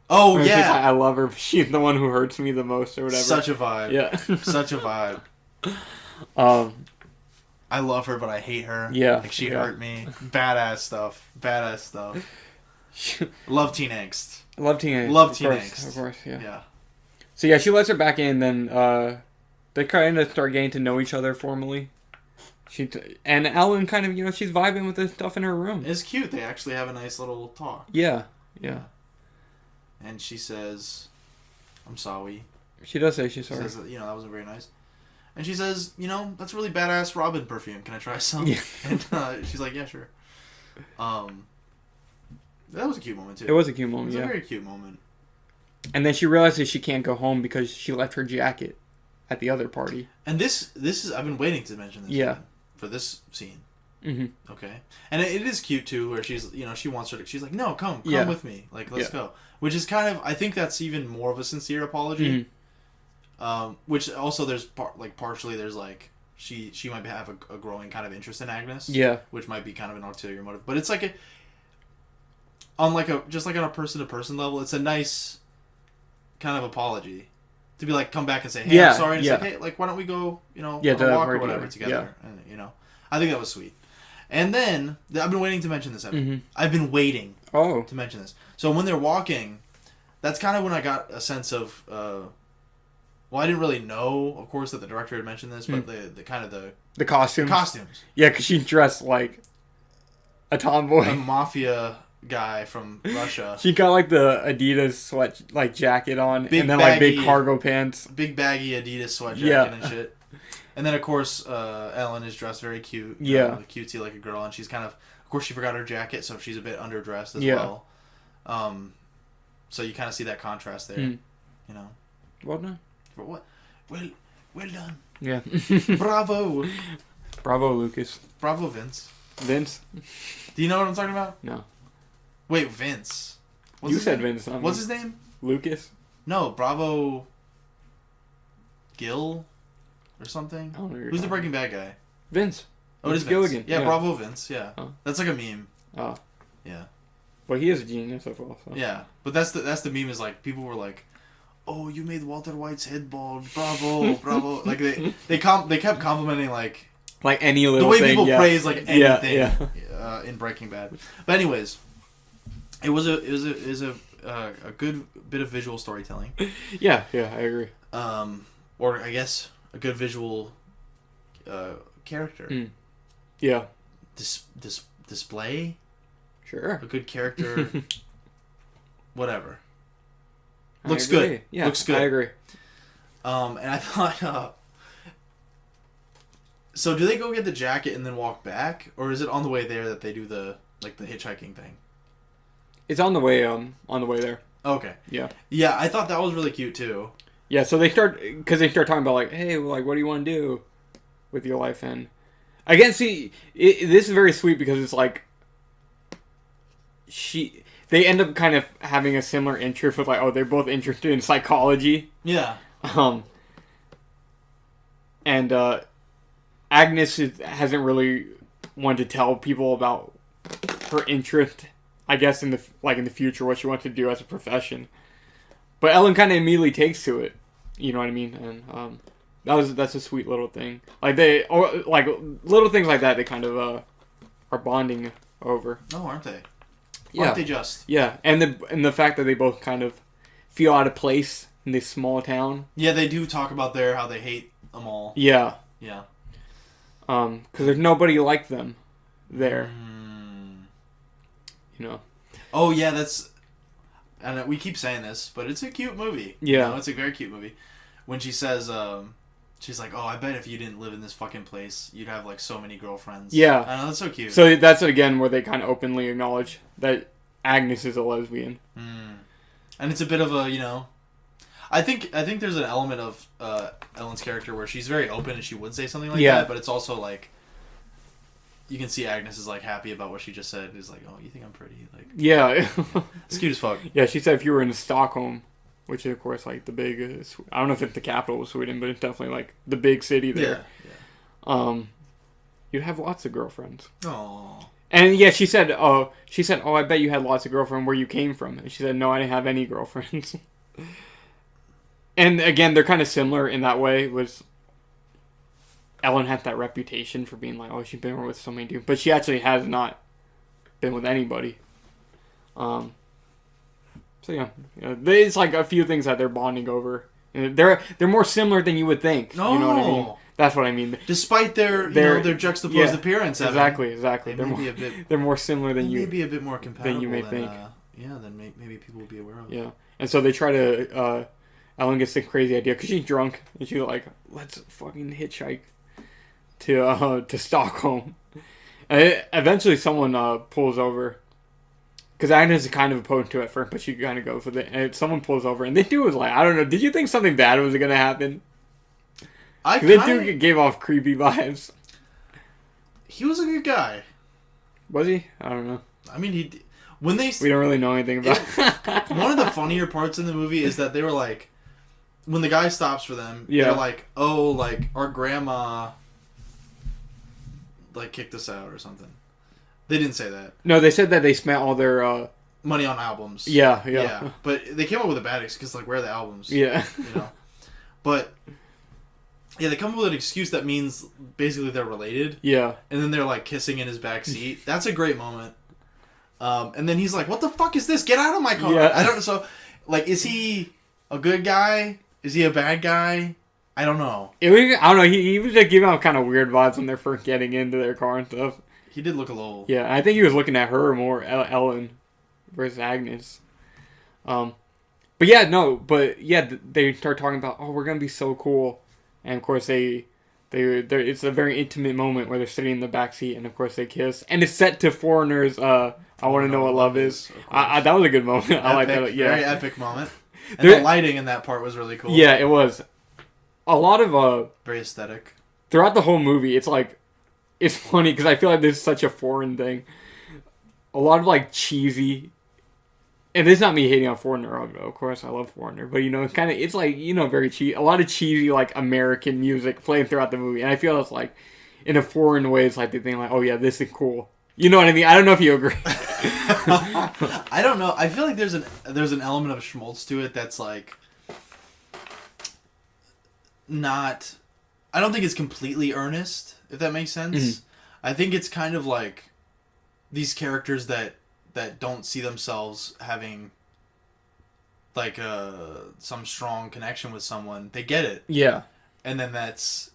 Oh, yeah. She's like, I love her. She's the one who hurts me the most or whatever. Such a vibe. Yeah. Such a vibe. I love her, but I hate her. Yeah. Like, she hurt me. Badass stuff. Love teen angst. Love teen angst. Love teen angst. Of course, yeah. Yeah. So yeah, she lets her back in, then they kind of start getting to know each other formally. And Ellen kind of, she's vibing with this stuff in her room. It's cute. They actually have a nice little talk. Yeah. And she says, I'm sorry. She does say she's sorry. She says, that wasn't very nice. And she says, that's really badass Robin perfume. Can I try some? Yeah. And she's like, yeah, sure. That was a cute moment, too. It was a cute moment, It was a very cute moment. And then she realizes she can't go home because she left her jacket at the other party. And this is, I've been waiting to mention this. Yeah. For this scene. Mm-hmm. Okay. And it is cute, too, where she's, she wants her to, she's like, no, come with me. Like, let's go. Which is kind of, I think that's even more of a sincere apology. Mm-hmm. Which also there's, partially there's, like, she might have a growing kind of interest in Agnes. Yeah. Which might be kind of an ulterior motive. But it's like on a person-to-person level, it's a nice kind of apology. To be like, come back and say, hey, I'm sorry. And it's like, hey, like, why don't we go, on a walk or whatever together. And, I think that was sweet. And then, I've been waiting to mention this, Evan. Mm-hmm. I've been waiting to mention this. So when they're walking, that's kind of when I got a sense of, well, I didn't really know, of course, that the director had mentioned this, but the kind of the costumes. The costumes. Yeah, because she dressed like a tomboy. A mafia guy from Russia. She got like the Adidas sweat jacket on, and then like big cargo pants. Big baggy Adidas sweat jacket and shit. And then of course Ellen is dressed very cute. Cutesy like a girl, and she's kind of course, she forgot her jacket, so she's a bit underdressed as well. So you kind of see that contrast there. You know. Well done. For what? Well done. Yeah. Bravo. Bravo, Lucas. Bravo, Vince. Vince? Do you know what I'm talking about? No. Wait, Vince. You said Vince. What's his name? Lucas? No, Bravo Gill or something. I don't know who you're Who's the talking Breaking Bad guy? Vince. Oh, it is Vince. Gilligan. Yeah, Bravo Vince. Yeah, that's like a meme. Oh. Yeah. Well, he is a genius as well. So. Yeah, but that's the meme is like people were like, "Oh, you made Walter White's head bald. Bravo, bravo!" Like they kept complimenting like any little the way thing, people praise like anything in Breaking Bad. But anyways, it was a good bit of visual storytelling. Yeah, I agree. Or I guess a good visual character. Yeah. Display. Sure. A good character. Whatever. Looks good. Yeah, looks good. I agree. And I thought, so do they go get the jacket and then walk back, or is it on the way there that they do the hitchhiking thing? It's on the way there. Okay. Yeah. Yeah, I thought that was really cute too. Yeah, so they start talking about like, hey, like, what do you want to do with your life? And again, see, this is very sweet because it's like they end up kind of having a similar interest with like, oh, they're both interested in psychology. Yeah. And Agnes hasn't really wanted to tell people about her interest, I guess, in the future, what she wants to do as a profession. But Ellen kind of immediately takes to it. You know what I mean? And that's a sweet little thing. Like little things like that, they kind of are bonding over. Oh, aren't they? Yeah. Aren't they just? Yeah, and the fact that they both kind of feel out of place in this small town. Yeah, they do talk about how they hate them all. Yeah. Yeah. Because there's nobody like them there. You know. Oh yeah, and we keep saying this, but it's a cute movie. Yeah. You know, it's a very cute movie. When she says, she's like, "Oh, I bet if you didn't live in this fucking place, you'd have like so many girlfriends." Yeah. I know, that's so cute. So that's again where they kind of openly acknowledge that Agnes is a lesbian. And it's a bit of a, you know, I think there's an element of Ellen's character where she's very open and she would say something like that, but it's also like you can see Agnes is like happy about what she just said. Is like, "Oh, you think I'm pretty?" Like, yeah, it's cute as fuck. Yeah, she said if you were in Stockholm, which is of course like the big, I don't know if it's the capital of Sweden, but it's definitely like the big city there. Yeah. You'd have lots of girlfriends. Aww. And yeah, she said, "Oh, I bet you had lots of girlfriends where you came from." And she said, "No, I didn't have any girlfriends." And again, they're kind of similar in that way. Was Ellen had that reputation for being like, oh, she's been with so many dudes, but she actually has not been with anybody. So yeah, it's like a few things that they're bonding over. And they're more similar than you would think. No. You know what I mean? That's what I mean. Despite their juxtaposed appearance, exactly. They're more similar than you. Maybe a bit more compatible than you may think. Then maybe people will be aware of. Yeah, and so they try to. Ellen gets the crazy idea because she's drunk and she's like, "Let's fucking hitchhike to Stockholm." And eventually, someone pulls over because Agnes is kind of opposed to it at first, but she kind of goes with it. And someone pulls over, and they do is like, I don't know. Did you think something bad was gonna happen? They do gave off creepy vibes. He was a good guy. Was he? I don't know. I mean, we don't really know anything about. One of the funnier parts in the movie is that they were like, when the guy stops for them, they're like, "Oh, like our grandma, like kicked us out or something." They didn't say that. No, they said that they spent all their money on albums. Yeah. But they came up with a bad excuse, like, where are the albums? Yeah. You know, but yeah, they come up with an excuse that means basically they're related. Yeah. And then they're like kissing in his back seat. That's a great moment. And then he's like, "What the fuck is this? Get out of my car!" Yeah. I don't know. So, like, is he a good guy? Is he a bad guy? I don't know. I don't know. He was just giving out kind of weird vibes when they're first getting into their car and stuff. He did look a little... Yeah, I think he was looking at her more, Ellen, versus Agnes. But yeah, they start talking about, oh, we're going to be so cool. And of course they It's a very intimate moment where they're sitting in the backseat, and of course they kiss. And it's set to Foreigner's I Want to Know What Love Is. That was a good moment. I like that. Yeah. Very epic moment. And the lighting in that part was really cool. Yeah, it was. A lot of... very aesthetic. Throughout the whole movie, it's like... It's funny, because I feel like this is such a foreign thing. A lot of, like, cheesy... And this is not me hating on Foreigner, of course, I love Foreigner. But, it's like, very cheesy. A lot of cheesy, like, American music playing throughout the movie. And I feel it's like, in a foreign way, it's like they think, like, oh, yeah, this is cool. You know what I mean? I don't know if you agree. I don't know. I feel like there's an element of schmaltz to it that's, like, not... I don't think it's completely earnest, if that makes sense. Mm-hmm. I think it's kind of like these characters that don't see themselves having like some strong connection with someone. They get it. Yeah. And then that's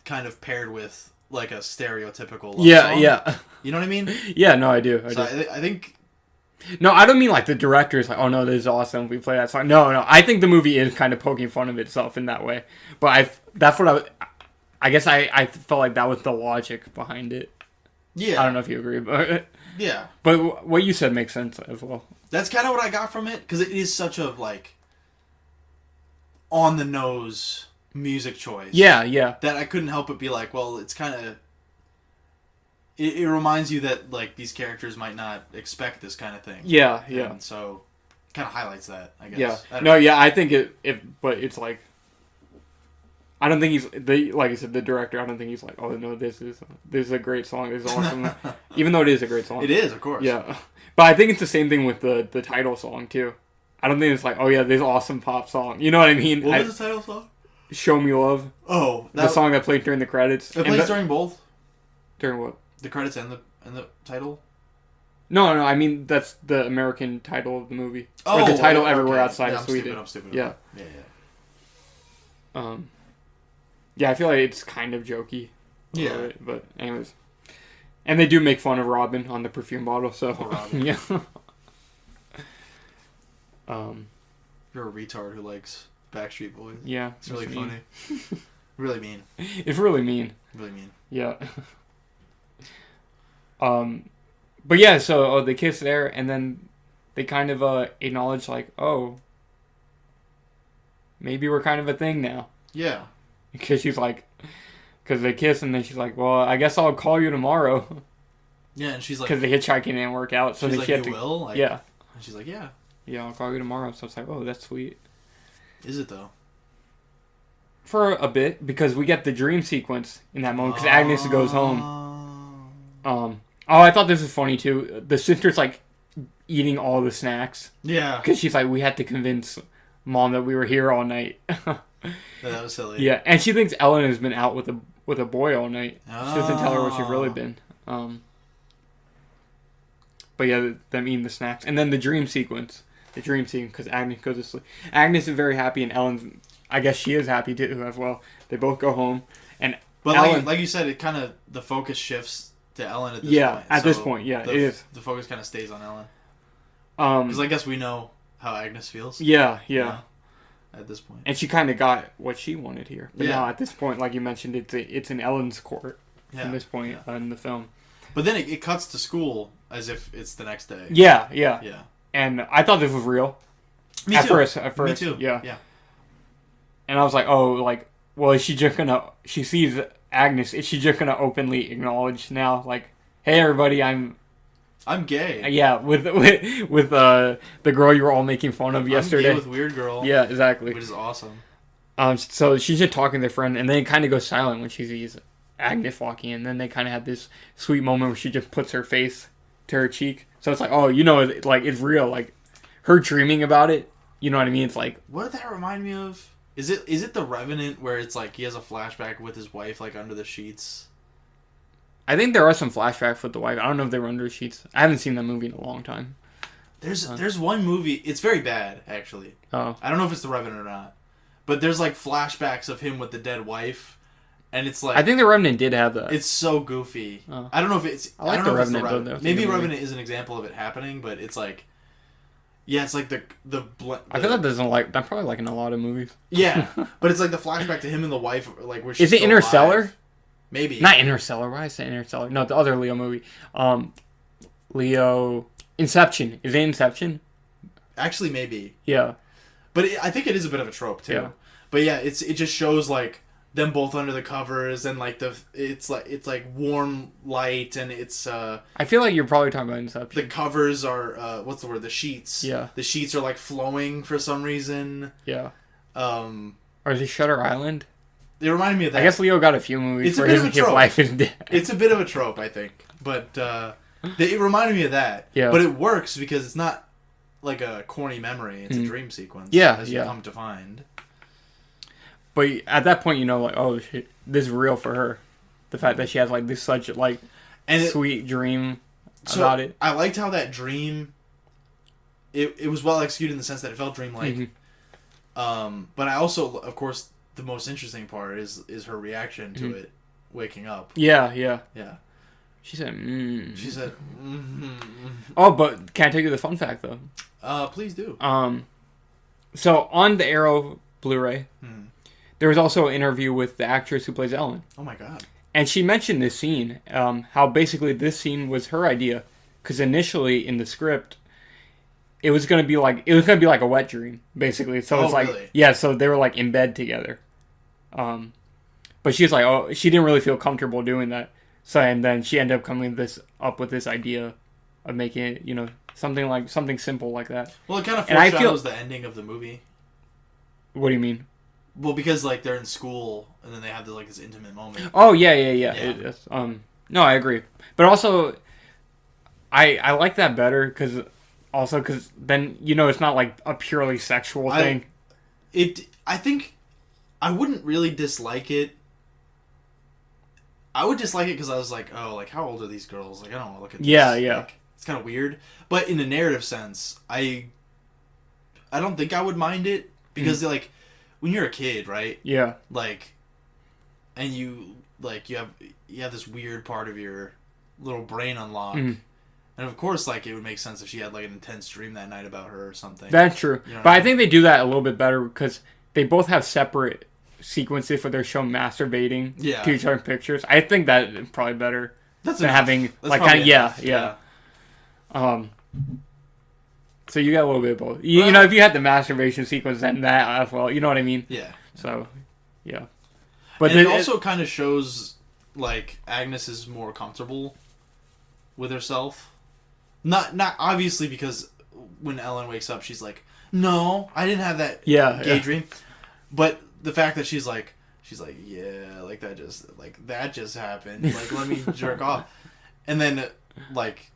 kind of paired with like a stereotypical love song. Yeah. You know what I mean? Yeah, no, I do. I think... No, I don't mean like the director's like, oh no, this is awesome, we play that song. No, I think the movie is kind of poking fun of itself in that way. But I guess I felt like that was the logic behind it. Yeah. I don't know if you agree, but... Yeah. But what you said makes sense as well. That's kind of what I got from it, because it is such a, like, on-the-nose music choice. Yeah. That I couldn't help but be like, well, it's kind of... It reminds you that, like, these characters might not expect this kind of thing. Yeah. And so, it kind of highlights that, I guess. Yeah. I think but it's like... I don't think like I said, the director, I don't think he's like, oh no, this is a great song, this is awesome. Even though it is a great song. It is, of course. Yeah. But I think it's the same thing with the title song, too. I don't think it's like, oh yeah, this awesome pop song. You know what I mean? What was the title song? Show Me Love. Oh. The song that played during the credits. It plays during both? During what? The credits and the title? No, I mean, that's the American title of the movie. Oh, or the title okay. everywhere outside of Sweden. I'm stupid. Yeah. Yeah. Yeah, I feel like it's kind of jokey. Yeah. Bit, but anyways. And they do make fun of Robin on the perfume bottle, so... Yeah. You're a retard who likes Backstreet Boys. Yeah. It's really funny. Really mean. It's really mean. Really mean. Yeah. But yeah, so they kiss there, and then they kind of acknowledge, like, oh, maybe we're kind of a thing now. Yeah. Because because they kiss, and then she's like, well, I guess I'll call you tomorrow. Yeah, and she's like... Because the hitchhiking didn't work out, so she's they like, will? Like, yeah. And she's like, yeah. Yeah, I'll call you tomorrow. So it's like, oh, that's sweet. Is it, though? For a bit, because we get the dream sequence in that moment, because Agnes goes home. I thought this was funny, too. The sister's, like, eating all the snacks. Yeah. Because she's like, we had to convince Mom that we were here all night. That was silly. Yeah, and she thinks Ellen has been out with a boy all night. She doesn't tell her what she's really been. But yeah, them eating the snacks. And then the dream sequence. Because Agnes goes to sleep. Agnes is very happy, and Ellen, I guess she is happy too as well. They both go home. But Ellen, like you said, it kind of, the focus shifts to Ellen at this point. Yeah, at this point, yeah, it is. The focus kind of stays on Ellen. Because I guess we know how Agnes feels. Yeah. At this point. And she kind of got what she wanted here. But now, at this point, like you mentioned, it's in Ellen's court from this point in the film. But then it cuts to school as if it's the next day. Yeah. And I thought this was real. Me too. At first. Me too. Yeah. And I was like, oh, like, well, is she just gonna... She sees Agnes. Is she just gonna openly acknowledge now, like, hey, everybody, I'm gay. Yeah, with the girl you were all making fun of yesterday. I'm gay with Weird Girl. Yeah, exactly. Which is awesome. So she's just talking to their friend, and then it kind of goes silent when she sees Agnes walking in. Then they kind of have this sweet moment where she just puts her face to her cheek. So it's like, oh, like, it's real. Like, her dreaming about it, you know what I mean? It's like... What did that remind me of? Is it The Revenant where it's like he has a flashback with his wife, like, under the sheets? I think there are some flashbacks with the wife. I don't know if they were under the sheets. I haven't seen that movie in a long time. There's one movie... It's very bad, actually. Oh. I don't know if it's The Revenant or not. But there's, like, flashbacks of him with the dead wife. And it's like... I think The Revenant did have that. It's so goofy. Oh. I don't know if it's... I like I don't The know if it's Revenant, The Revenant. though. Maybe Revenant is an example of it happening, but it's like... Yeah, it's like I feel that's probably like in a lot of movies. Yeah, but it's like the flashback to him and the wife, like where she's Is it still Interstellar? alive. Maybe Not Interstellar. Why I say Interstellar? No, the other Leo movie. Inception. Is it Inception? Actually, maybe. Yeah. But I think it is a bit of a trope too. Yeah. But yeah, it just shows like them both under the covers and like it's like warm light and it's I feel like you're probably talking about Inception. The covers are what's the word? The sheets. Yeah. The sheets are like flowing for some reason. Yeah. Or is it Shutter Island? It reminded me of that. I guess Leo got a few movies where his life is dead. It's a bit of a trope, I think. But it reminded me of that. Yeah. But it works because it's not like a corny memory. It's a dream sequence. Yeah, as you come to find. But at that point, you know, like, oh shit, this is real for her. The fact that she has like this such like sweet dream about it. I liked how that dream. It was well executed in the sense that it felt dreamlike. Mm-hmm. But I also, of course, the most interesting part is her reaction to it, waking up. Yeah. She said, She said, Oh, but can I tell you the fun fact though? Please do. So on the Arrow Blu-ray, there was also an interview with the actress who plays Ellen. Oh my god! And she mentioned this scene, how basically this scene was her idea, because initially in the script, it was gonna be like a wet dream, basically. So it's like, really? Yeah. So they were like in bed together. But she was like, she didn't really feel comfortable doing that. So and then she ended up coming up with this idea of making it, you know, something simple like that. Well, it kind of foreshadows the ending of the movie. What do you mean? Well, because like they're in school and then they have this intimate moment. Oh yeah. It is. No, I agree. But also, I like that better because then you know it's not like a purely sexual thing. I think I wouldn't really dislike it. I would dislike it because I was like, oh, like how old are these girls? Like I don't want to look at this. Yeah. Like, it's kind of weird. But in a narrative sense, I don't think I would mind it because like. When you're a kid, right? Yeah. Like, and you have this weird part of your little brain unlock, and of course, like it would make sense if she had like an intense dream that night about her or something. That's true, you know but I think they do that a little bit better because they both have separate sequences where they're shown masturbating to each other in pictures. I think that is probably better than having like kind of yeah. So you got a little bit of both. You know, if you had the masturbation sequence and that as well, you know what I mean? Yeah. So, yeah. But it also kind of shows, like, Agnes is more comfortable with herself. Not obviously because when Ellen wakes up, she's like, no, I didn't have that gay dream. But the fact that she's like, yeah, like that just happened. Like, let me jerk off. And then, like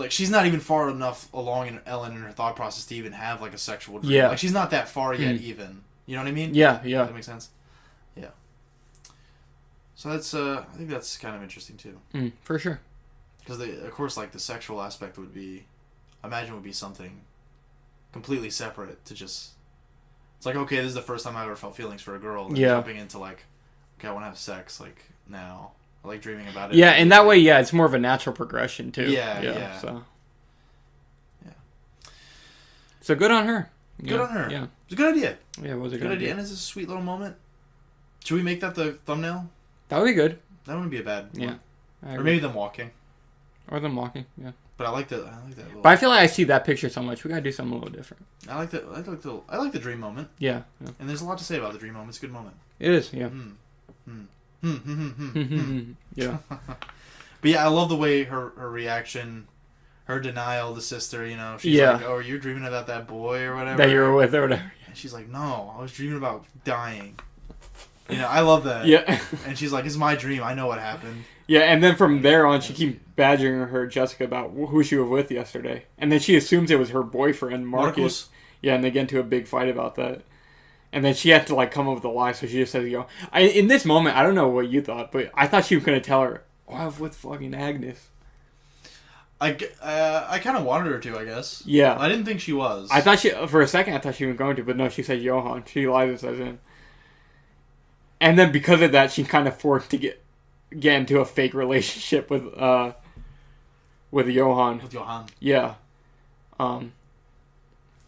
she's not even far enough along in Ellen in her thought process to even have like a sexual dream. Yeah. Like she's not that far yet even. You know what I mean? Yeah. Does that make sense? Yeah. So that's I think that's kind of interesting too. For sure. Because of course like the sexual aspect would be something completely separate to just it's like okay, this is the first time I ever felt feelings for a girl. And jumping into like okay, I want to have sex like now. I like dreaming about it. Yeah, and that way, it's more of a natural progression too. Yeah. So good on her. Good on her. Yeah. It's a good idea. Yeah, it was a good idea. And it's a sweet little moment. Should we make that the thumbnail? That would be good. That wouldn't be a bad one. Yeah. Or maybe them walking. Yeah. But I like that little... But I feel like I see that picture so much. We gotta do something a little different. I like the dream moment. Yeah. And there's a lot to say about the dream moment. It's a good moment. It is, yeah. Yeah. But yeah, I love the way her reaction, her denial, the sister, you know, she's like, oh, you're dreaming about that boy or whatever. That you were with or whatever. And she's like, no, I was dreaming about dying. You know, I love that. Yeah. And she's like, it's my dream. I know what happened. Yeah, and then from there on, she keeps badgering her Jessica about who she was with yesterday. And then she assumes it was her boyfriend, Marcus. Yeah, and they get into a big fight about that. And then she had to, like, come up with a lie, so she just says, in this moment, I don't know what you thought, but I thought she was going to tell her, I was with fucking Agnes. I kind of wanted her to, I guess. Yeah. I didn't think she was. For a second, I thought she was going to, but no, she said Johan. She lies and says him. And then because of that, she kind of forced to get into a fake relationship with Johan. With Johan. Yeah.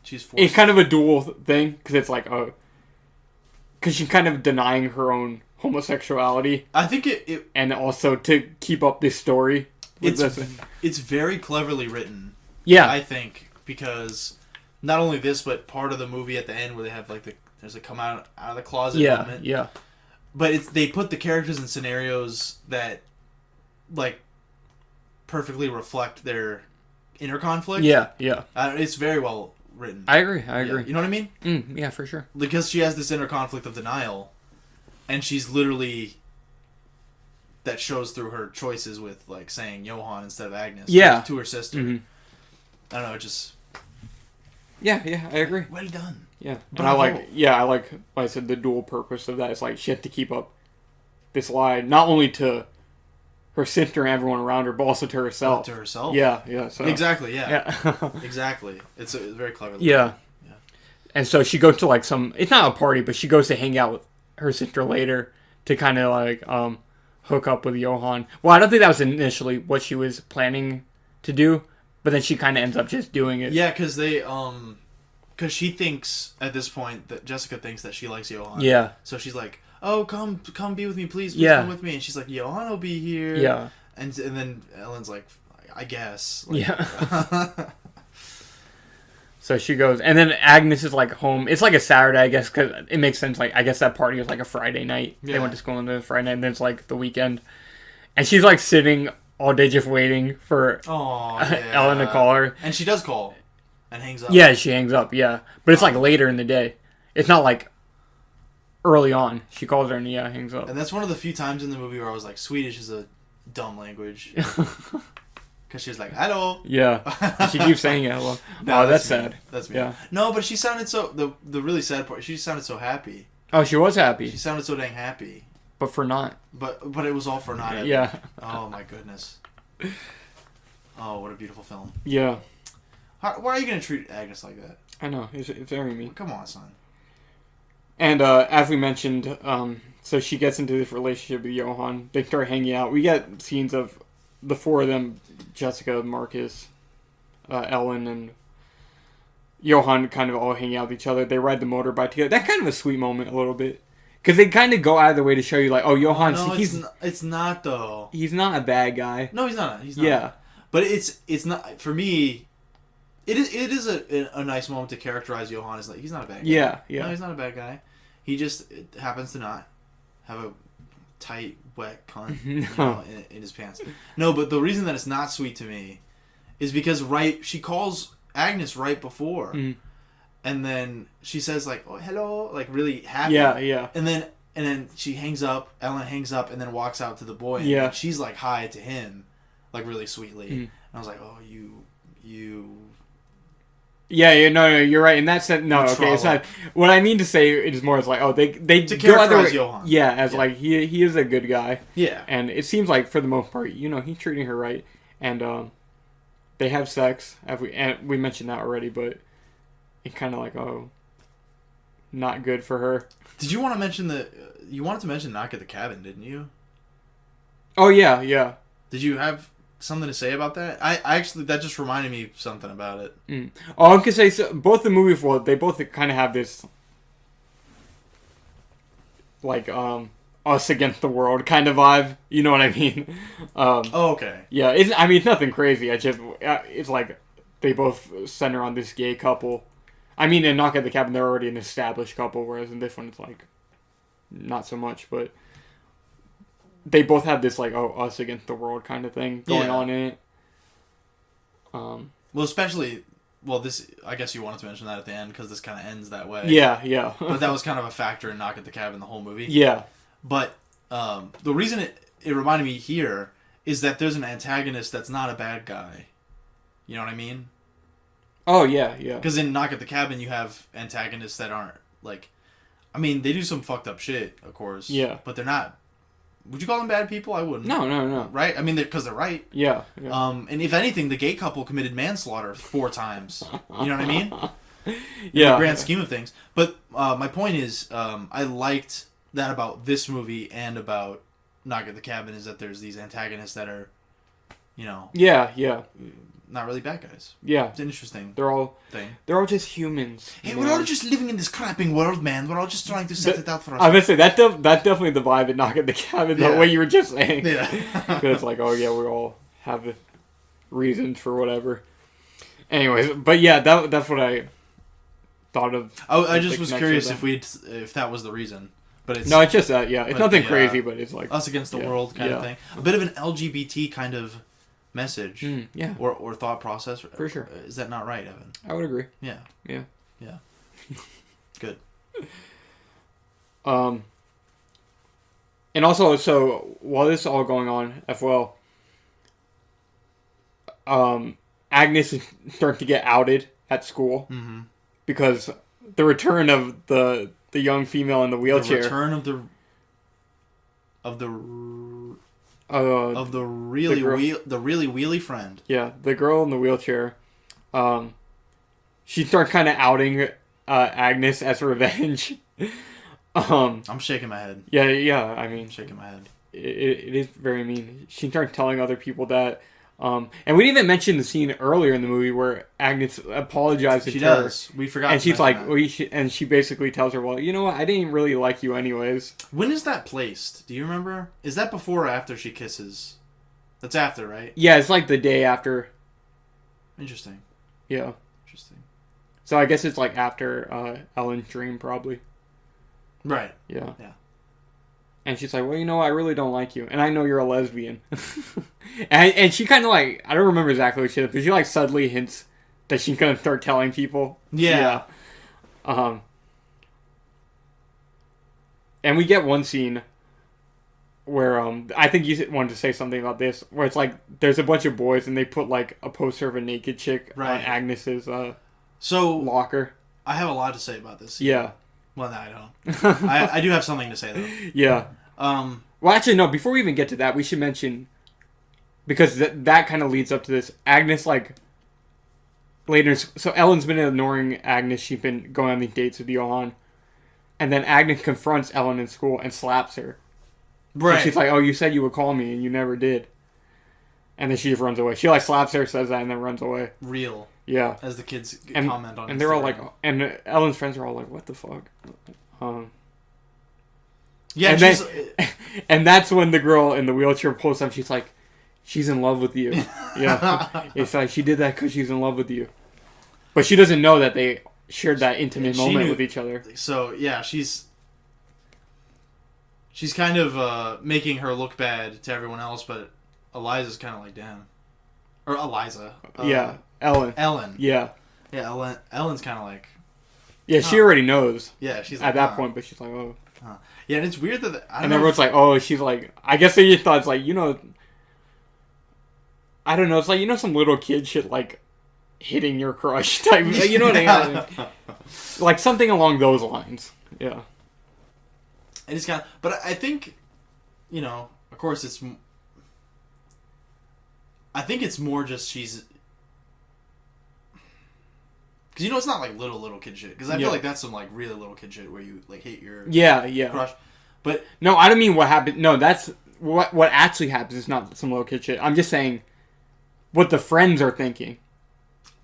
She's forced. It's kind of a dual thing because it's like because she's kind of denying her own homosexuality. I think it and also to keep up this story. It's very cleverly written. Yeah, I think because not only this, but part of the movie at the end where they have like there's a come out of the closet moment. Yeah. But they put the characters in scenarios that like perfectly reflect their inner conflict. Yeah. It's very well written. I agree. Yeah. You know what I mean? Yeah, for sure. Because she has this inner conflict of denial, and she's literally that shows through her choices with like saying Johann instead of Agnes. Yeah. To her sister. Mm-hmm. I don't know. It just. Yeah, I agree. Well done. Yeah, and I like I said, the dual purpose of that is like she had to keep up this lie not only to her sister and everyone around her, but also to herself. Yeah. So. Exactly. Yeah. Exactly. It's very clever. Yeah. And so she goes to like it's not a party, but she goes to hang out with her sister later to kind of like hook up with Johann. Well, I don't think that was initially what she was planning to do, but then she kind of ends up just doing it. Yeah, because because she thinks at this point that Jessica thinks that she likes Johann. Yeah. So she's like, "Oh, come be with me, please come with me." And she's like, "Johann will be here." Yeah. And then Ellen's like, "I guess." Like, yeah. So she goes, and then Agnes is like home. It's like a Saturday, I guess, because it makes sense. Like, I guess that party was like a Friday night. Yeah. They went to school on the Friday night, and then it's like the weekend. And she's like sitting all day just waiting for Ellen to call her. And she does call and hangs up. Yeah, she hangs up, yeah. But it's like later in the day. It's not like early on. She calls her and hangs up. And that's one of the few times in the movie where I was like, Swedish is a dumb language. Because she was like, hello. Yeah. She keeps saying hello. No, that's sad. That's me. Yeah. No, but she sounded the really sad part, she sounded so happy. Oh, she was happy. She sounded so dang happy. But for not. But it was all for not. Yeah. Oh, my goodness. Oh, what a beautiful film. Yeah. Why are you going to treat Agnes like that? I know. It's very mean. Come on, son. And as we mentioned, so she gets into this relationship with Johann. They start hanging out. We get scenes of the four of them, Jessica, Marcus, Ellen, and Johann kind of all hanging out with each other. They ride the motorbike together. That's kind of a sweet moment a little bit. Because they kind of go out of their way to show you, like, oh, Johann, it's not, though. He's not a bad guy. No, he's not. He's not. Yeah. But it's not, for me, it is a nice moment to characterize Johann as, like, he's not a bad guy. Yeah. No, he's not a bad guy. He just happens to not have a tight, wet cunt in his pants. No, but the reason that it's not sweet to me is because she calls Agnes right before. Mm. And then she says, like, oh, hello, like, really happy. Yeah. And then she hangs up, Ellen hangs up, and then walks out to the boy. And she's, like, hi to him, like, really sweetly. Mm. And I was like, oh, you... Yeah, no, you're right. In that sense, no, okay, it's not... What I mean to say is more as, like, oh, they to characterize Johann. Yeah, as, like, he is a good guy. Yeah. And it seems like, for the most part, he's treating her right. And they have sex. And we mentioned that already, but... It's kind of like, oh, not good for her. Did you want to mention you wanted to mention Knock at the Cabin, didn't you? Oh, yeah. Did you have something to say about that? I actually, that just reminded me of something about it. Mm. Oh, I can say, so, both the movies, well, they both kind of have this, like, us against the world kind of vibe. You know what I mean? Okay. Yeah, it's nothing crazy. It's like, they both center on this gay couple. I mean, in Knock at the Cabin, they're already an established couple, whereas in this one, it's like, not so much, but they both have this, like, us against the world kind of thing going on in it. Well, especially, this, I guess you wanted to mention that at the end, because this kind of ends that way. Yeah. But that was kind of a factor in Knock at the Cabin, the whole movie. Yeah. But the reason it reminded me here is that there's an antagonist that's not a bad guy. You know what I mean? Oh, yeah. Because in Knock at the Cabin, you have antagonists that aren't, like... I mean, they do some fucked up shit, of course. Yeah. But they're not... Would you call them bad people? I wouldn't. No. Right? I mean, because they're right. Yeah. And if anything, the gay couple committed manslaughter 4 times. You know what I mean? Yeah. In the grand scheme of things. But my point is, I liked that about this movie and about Knock at the Cabin, is that there's these antagonists that are, Yeah. not really bad guys. Yeah. It's an interesting They're all just humans. Hey, we're all just living in this crapping world, man. We're all just trying to set it out for us. I was gonna say, that's definitely the vibe at Knock at the Cabin, the way you were just saying. Yeah. Because it's like, oh yeah, we all have reasons for whatever. Anyways, but yeah, that's what I thought of. I just was curious if that was the reason. But it's just that. Yeah, it's nothing crazy, but it's like us against the world kind of thing. A bit of an LGBT kind of message, or thought process. For sure. Is that not right, Evan? I would agree. Yeah. Good. And also, so while this is all going on as well, Agnes is starting to get outed at school because the return of the young female in the wheelchair. The return of the really wheelie friend. Yeah, the girl in the wheelchair. She started kind of outing Agnes as revenge. I'm shaking my head. Yeah. I mean, I'm shaking my head. It is very mean. She started telling other people that. And we didn't even mention the scene earlier in the movie where Agnes apologizes to her. She does. We forgot. And she's like, and she basically tells her, well, you know what? I didn't really like you anyways. When is that placed? Do you remember? Is that before or after she kisses? That's after, right? Yeah, it's like the day after. Interesting. Yeah. Interesting. So I guess it's like after Ellen's dream, probably. Right. Yeah. Yeah. And she's like, well, you know, I really don't like you. And I know you're a lesbian. and she kind of like, I don't remember exactly what she did, but she like suddenly hints that she's going to start telling people. Yeah. And we get one scene where, I think you wanted to say something about this, where it's like, there's a bunch of boys and they put like a poster of a naked chick on Agnes's locker. I have a lot to say about this scene. Yeah. Well, no, I don't. I do have something to say, though. Yeah. Well, actually, no. Before we even get to that, we should mention, because that kind of leads up to this. Agnes, like, later... So Ellen's been ignoring Agnes. She's been going on these dates with Johan. And then Agnes confronts Ellen in school and slaps her. Right. And she's like, oh, you said you would call me, and you never did. And then she just runs away. She, like, slaps her, says that, and then runs away. Real. Yeah. As the kids comment on it. And they're all like... And Ellen's friends are all like, what the fuck? Yeah, and that's when the girl in the wheelchair pulls up. She's like, she's in love with you. Yeah. It's like, she did that because she's in love with you. But she doesn't know that they shared that intimate moment with each other. So, yeah, she's kind of making her look bad to everyone else, but Eliza's kind of like, damn. Or Eliza. Yeah. Ellen. Yeah. Yeah, Ellen's kind of like... Yeah, she already knows. Yeah, she's like... At that point, but she's like, oh... Yeah, and it's weird that... And everyone's like, oh, she's like... I guess they just thought it's like, you know... I don't know, it's like, you know, some little kid shit, like, hitting your crush type... You know what I mean? Like, something along those lines. Yeah. And it's kind of... But I think, you know, of course it's... I think it's more just she's... Because, you know, it's not like little kid shit. Because I feel like that's some, like, really little kid shit where you, like, hate your crush. But... No, I don't mean what happened. No, that's... What actually happens is not some little kid shit. I'm just saying what the friends are thinking.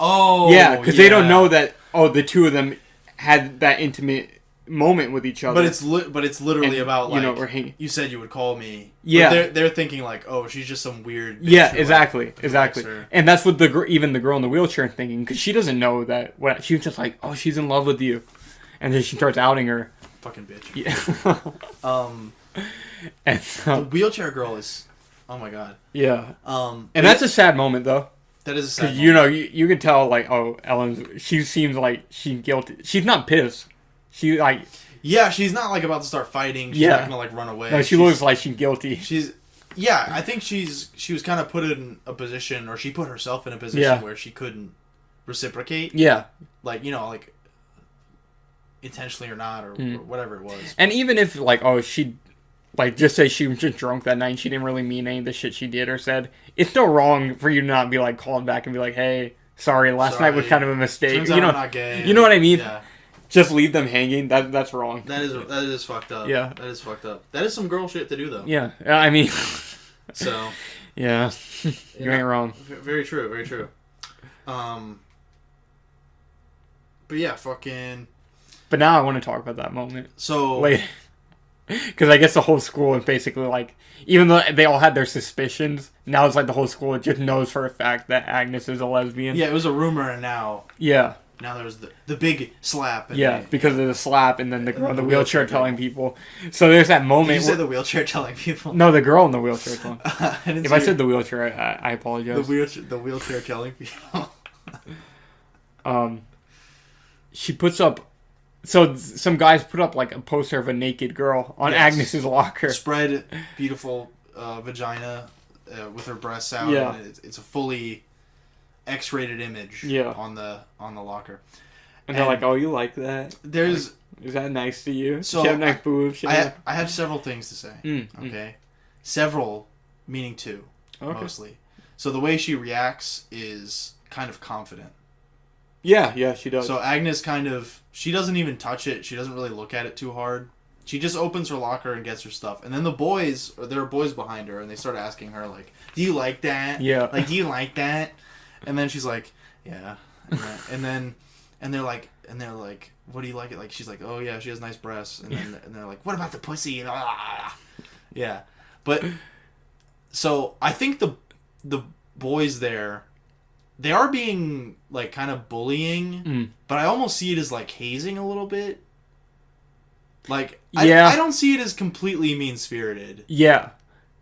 Oh, yeah. Because they don't know that, the two of them had that intimate moment with each other. But it's literally about, like, you know, you said you would call me. Yeah. But they're thinking, like, oh, she's just some weird bitch. Yeah, exactly. Like, exactly. And that's what even the girl in the wheelchair is thinking, because she doesn't know that. She was just like, oh, she's in love with you. And then she starts outing her. Fucking bitch. Yeah. And the wheelchair girl is... Oh, my God. Yeah. And that's a sad moment, though. That is a sad moment. Because, you know, you can tell, like, she seems like she's guilty. She's not pissed. She, like... Yeah, she's not, like, about to start fighting. She's not going to, like, run away. No, she looks like she's guilty. Yeah, I think she was kind of put in a position, or she put herself in a position where she couldn't reciprocate. Yeah. Like, you know, like, intentionally or not, or whatever it was. And even if, like, she... Like, just say she was just drunk that night and she didn't really mean any of the shit she did or said, it's still wrong for you to not be, like, calling back and be like, hey, sorry, last night was kind of a mistake. Turns out I'm not gay. You know what I mean? Yeah. Just leave them hanging. That's wrong. That is fucked up. Yeah. That is fucked up. That is some girl shit to do, though. Yeah. I mean... So... Yeah. You ain't wrong. Very true. Very true. But yeah, fucking. But now I want to talk about that moment. So. Wait. Because I guess the whole school is basically like, even though they all had their suspicions, now it's like the whole school just knows for a fact that Agnes is a lesbian. Yeah, it was a rumor, and now. Yeah. Now there's the big slap. Yeah, because of the slap, and then the girl in the wheelchair telling people. So there's that moment. Did you say the wheelchair telling people? No, the girl in the wheelchair telling. If I your... said the wheelchair, I apologize. The wheelchair telling people. She puts up. So some guys put up like a poster of a naked girl on Agnes's locker. Spread beautiful vagina with her breasts out. Yeah, and it's a fully X-rated image. Yeah. on the locker. And they're like, "Oh, you like that? There's is that nice to you? So she have nice boobs." I have several things to say. Okay, several meaning two, mostly. So the way she reacts is kind of confident. Yeah, she does. So Agnes she doesn't even touch it. She doesn't really look at it too hard. She just opens her locker and gets her stuff. And then there are boys behind her, and they start asking her, like, do you like that? Yeah. Like, do you like that? And then she's like, yeah. And they're like, what do you like it? Like, she's like, oh yeah, she has nice breasts. And they're like, what about the pussy? Yeah. But, so, I think the boys there, they are being, like, kind of bullying, but I almost see it as, like, hazing a little bit. Like, I don't see it as completely mean-spirited. Yeah.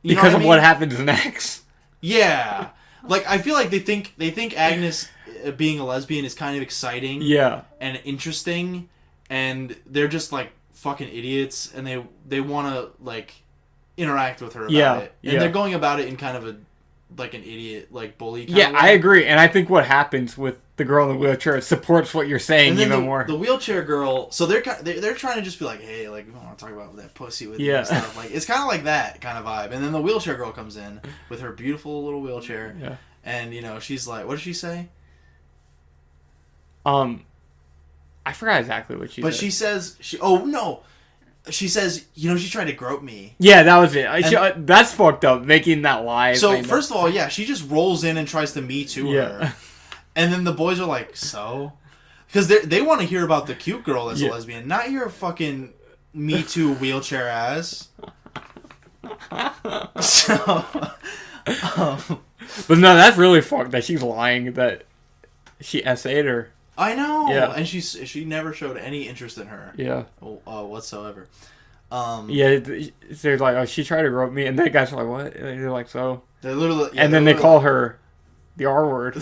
Because of what happens next. Yeah. Like, I feel like they think Agnes being a lesbian is kind of exciting. Yeah. And interesting, and they're just, like, fucking idiots, and they want to, like, interact with her about it. And they're going about it in kind of like an idiot, like, bully kind of way. I agree. And I think what happens with the girl in the wheelchair supports what you're saying even more. The wheelchair girl, so they're trying to just be like, hey, like, we want to talk about that pussy with you and stuff. Like, it's kind of like that kind of vibe. And then the wheelchair girl comes in with her beautiful little wheelchair. Yeah. And, she's like, what does she say? I forgot exactly what she said. But she says, she says, she tried to grope me. Yeah, that was it. That's fucked up, making that lie. So, first of all, she just rolls in and tries to Me Too her. And then the boys are like, so? Because they want to hear about the cute girl that's a lesbian, not your fucking Me Too wheelchair ass. So... but no, that's really fucked that she's lying that she essayed her. I know. Yeah. And she never showed any interest in her. Yeah. Whatsoever. They're like, oh, she tried to grope me, and the guys are like, what? And they're like, so. They're literally. And then they call her the R word.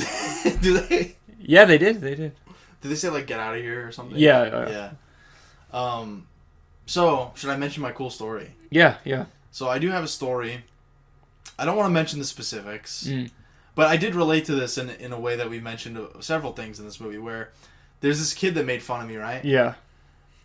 Do they? Yeah, they did. Did they say, like, get out of here or something? Yeah. So, should I mention my cool story? Yeah. So, I do have a story. I don't want to mention the specifics. But I did relate to this in a way that we mentioned several things in this movie, where there's this kid that made fun of me, right? Yeah.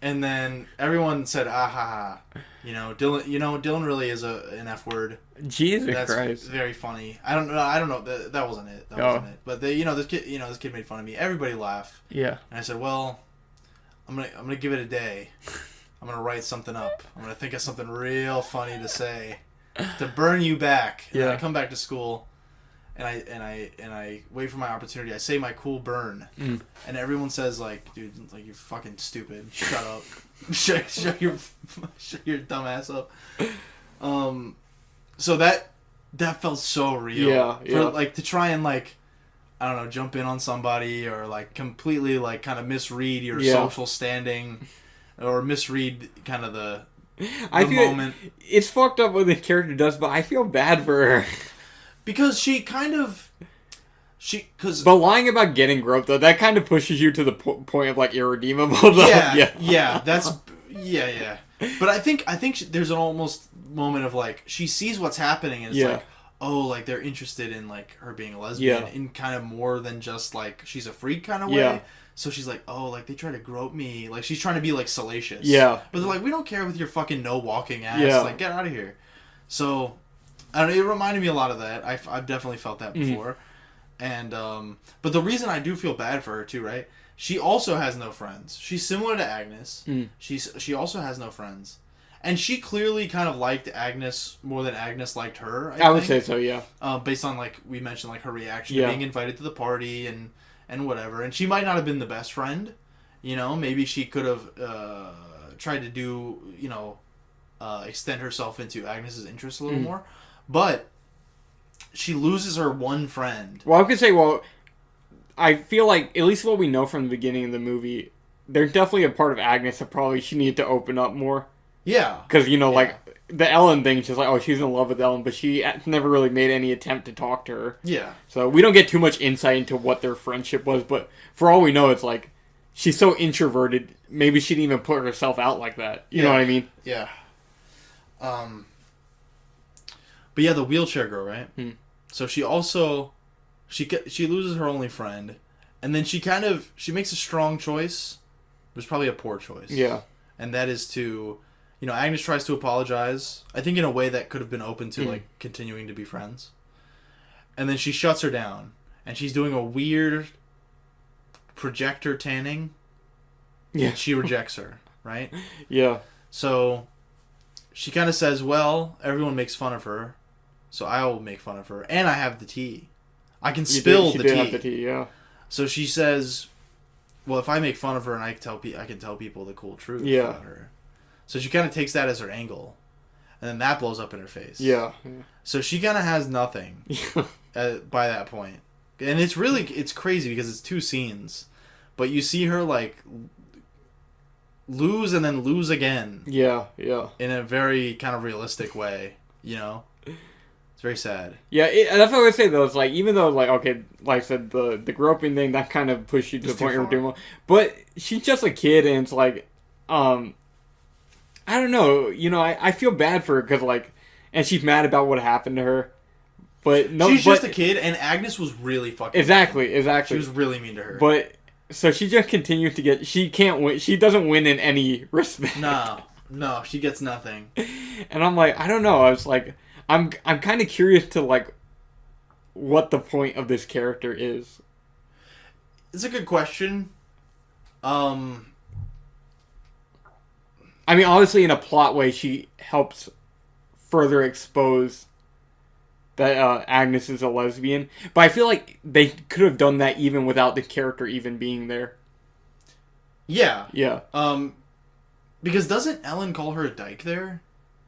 And then everyone said, ah ha ha. Dylan really is an F word. Jesus That's Christ. Very funny. I don't know. That wasn't it. Wasn't it. But this kid made fun of me. Everybody laughed. Yeah. And I said, well, I'm gonna give it a day. I'm gonna write something up. I'm gonna think of something real funny to say to burn you back. And then I come back to school. And I wait for my opportunity. I say my cool burn, and everyone says, like, dude, like, you're fucking stupid. Shut up. shut your dumb ass up. So that felt so real. Yeah. For, like, to try and, like, I don't know, jump in on somebody or, like, completely, like, kind of misread your social standing or misread kind of the moment. It's fucked up what the character does, but I feel bad for her. Because but lying about getting groped, though, that kind of pushes you to the point of, like, irredeemable, though. Yeah, that's... Yeah. But I think there's an almost moment of, like, she sees what's happening, and it's like, oh, like, they're interested in, like, her being a lesbian in kind of more than just, like, she's a freak kind of way. Yeah. So she's like, oh, like, they try to grope me. Like, she's trying to be, like, salacious. Yeah. But they're like, we don't care with your fucking no-walking ass. Yeah. Like, get out of here. So... I don't know, it reminded me a lot of that. I've definitely felt that before. And, but the reason I do feel bad for her too, right? She also has no friends. She's similar to Agnes. She also has no friends. And she clearly kind of liked Agnes more than Agnes liked her, I think. would say so, yeah. Based on, like, we mentioned, like, her reaction to being invited to the party and and whatever. And she might not have been the best friend. You know, maybe she could have tried to do, extend herself into Agnes's interests a little more. But she loses her one friend. Well, I could say, I feel like, at least what we know from the beginning of the movie, there's definitely a part of Agnes that probably she needed to open up more. Yeah. Because, like, the Ellen thing, she's like, she's in love with Ellen, but she never really made any attempt to talk to her. Yeah. So we don't get too much insight into what their friendship was, but for all we know, it's like, she's so introverted, maybe she didn't even put herself out like that. You know what I mean? Yeah. But yeah, the wheelchair girl, right? So she also, she loses her only friend, and then she makes a strong choice. It was probably a poor choice. Yeah. And that is to, Agnes tries to apologize. I think in a way that could have been open to, like, continuing to be friends. And then she shuts her down, and she's doing a weird projector tanning. Yeah. She rejects her, right? Yeah. So she kind of says, well, everyone makes fun of her, so I will make fun of her. And I have the tea. I can spill the tea. Have the tea, yeah. So she says, well, if I make fun of her and I can tell people the cool truth about her. So she kind of takes that as her angle. And then that blows up in her face. Yeah. So she kind of has nothing by that point. And it's crazy because it's 2 scenes. But you see her, like, lose and then lose again. Yeah, yeah. In a very kind of realistic way, It's very sad. Yeah, that's what I would say, though. It's like, even though, like, okay, like I said, the groping thing, that kind of pushed you to the point where you're doing well. But she's just a kid, and it's like, I don't know. I feel bad for her because, like, and she's mad about what happened to her. But no, she's just a kid, and Agnes was really fucking exactly. She was really mean to her. But so she just continues to get. She can't win. She doesn't win in any respect. No, she gets nothing. And I'm like, I don't know. I was like, I'm kind of curious to, like, what the point of this character is. It's a good question. I mean, obviously, in a plot way, she helps further expose that Agnes is a lesbian. But I feel like they could have done that even without the character even being there. Yeah. Yeah. Because doesn't Ellen call her a dyke there?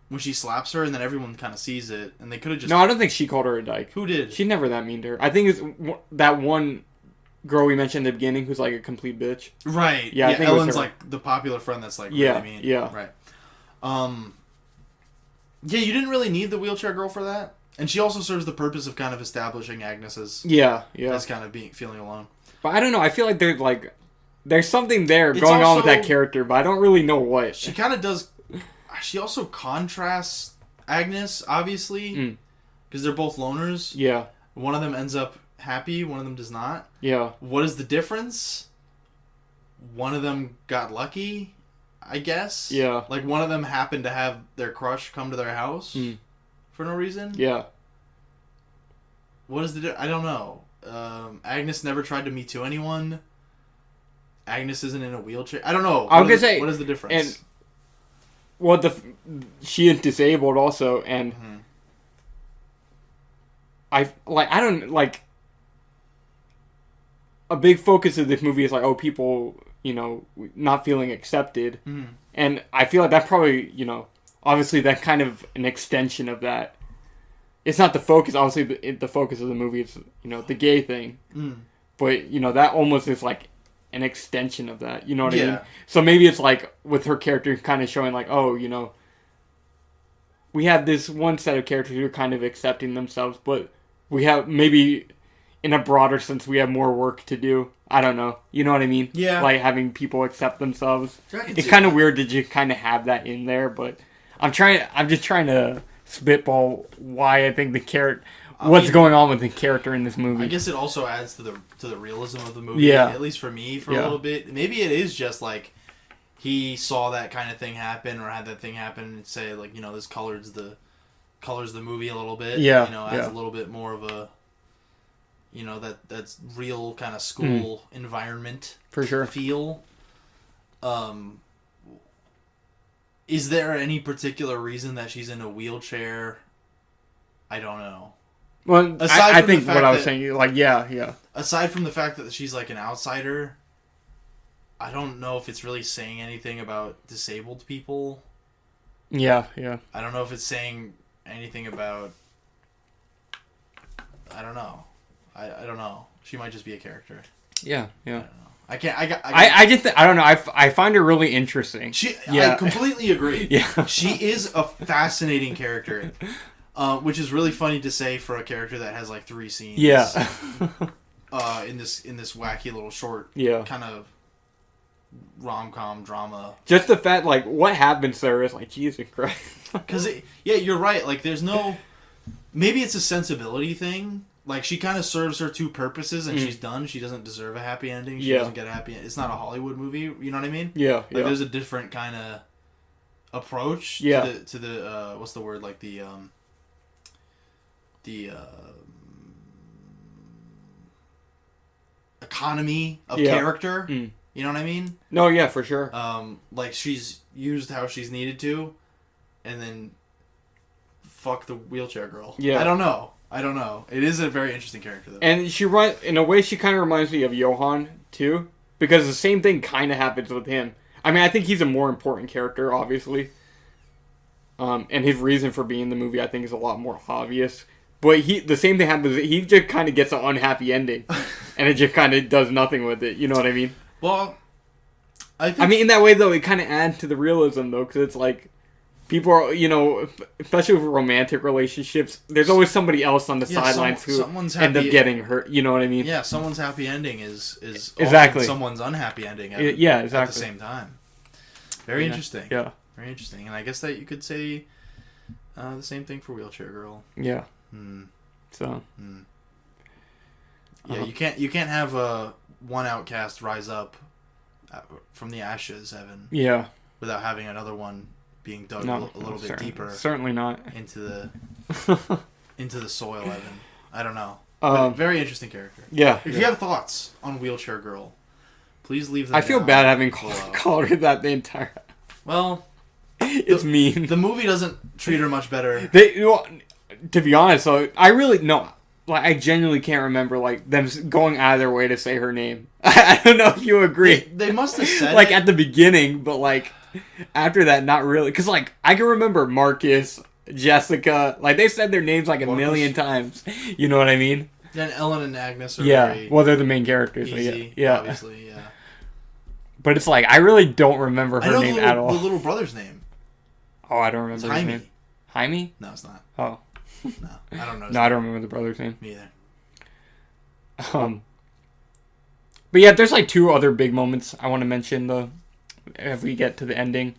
When she slaps her, and then everyone kind of sees it, and they could have just... No, I don't think she called her a dyke. Who did? She's never that mean to her. I think it's that one girl we mentioned at the beginning who's, like, a complete bitch. Right. Yeah, I think Ellen's, like, the popular friend that's, like, really mean. Yeah. Right. Yeah, you didn't really need the wheelchair girl for that. And she also serves the purpose of kind of establishing Agnes as... Yeah. As kind of feeling alone. But I don't know. I feel like there's something there going on with that character, but I don't really know what. She kind of does... She also contrasts Agnes, obviously, because they're both loners. Yeah. One of them ends up happy, one of them does not. Yeah. What is the difference? One of them got lucky, I guess. Yeah. Like, one of them happened to have their crush come to their house for no reason. Yeah. What is I don't know. Agnes never tried to Me Too anyone. Agnes isn't in a wheelchair. I don't know. I was gonna say, what is the difference? And, well, she is disabled also, and a big focus of this movie is like, people, not feeling accepted, and I feel like that probably, obviously that kind of an extension of that. It's not the focus. Obviously, the focus of the movie is the gay thing, but that almost is like an extension of that, you know what I mean? So maybe it's like with her character kind of showing like, we have this one set of characters who are kind of accepting themselves, but we have maybe in a broader sense we have more work to do. I don't know, you know what I mean? Yeah. Like having people accept themselves. It's kind of weird to just kind of have that in there, but I'm just trying to spitball why I think the character. What's going on with the character in this movie? I guess it also adds to the realism of the movie. At least for me, for a little bit. Maybe it is just like he saw that kind of thing happen, or had that thing happen, and say like, this colors the movie a little bit. Adds a little bit more of a, that's real kind of school environment for sure feel. Is there any particular reason that she's in a wheelchair? I don't know. Well, I think what I was saying, like, yeah. Aside from the fact that she's like an outsider, I don't know if it's really saying anything about disabled people. Yeah. I don't know if it's saying anything about. I don't know. I don't know. She might just be a character. Yeah. I don't know. I can't. I don't know. I find her really interesting. I completely agree. Yeah. She is a fascinating character, which is really funny to say for a character that has like 3 scenes. Yeah. in this wacky little short. Kind of rom-com drama. Just the fact, like, what happens there is like, Jesus Christ. Because you're right. Like, there's no. Maybe it's a sensibility thing. Like, she kind of serves her 2 purposes, and she's done. She doesn't deserve a happy ending. She doesn't get a happy ending. It's not a Hollywood movie. You know what I mean? Yeah. Like, there's a different kind of approach to the what's the word? Like, the economy of character. You know what I mean? No, yeah, for sure. Like, she's used how she's needed to, and then fuck the wheelchair girl. Yeah. I don't know. It is a very interesting character, though. And in a way, she kind of reminds me of Johan, too. Because the same thing kind of happens with him. I mean, I think he's a more important character, obviously. And his reason for being in the movie, I think, is a lot more obvious. But the same thing happens. He just kind of gets an unhappy ending. And it just kind of does nothing with it. You know what I mean? Well, I mean, in that way, though, it kind of adds to the realism, though. Because it's like... People are, especially with romantic relationships, there's always somebody else on the sidelines who end up getting hurt. You know what I mean? Yeah, someone's happy ending is exactly someone's unhappy ending at the same time. Very interesting. Yeah. Very interesting. And I guess that you could say the same thing for Wheelchair Girl. Yeah. So. Yeah, you can't have one outcast rise up from the ashes, Evan. Yeah. Without having another one being dug a little bit deeper. Certainly not. Into the soil, Evan. I don't know. Very interesting character. Yeah. If you have thoughts on Wheelchair Girl, please leave them I feel bad having called her that the entire... Well... It's mean. The movie doesn't treat her much better. To be honest, though, I really... No. Like, I genuinely can't remember, like, them going out of their way to say her name. I don't know if you agree. They must have said like, at the beginning, but, like... After that, not really. Because, like, I can remember Marcus, Jessica. Like, they said their names, like, a million times. You know what I mean? Then Ellen and Agnes are very well, they're the main characters. Easy, yeah. Obviously, yeah. But it's like, I really don't remember her name at all. The little brother's name. Oh, I don't remember his name. Jaime? No, it's not. Oh. No, I don't know. I don't remember the brother's name. Me either. But yeah, there's, like, 2 other big moments I want to mention, though. If we get to the ending.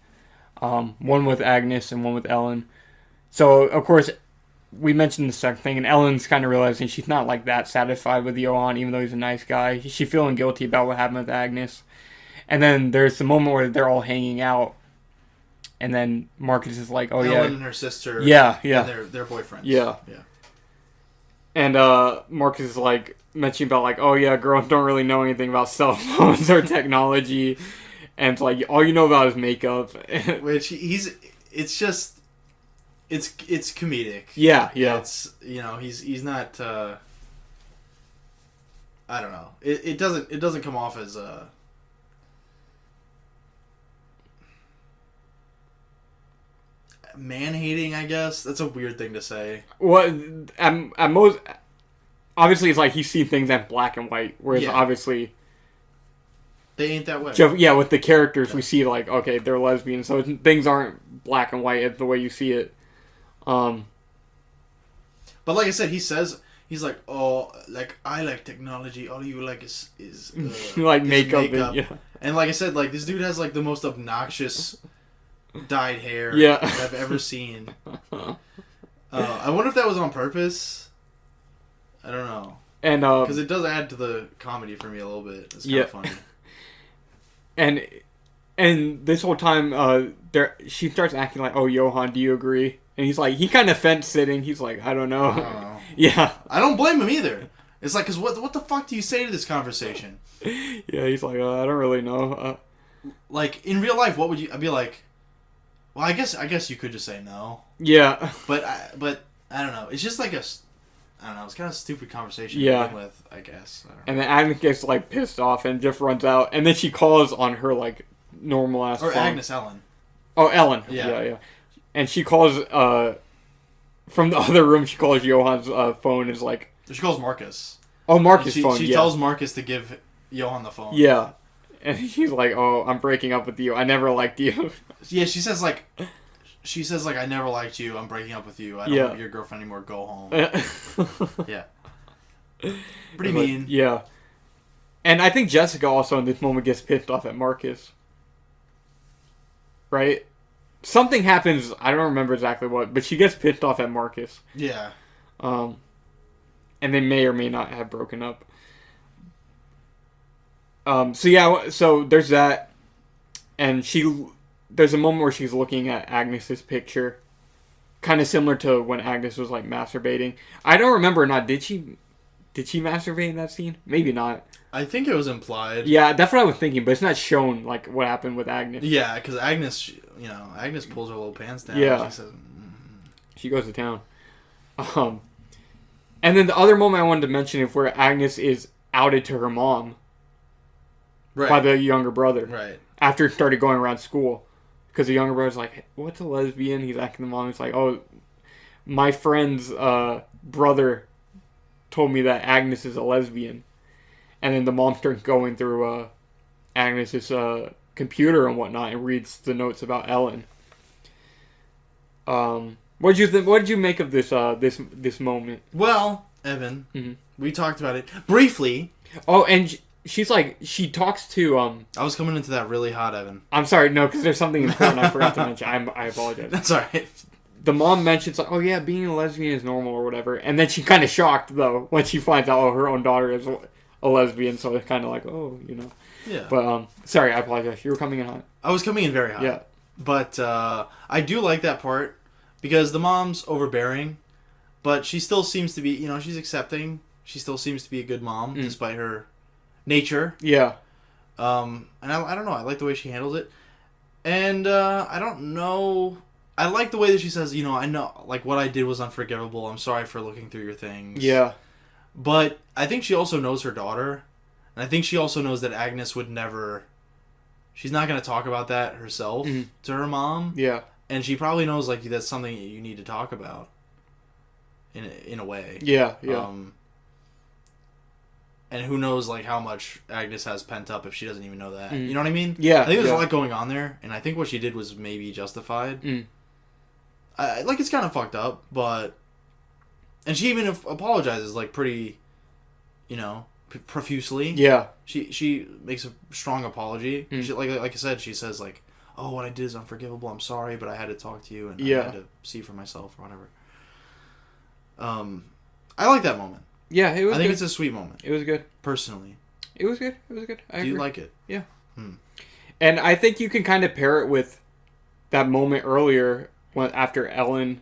One with Agnes and one with Ellen. So, of course, we mentioned the second thing, and Ellen's kind of realizing she's not, like, that satisfied with Johan, even though he's a nice guy. She's feeling guilty about what happened with Agnes. And then there's the moment where they're all hanging out, and then Marcus is like, Ellen yeah. Ellen and her sister. Yeah. And their boyfriends. Yeah. And Marcus is, like, mentioning about, like, oh, yeah, girls don't really know anything about cell phones or technology. And it's like, all you know about is makeup. Which it's just, it's comedic. Yeah. It's, he's not, I don't know. It doesn't come off as man-hating, I guess. That's a weird thing to say. Well, at most, obviously it's like he's seen things in black and white, whereas obviously... They ain't that way. Yeah, with the characters, we see, like, okay, they're lesbians, so things aren't black and white the way you see it. But like I said, he's like, oh, like, I like technology, all you like is like makeup. And like I said, like, this dude has, like, the most obnoxious dyed hair I've ever seen. I wonder if that was on purpose. I don't know. And because it does add to the comedy for me a little bit. It's kind of funny. And this whole time, she starts acting like, oh, Johan, do you agree? And he's like, he kind of fence-sitting. He's like, I don't know. Yeah. I don't blame him either. It's like, because what the fuck do you say to this conversation? Yeah, he's like, I don't really know. Like, in real life, what would you... I'd be like, well, I guess you could just say no. Yeah. But I don't know. It's just like I don't know. It's kind of a stupid conversation Yeah. to begin with, I guess. I don't know. And then Agnes gets, like, pissed off and just runs out. And then she calls on her, like, normal-ass phone. Or Agnes, Ellen. Oh, Ellen. Yeah. Yeah. And she calls, from the other room, she calls Johann's phone is like... She calls Marcus. Oh, Marcus' She phone, tells Marcus to give Johann the phone. Yeah. And he's like, oh, I'm breaking up with you. I never liked you. Yeah, she says, like, I never liked you. I'm breaking up with you. I don't want your girlfriend anymore. Go home. Yeah. Pretty mean. Yeah. And I think Jessica also in this moment gets pissed off at Marcus. Right? Something happens, I don't remember exactly what, but she gets pissed off at Marcus. Yeah. And they may or may not have broken up. So there's that. And there's a moment where she's looking at Agnes's picture. Kind of similar to when Agnes was, like, masturbating. I don't remember or not. Did she masturbate in that scene? Maybe not. I think it was implied. Yeah, that's what I was thinking, but it's not shown, like, what happened with Agnes. Yeah, because Agnes, Agnes pulls her little pants down. Yeah. And she says, She goes to town. And then the other moment I wanted to mention is where Agnes is outed to her mom. Right. By the younger brother. Right. After it started going around school. Because the younger brother's like, what's a lesbian? He's asking the mom. He's like, oh, my friend's brother told me that Agnes is a lesbian. And then the mom starts going through Agnes's computer and whatnot and reads the notes about Ellen. What did you make of this moment? Well, Evan, we talked about it briefly. Oh, and she's like, she talks to I was coming into that really hot, Evan. I'm sorry, no, because there's something important I forgot to mention. I apologize. That's alright. The mom mentions, like, oh yeah, being a lesbian is normal or whatever, and then she's kind of shocked though when she finds out, oh, her own daughter is a lesbian, so it's kind of like, oh, Yeah. But sorry, I apologize. You were coming in hot. I was coming in very hot. Yeah. But I do like that part because the mom's overbearing, but she still seems to be, she's accepting. She still seems to be a good mom despite her nature. Yeah. And I don't know. I like the way she handles it. And I don't know. I like the way that she says, I know, like, what I did was unforgivable. I'm sorry for looking through your things. Yeah. But I think she also knows her daughter. And I think she also knows that Agnes would never... She's not going to talk about that herself to her mom. Yeah. And she probably knows, like, that's something you need to talk about. In a way. Yeah, yeah. And who knows, like, how much Agnes has pent up if she doesn't even know that. You know what I mean? Yeah. I think there's a lot going on there. And I think what she did was maybe justified. Like, it's kind of fucked up, but... And she even apologizes, like, pretty, profusely. Yeah. She makes a strong apology. She, like I said, she says, like, oh, what I did is unforgivable. I'm sorry, but I had to talk to you, and I had to see for myself, or whatever. I like that moment. Yeah, it was I think good. it's a sweet moment. It was good. Personally. It was good. It was good. I agree. Do you like it? Yeah. And I think you can kind of pair it with that moment earlier after Ellen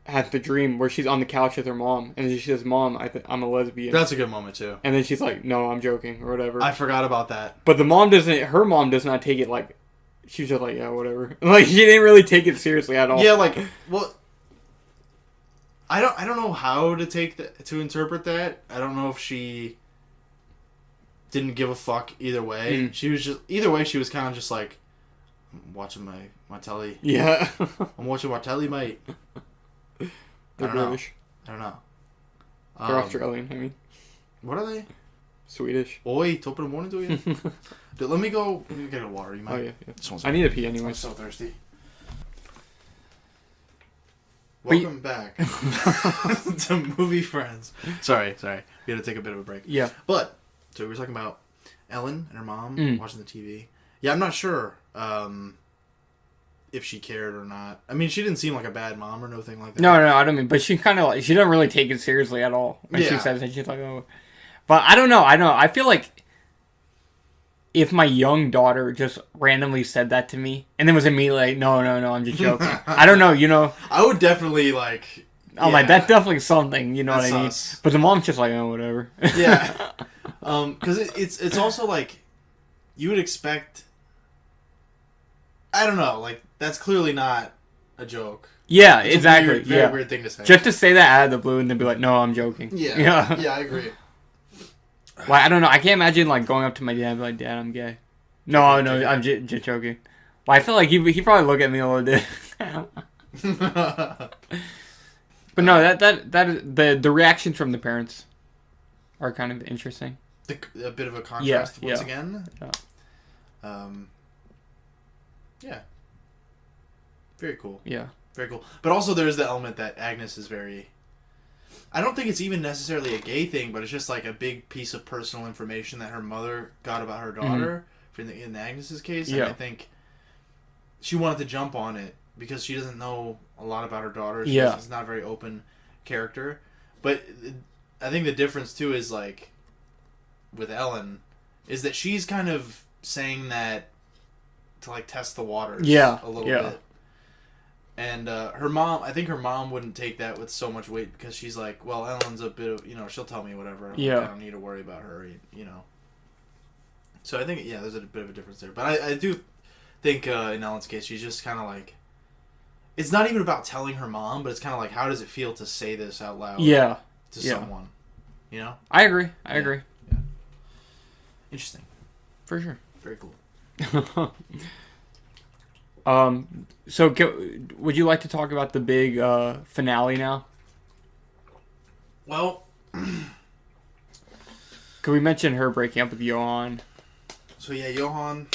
has the dream where she's on the couch with her mom, and then she says, "Mom, I'm a lesbian." That's a good moment too. And then she's like, "No, I'm joking," or whatever. I forgot about that. But her mom does not take it like, she's just like, yeah, whatever. Like, she didn't really take it seriously at all. Yeah, like, well, I don't know how to interpret that. I don't know if she didn't give a fuck either way. She was just, either way, she was kind of just like, I'm watching my telly. Yeah. I'm watching my telly, mate. They're British. I don't know. They're Australian, I mean. What are they? Swedish. Oi, top of the morning to you. Dude, let me go get a water. You might. Oh, yeah. I need a pee anyway. I'm so thirsty. Welcome back to Movie Friends. Sorry. We had to take a bit of a break. Yeah. But, so we were talking about Ellen and her mom watching the TV. Yeah, I'm not sure if she cared or not. I mean, she didn't seem like a bad mom or nothing like that. No, I don't mean, but she kind of like, she doesn't really take it seriously at all when she says it. She's like, oh. But I don't know. I feel like if my young daughter just randomly said that to me and then was immediately like, no, I'm just joking. I don't know, I would definitely like... I'm like, that's definitely something, you know what I mean? Sus. But the mom's just like, oh, whatever. Yeah. Because it's also like, you would expect... I don't know, like, that's clearly not a joke. Yeah, It's exactly. a weird, very weird thing to say. Just to say that out of the blue and then be like, no, I'm joking. Yeah, I agree. Well, I don't know. I can't imagine like going up to my dad and be like, Dad, I'm gay. No, I'm just joking. Well, I feel like he probably look at me a little bit. But no, that the reactions from the parents are kind of interesting. A bit of a contrast once again. Yeah. Yeah. Very cool. Yeah. Very cool. But also there's the element that Agnes is very... I don't think it's even necessarily a gay thing, but it's just like a big piece of personal information that her mother got about her daughter, in Agnes's case. And I think she wanted to jump on it because she doesn't know a lot about her daughter. She's not a very open character. But I think the difference, too, is like with Ellen, is that she's kind of saying that to like test the waters a little bit. And her mom, I think her mom wouldn't take that with so much weight because she's like, well, Ellen's a bit of, she'll tell me whatever. I don't need to worry about her, So I think, there's a bit of a difference there. But I do think in Ellen's case, she's just kind of like, it's not even about telling her mom, but it's kind of like, how does it feel to say this out loud to someone? I agree. I agree. Yeah. Interesting. For sure. Very cool. So would you like to talk about the big finale now? Well, could we mention her breaking up with Johan? So Johan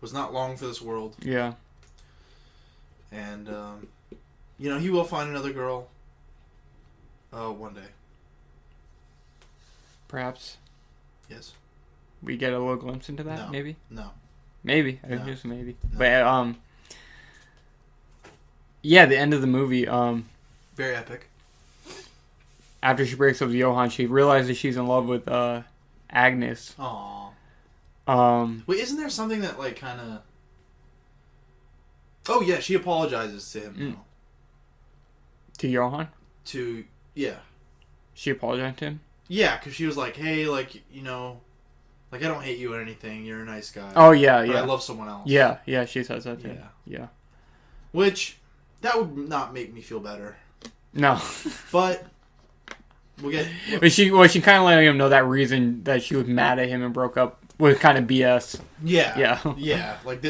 was not long for this world. Yeah. And he will find another girl one day. Perhaps. Yes. We get a little glimpse into that, maybe? No. Maybe. I think just maybe. No. But, the end of the movie, very epic. After she breaks up with Johan, she realizes she's in love with, Agnes. Aww. Wait, isn't there something that, like, kind of... Oh, yeah, she apologizes to him now. To Johan? Yeah. She apologized to him? Yeah, because she was like, hey, like, like, I don't hate you or anything. You're a nice guy. Oh, yeah, but I love someone else. Yeah, she says that too. Yeah. Which, that would not make me feel better. No. But, we'll get... But she kind of let him know that reason that she was mad at him and broke up was kind of BS. Yeah. Yeah. Like,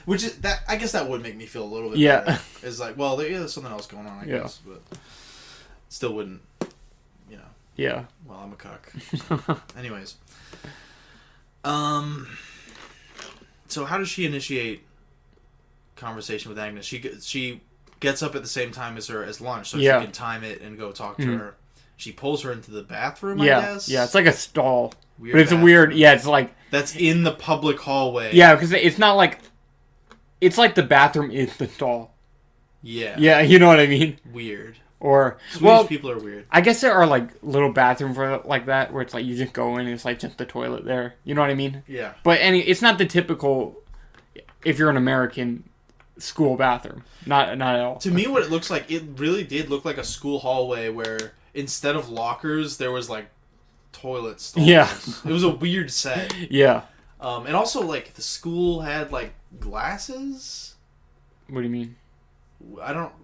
which is, that, I guess that would make me feel a little bit better. It's like, well, there's something else going on, I guess. But, still wouldn't, Yeah. Well, I'm a cuck. Anyways. So how does she initiate conversation with Agnes? She gets up at the same time as her as lunch, so she can time it and go talk to her. She pulls her into the bathroom, I guess. Yeah, it's like a stall. Weird but it's bathroom. A weird. Yeah, it's like that's in the public hallway. Yeah, because it's not like it's like the bathroom is the stall. Yeah. Yeah, you know what I mean. Weird. Or Swedish people are weird. I guess there are like little bathrooms like that where it's like you just go in and it's like just the toilet there. You know what I mean? Yeah. But it's not the typical if you're an American school bathroom. Not at all. To me, what it looks like, it really did look like a school hallway where instead of lockers there was like toilet stalls. Yeah. It was a weird set. Yeah. And also like the school had like glasses. What do you mean?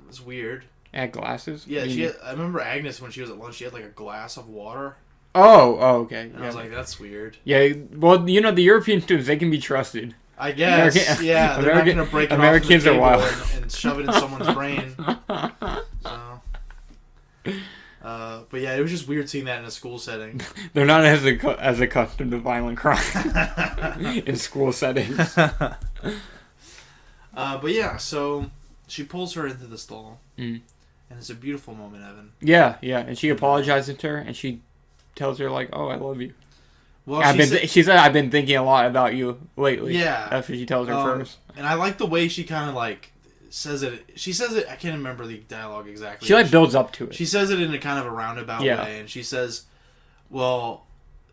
It's weird. Had glasses? Yeah, I remember Agnes when she was at lunch. She had like a glass of water. Oh, okay. And I was like, that's weird. Yeah, well, the European students, they can be trusted. I guess. They're not going to break it Americans off the are wild and shove it in someone's brain. So, but yeah, it was just weird seeing that in a school setting. They're not as accustomed to violent crime in school settings. But yeah, so she pulls her into the stall. Mm. And it's a beautiful moment, Evan. Yeah, and she apologizes to her, and she tells her, like, oh, I love you. Well, she said, I've been thinking a lot about you lately. Yeah. That's what she tells her first. And I like the way she kind of, like, says it. She says it, I can't remember the dialogue exactly. She, like, builds up to it. She says it in a kind of a roundabout way, and she says, well...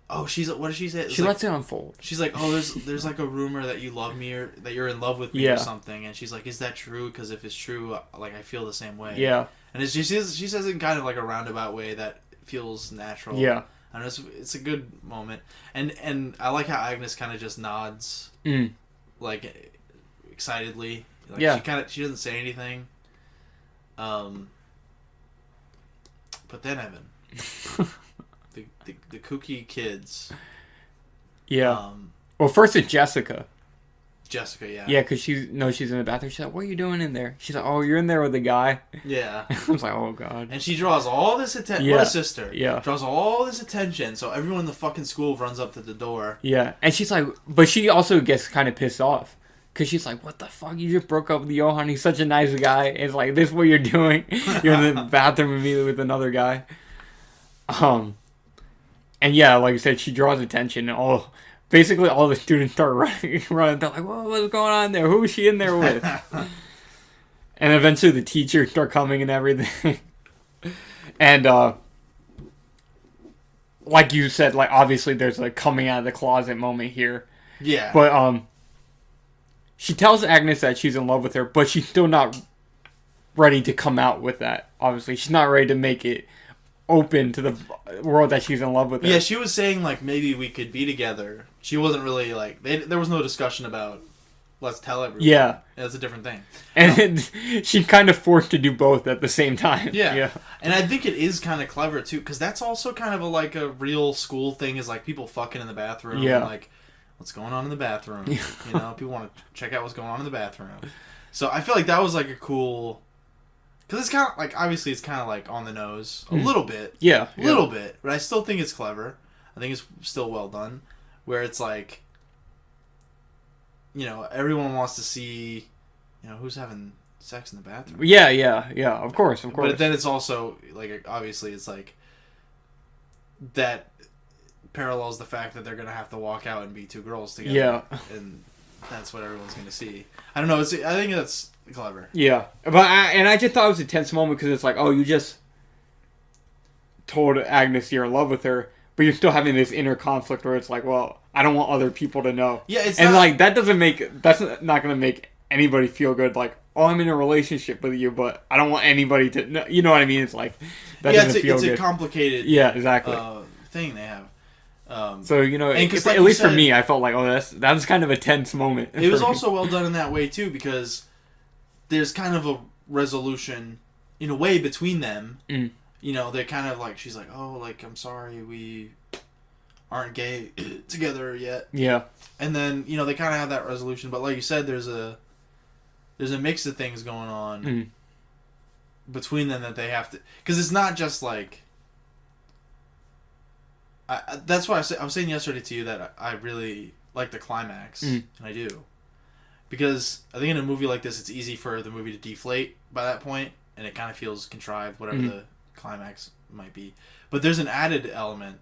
Oh, what does she say? She lets it unfold. She's like, oh, there's like a rumor that you love me or that you're in love with me or something. And she's like, is that true? Because if it's true, like I feel the same way. Yeah. And she says it in kind of like a roundabout way that feels natural. Yeah. And it's a good moment. And I like how Agnes kind of just nods, like excitedly, Like, Yeah. She doesn't say anything. But then Evan, the kooky kids. Yeah. Well, first it's Jessica. Jessica, yeah. Yeah, because she's in the bathroom. She's like, "What are you doing in there?" She's like, "Oh, you're in there with the guy." Yeah. I was like, "Oh God." And she draws all this attention. Yeah. What a sister. Yeah. Draws all this attention, so everyone in the fucking school runs up to the door. Yeah, and she's like, but she also gets kind of pissed off. Because she's like, what the fuck? You just broke up with Johan. He's such a nice guy. It's like, this is what you're doing. You're in the bathroom immediately with another guy. And yeah, like I said, she draws attention. Basically all the students start running. They're like, whoa, what's going on there? Who is she in there with? And eventually the teachers start coming and everything. And, like you said, like, obviously there's a coming out of the closet moment here. Yeah. But, she tells Agnes that she's in love with her, but she's still not ready to come out with that, obviously. She's not ready to make it open to the world that she's in love with her. Yeah, she was saying, like, maybe we could be together. She wasn't really, like... there was no discussion about, let's tell everyone. Yeah. It's a different thing. And she's kind of forced to do both at the same time. Yeah. And I think it is kind of clever, too, because that's also kind of a real school thing, is, like, people fucking in the bathroom. Yeah. And, like... what's going on in the bathroom? You know, people want to check out what's going on in the bathroom. So I feel like that was like a cool, because it's kind of like, obviously it's kind of like on the nose a little bit, Yeah, a little bit, but I still think it's clever. I think it's still well done. Where it's like, you know, everyone wants to see, you know, who's having sex in the bathroom. Yeah. Of course. But then it's also like, obviously it's like that parallels the fact that they're gonna have to walk out and be two girls together. Yeah. And that's what everyone's gonna see. I don't know. I think that's clever. Yeah, but I just thought it was a tense moment because it's like, oh, you just told Agnes you're in love with her, but you're still having this inner conflict where it's like, well, I don't want other people to know. Yeah, it's and not... like that's not gonna make anybody feel good. Like, oh, I'm in a relationship with you, but I don't want anybody to know. You know what I mean? It's like that doesn't feel good. It's a complicated exactly thing they have. So, you know, like at least for me, I felt like, oh, that's kind of a tense moment. It was also well done in that way, too, because there's kind of a resolution, in a way, between them. Mm. You know, they're kind of like, she's like, oh, like, I'm sorry, we aren't gay together yet. Yeah. And then, you know, they kind of have that resolution, but like you said, there's a mix of things going on between them that they have to... because it's not just like... that's why I was saying yesterday to you that I really like the climax, and I do. Because I think in a movie like this, it's easy for the movie to deflate by that point, and it kind of feels contrived, whatever the climax might be. But there's an added element,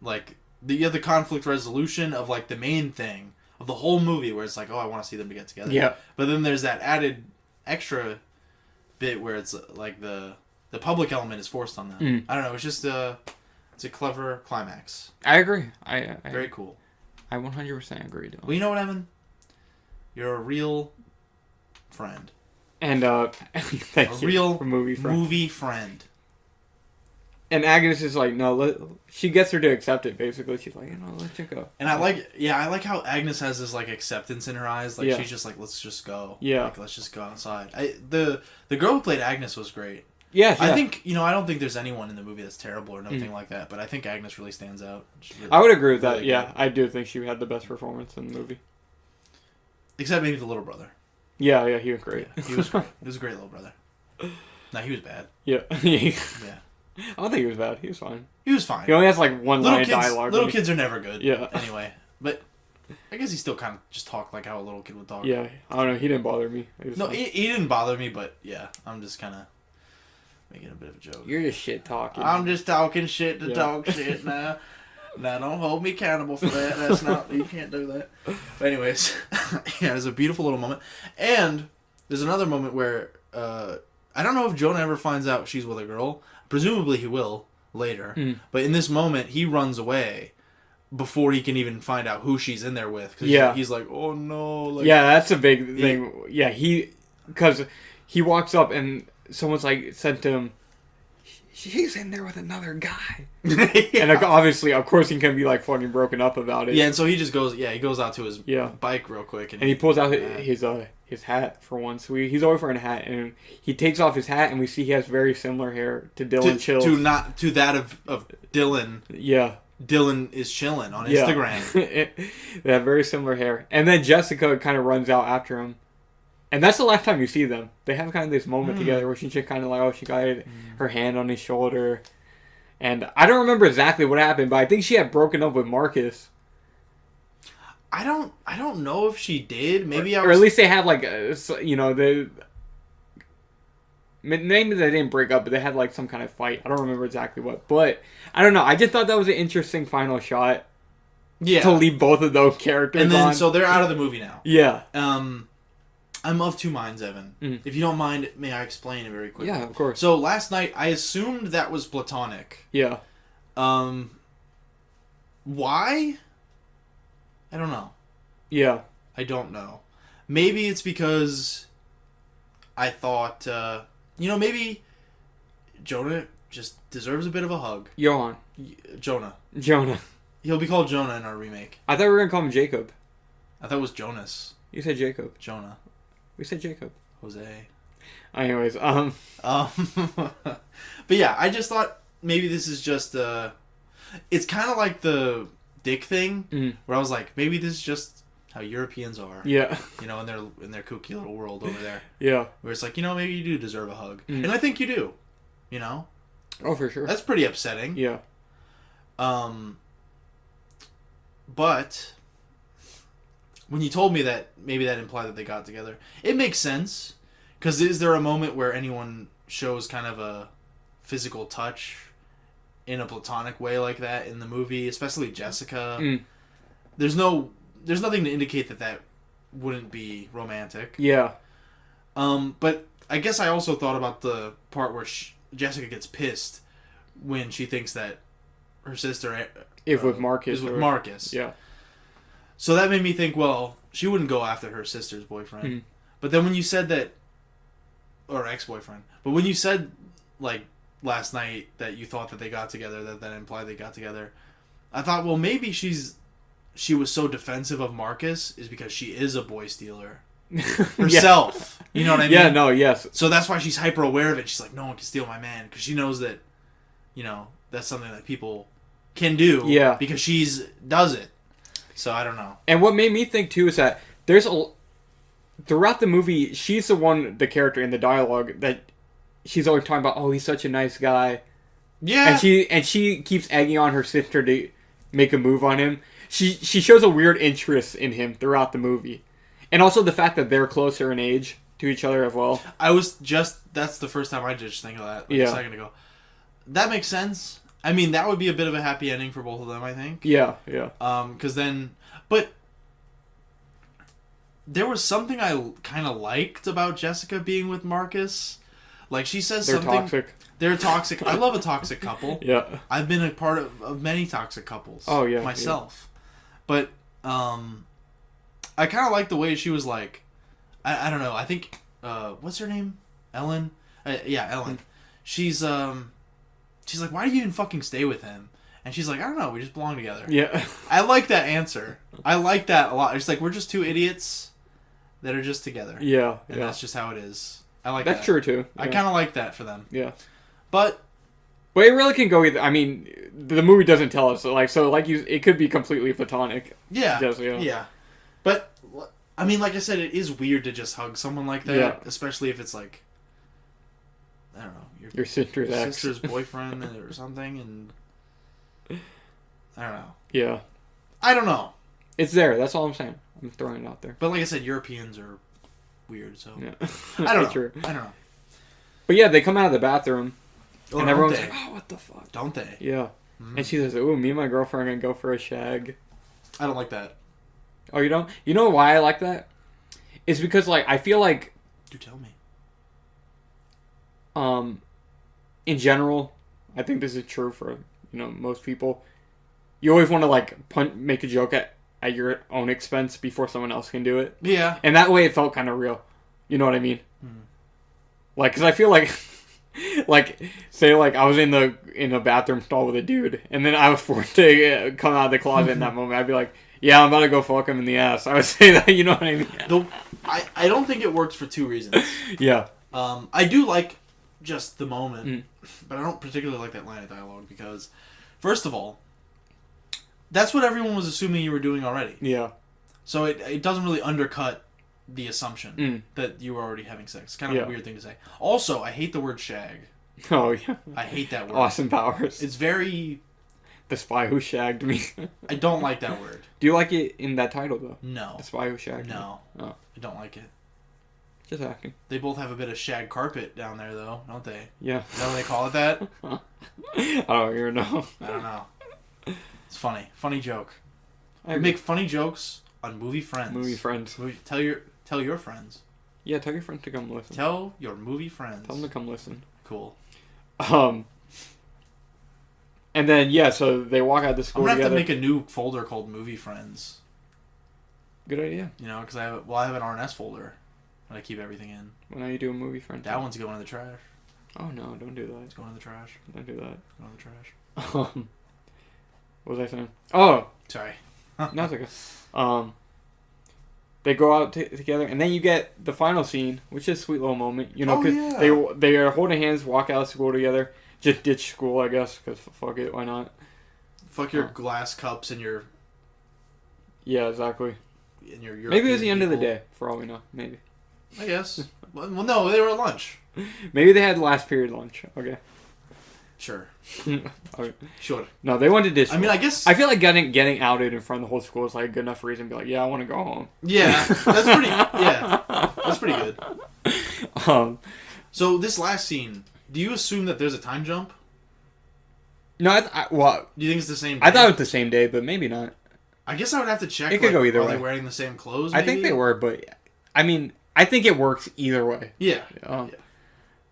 like, you have the conflict resolution of, like, the main thing of the whole movie, where it's like, oh, I want to see them to get together. Yeah. But then there's that added extra bit where it's, like, the public element is forced on them. I don't know, it's just it's a clever climax. I agree. I Very cool. I 100% agree. Well, you know what, Evan? You're a real friend. And thank you real for movie friend. And Agnes is like, no, she gets her to accept it, basically. She's like, let it go. And I like how Agnes has this, like, acceptance in her eyes. Like, she's just like, let's just go. Yeah. Like, let's just go outside. The girl who played Agnes was great. Yeah. I think, I don't think there's anyone in the movie that's terrible or nothing like that, but I think Agnes really stands out. Really, I would agree with that. Really yeah, good. I do think she had the best performance in the movie. Except maybe the little brother. Yeah, he was great. Yeah, he was great. He was a great little brother. No, he was bad. Yeah. Yeah. I don't think he was bad. He was fine. He was fine. He only has like one line of dialogue. Little kids are never good. Yeah. Anyway, but I guess he still kind of just talked like how a little kid would talk. Yeah, I don't know. He didn't bother me. He didn't bother me, but yeah, I'm just kind of making a bit of a joke. You're just shit talking. I'm just talking shit to talk shit now. Now don't hold me accountable for that. That's not, you can't do that. But anyways, yeah, it's a beautiful little moment. And there's another moment where I don't know if Jonah ever finds out she's with a girl. Presumably he will later. But in this moment, he runs away before he can even find out who she's in there with. Cause he's like, oh no. Like, yeah, that's a big thing. Yeah, because he walks up and someone's like said to him, she's in there with another guy. And like, obviously, of course, he can be like fucking broken up about it. Yeah, and so he just goes. Yeah, he goes out to his bike real quick, and he pulls out his his hat for once. So he's always wearing a hat, and he takes off his hat, and we see he has very similar hair to Dylan Chills. To that of Dylan. Yeah. Dylan is chilling on Instagram. They have very similar hair. And then Jessica kind of runs out after him. And that's the last time you see them. They have kind of this moment together where she's just kind of like, oh, she got her hand on his shoulder. And I don't remember exactly what happened, but I think she had broken up with Marcus. I don't know if she did. Maybe or at least they had like, maybe they didn't break up, but they had like some kind of fight. I don't remember exactly what, but I don't know. I just thought that was an interesting final shot. Yeah, to leave both of those characters. And then on. So they're out of the movie now. Yeah. I'm of two minds, Evan. If you don't mind, may I explain it very quickly? Yeah, of course. So last night I assumed that was platonic. Yeah. Why? I don't know. Yeah. I don't know. Maybe it's because I thought, maybe Jonah just deserves a bit of a hug. Jonah. He'll be called Jonah in our remake. I thought we were going to call him Jacob. I thought it was Jonas. You said Jacob. Jonah. We said Jacob. Jose. Anyways, But yeah, I just thought maybe this is just, it's kind of like the dick thing, where I was like, maybe this is just how Europeans are. Yeah. In their kooky little world over there. Yeah. Where it's like, maybe you do deserve a hug. And I think you do. Oh, for sure. That's pretty upsetting. Yeah. But when you told me that maybe that implied that they got together, it makes sense. Because is there a moment where anyone shows kind of a physical touch in a platonic way like that in the movie, especially Jessica? There's nothing to indicate that wouldn't be romantic. Yeah. But I guess I also thought about the part where Jessica gets pissed when she thinks that her sister is with Marcus. Yeah. So that made me think, well, she wouldn't go after her sister's boyfriend. But then when you said that, or ex-boyfriend, but when you said, like, last night that you thought that they got together, that implied they got together, I thought, well, maybe she was so defensive of Marcus is because she is a boy stealer herself. You know what I mean? Yeah, no, yes. So that's why she's hyper aware of it. She's like, no one can steal my man, because she knows that, that's something that people can do. Yeah. Because does it. So I don't know. And what made me think too is that throughout the movie, she's the character in the dialogue that she's always talking about. Oh, he's such a nice guy. Yeah. And she keeps egging on her sister to make a move on him. She shows a weird interest in him throughout the movie, and also the fact that they're closer in age to each other as well. That's the first time I just think of that a second ago. That makes sense. I mean, that would be a bit of a happy ending for both of them, I think. Yeah. Because then... But there was something I kind of liked about Jessica being with Marcus. Like, she says something... Toxic. They're toxic. I love a toxic couple. Yeah. I've been a part of many toxic couples. Oh, yeah. Myself. Yeah. But, I kind of like the way she was like... I don't know. I think... what's her name? Ellen? Yeah, Ellen. She's like, why do you even fucking stay with him? And she's like, I don't know, we just belong together. Yeah. I like that answer. I like that a lot. It's like, we're just two idiots that are just together. Yeah. And that's just how it is. I like that. That's true, too. Yeah. I kind of like that for them. Yeah. But it really can go either. I mean, the movie doesn't tell us. It could be completely platonic. Yeah. Yeah. Yeah. But, I mean, like I said, it is weird to just hug someone like that. Yeah. Especially if it's like, I don't know. Your sister's boyfriend or something, and I don't know. Yeah. I don't know. It's there. That's all I'm saying. I'm throwing it out there. But like I said, Europeans are weird, so... Yeah. I don't know. True. I don't know. But yeah, they come out of the bathroom, and everyone's like, oh, what the fuck? Don't they? Yeah. And she says, ooh, me and my girlfriend are going to go for a shag. I don't like that. Oh, you don't? You know why I like that? It's because, I feel like... Do tell me. In general, I think this is true for, most people. You always want to, make a joke at your own expense before someone else can do it. Yeah. And that way it felt kind of real. You know what I mean? Because I feel like Like, say, like, I was in a bathroom stall with a dude, and then I was forced to come out of the closet in that moment. I'd be like, yeah, I'm about to go fuck him in the ass. I would say that, you know what I mean? I don't think it works for two reasons. Yeah. I do like just the moment, but I don't particularly like that line of dialogue because, first of all, that's what everyone was assuming you were doing already. Yeah. So it doesn't really undercut the assumption that you were already having sex. It's kind of a weird thing to say. Also, I hate the word shag. Oh, yeah. I hate that word. Austin Powers. It's very... The Spy Who Shagged Me. I don't like that word. Do you like it in that title, though? No. The Spy Who Shagged Me? No. Oh. I don't like it. Just asking. They both have a bit of shag carpet down there, though, don't they? Yeah. Is that what they call it that? I don't even know. I don't know. It's funny. Funny joke. I make funny jokes on Movie Friends. Movie Friends. Tell your friends. Yeah, tell your friends to come listen. Tell your movie friends. Tell them to come listen. Cool. And then, yeah, so they walk out of the school together. I'm going to have to make a new folder called Movie Friends. Good idea. You know, because I have an RNS folder that I keep everything in. When are you doing Movie Friends? That one's going in the trash. Oh, no, don't do that. It's going in the trash. Don't do that. It's going in the trash. What was I saying? Oh! Sorry. No, it's okay. They go out together, and then you get the final scene, which is a sweet little moment. You know, because they are holding hands, walk out of school together. Just ditch school, I guess, because fuck it, why not? Fuck your glass cups and your... Yeah, exactly. And your maybe it was the end of the day, for all we know. Maybe. I guess. Well, no, they were at lunch. Maybe they had last period lunch. Okay. Sure. Okay. Sure. No, they went to ditch. I mean, I guess... I feel like getting outed in front of the whole school is like a good enough reason to be like, yeah, I want to go home. Yeah, that's pretty... Yeah, that's pretty good. So this last scene, do you assume that there's a time jump? No, what? Do you think it's the same day? I thought it was the same day, but maybe not. I guess I would have to check. It could go either way. Are they wearing the same clothes? Maybe? I think they were, but I mean, I think it works either way. Yeah.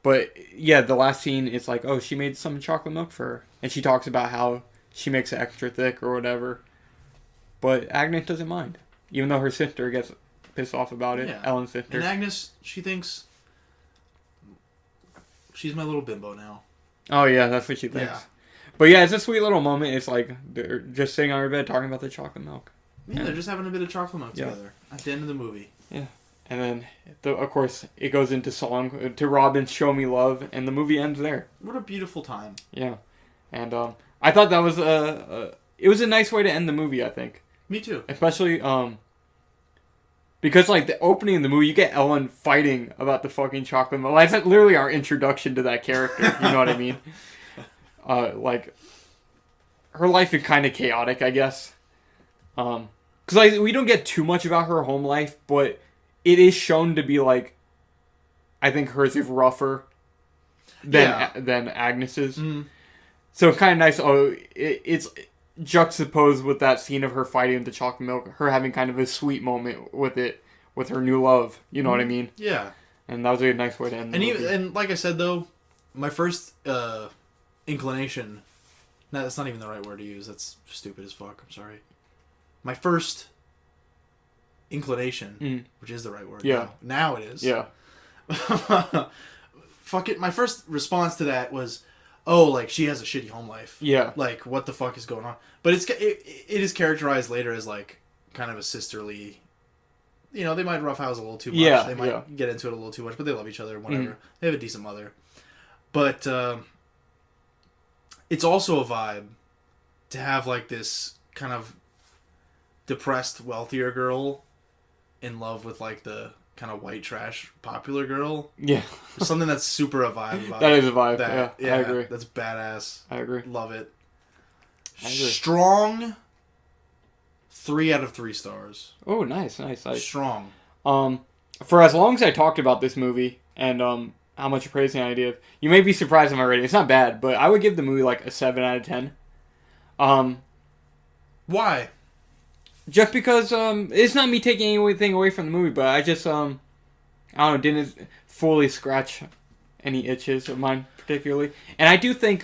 But yeah, the last scene is like, oh, she made some chocolate milk for her, and she talks about how she makes it extra thick or whatever. But Agnes doesn't mind, even though her sister gets pissed off about it. Yeah. Ellen's sister. And Agnes, she thinks she's my little bimbo now. Oh yeah, that's what she thinks. Yeah. But yeah, it's a sweet little moment. It's like they're just sitting on her bed talking about the chocolate milk. Yeah, they're just having a bit of chocolate milk together at the end of the movie. Yeah. And then, of course, it goes into song to Robin's "Show Me Love," and the movie ends there. What a beautiful time! Yeah, and I thought that was it was a nice way to end the movie. I think. Me too. Especially because like the opening of the movie, you get Ellen fighting about the fucking chocolate milk. Like, that's literally our introduction to that character. You know what I mean? Like her life is kind of chaotic, I guess. Because like we don't get too much about her home life, but it is shown to be like, I think hers is rougher than Agnes's. Mm. So kind of nice. Oh, it's juxtaposed with that scene of her fighting with the chocolate milk, her having kind of a sweet moment with it, with her new love. You know what I mean? Yeah. And that was a nice way to end the movie. And like I said though, my first inclination. No, that's not even the right word to use. That's stupid as fuck. I'm sorry. My first inclination, which is the right word. Yeah. Now it is. Yeah. Fuck it. My first response to that was, oh, like she has a shitty home life. Yeah. Like what the fuck is going on? But it is characterized later as like kind of a sisterly. You know, they might roughhouse a little too much. Yeah. They might get into it a little too much, but they love each other. Whatever. Mm. They have a decent mother. But it's also a vibe to have like this kind of depressed, wealthier girl in love with like the kind of white trash popular girl. Yeah. Something that's super a vibe about that is a vibe. Yeah, I agree. That's badass. I agree. Love it. I agree. Strong 3 out of 3 stars. Oh, nice. Strong. For as long as I talked about this movie and how much you're praising the idea of, you may be surprised at my rating. It's not bad, but I would give the movie like a 7 out of 10. Why? Just because it's not me taking anything away from the movie, but I just I don't know, didn't fully scratch any itches of mine particularly. And I do think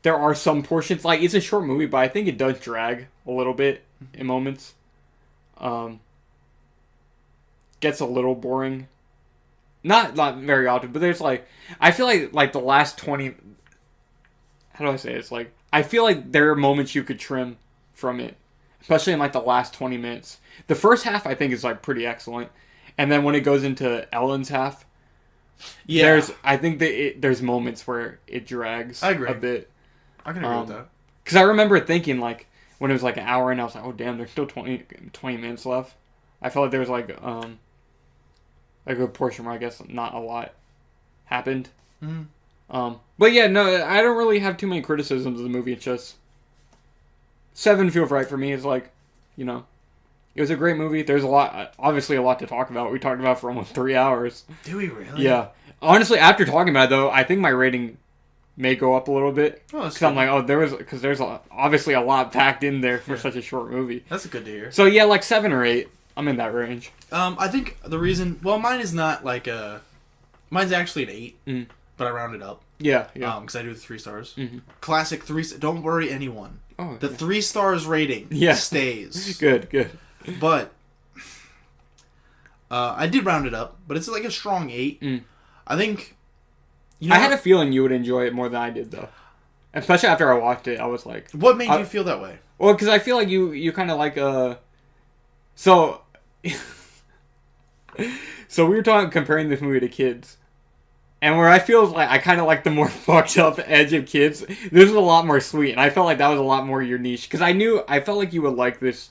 there are some portions, like it's a short movie, but I think it does drag a little bit in moments. Gets a little boring not very often, but there's like, I feel like the last 20, how do I say it? It's like, I feel like there are moments you could trim from it, especially in like the last 20 minutes. The first half I think is like pretty excellent, and then when it goes into Ellen's half, I think that there's moments where it drags I agree. a bit. I can agree with that. Because I remember thinking like when it was like an hour and I was like, oh damn, there's still 20 minutes left. I felt like there was like a good portion where I guess not a lot happened. Mm-hmm. But yeah, no, I don't really have too many criticisms of the movie. It's just 7 feels right for me. It's like, you know, it was a great movie. There's obviously a lot to talk about. We talked about it for almost 3 hours. Do we really? Yeah. Honestly, after talking about it though, I think my rating may go up a little bit. Oh, that's because I'm like, there's obviously a lot packed in there for such a short movie. That's good to hear. So yeah, like 7 or 8. I'm in that range. I think the reason, well, mine is not like mine's actually an 8, but I rounded up. Yeah. Because I do the 3 stars. Mm-hmm. Classic 3. Don't worry, anyone. Oh, the 3 stars rating stays. Good. But I did round it up, but it's like a strong 8. I think. I had a feeling you would enjoy it more than I did, though. Especially after I watched it, I was like... What made you feel that way? Well, because I feel like you kind of like... So... So we were comparing this movie to Kids. And where I feel like I kind of like the more fucked up edge of Kids, this is a lot more sweet. And I felt like that was a lot more your niche. Because I felt like you would like this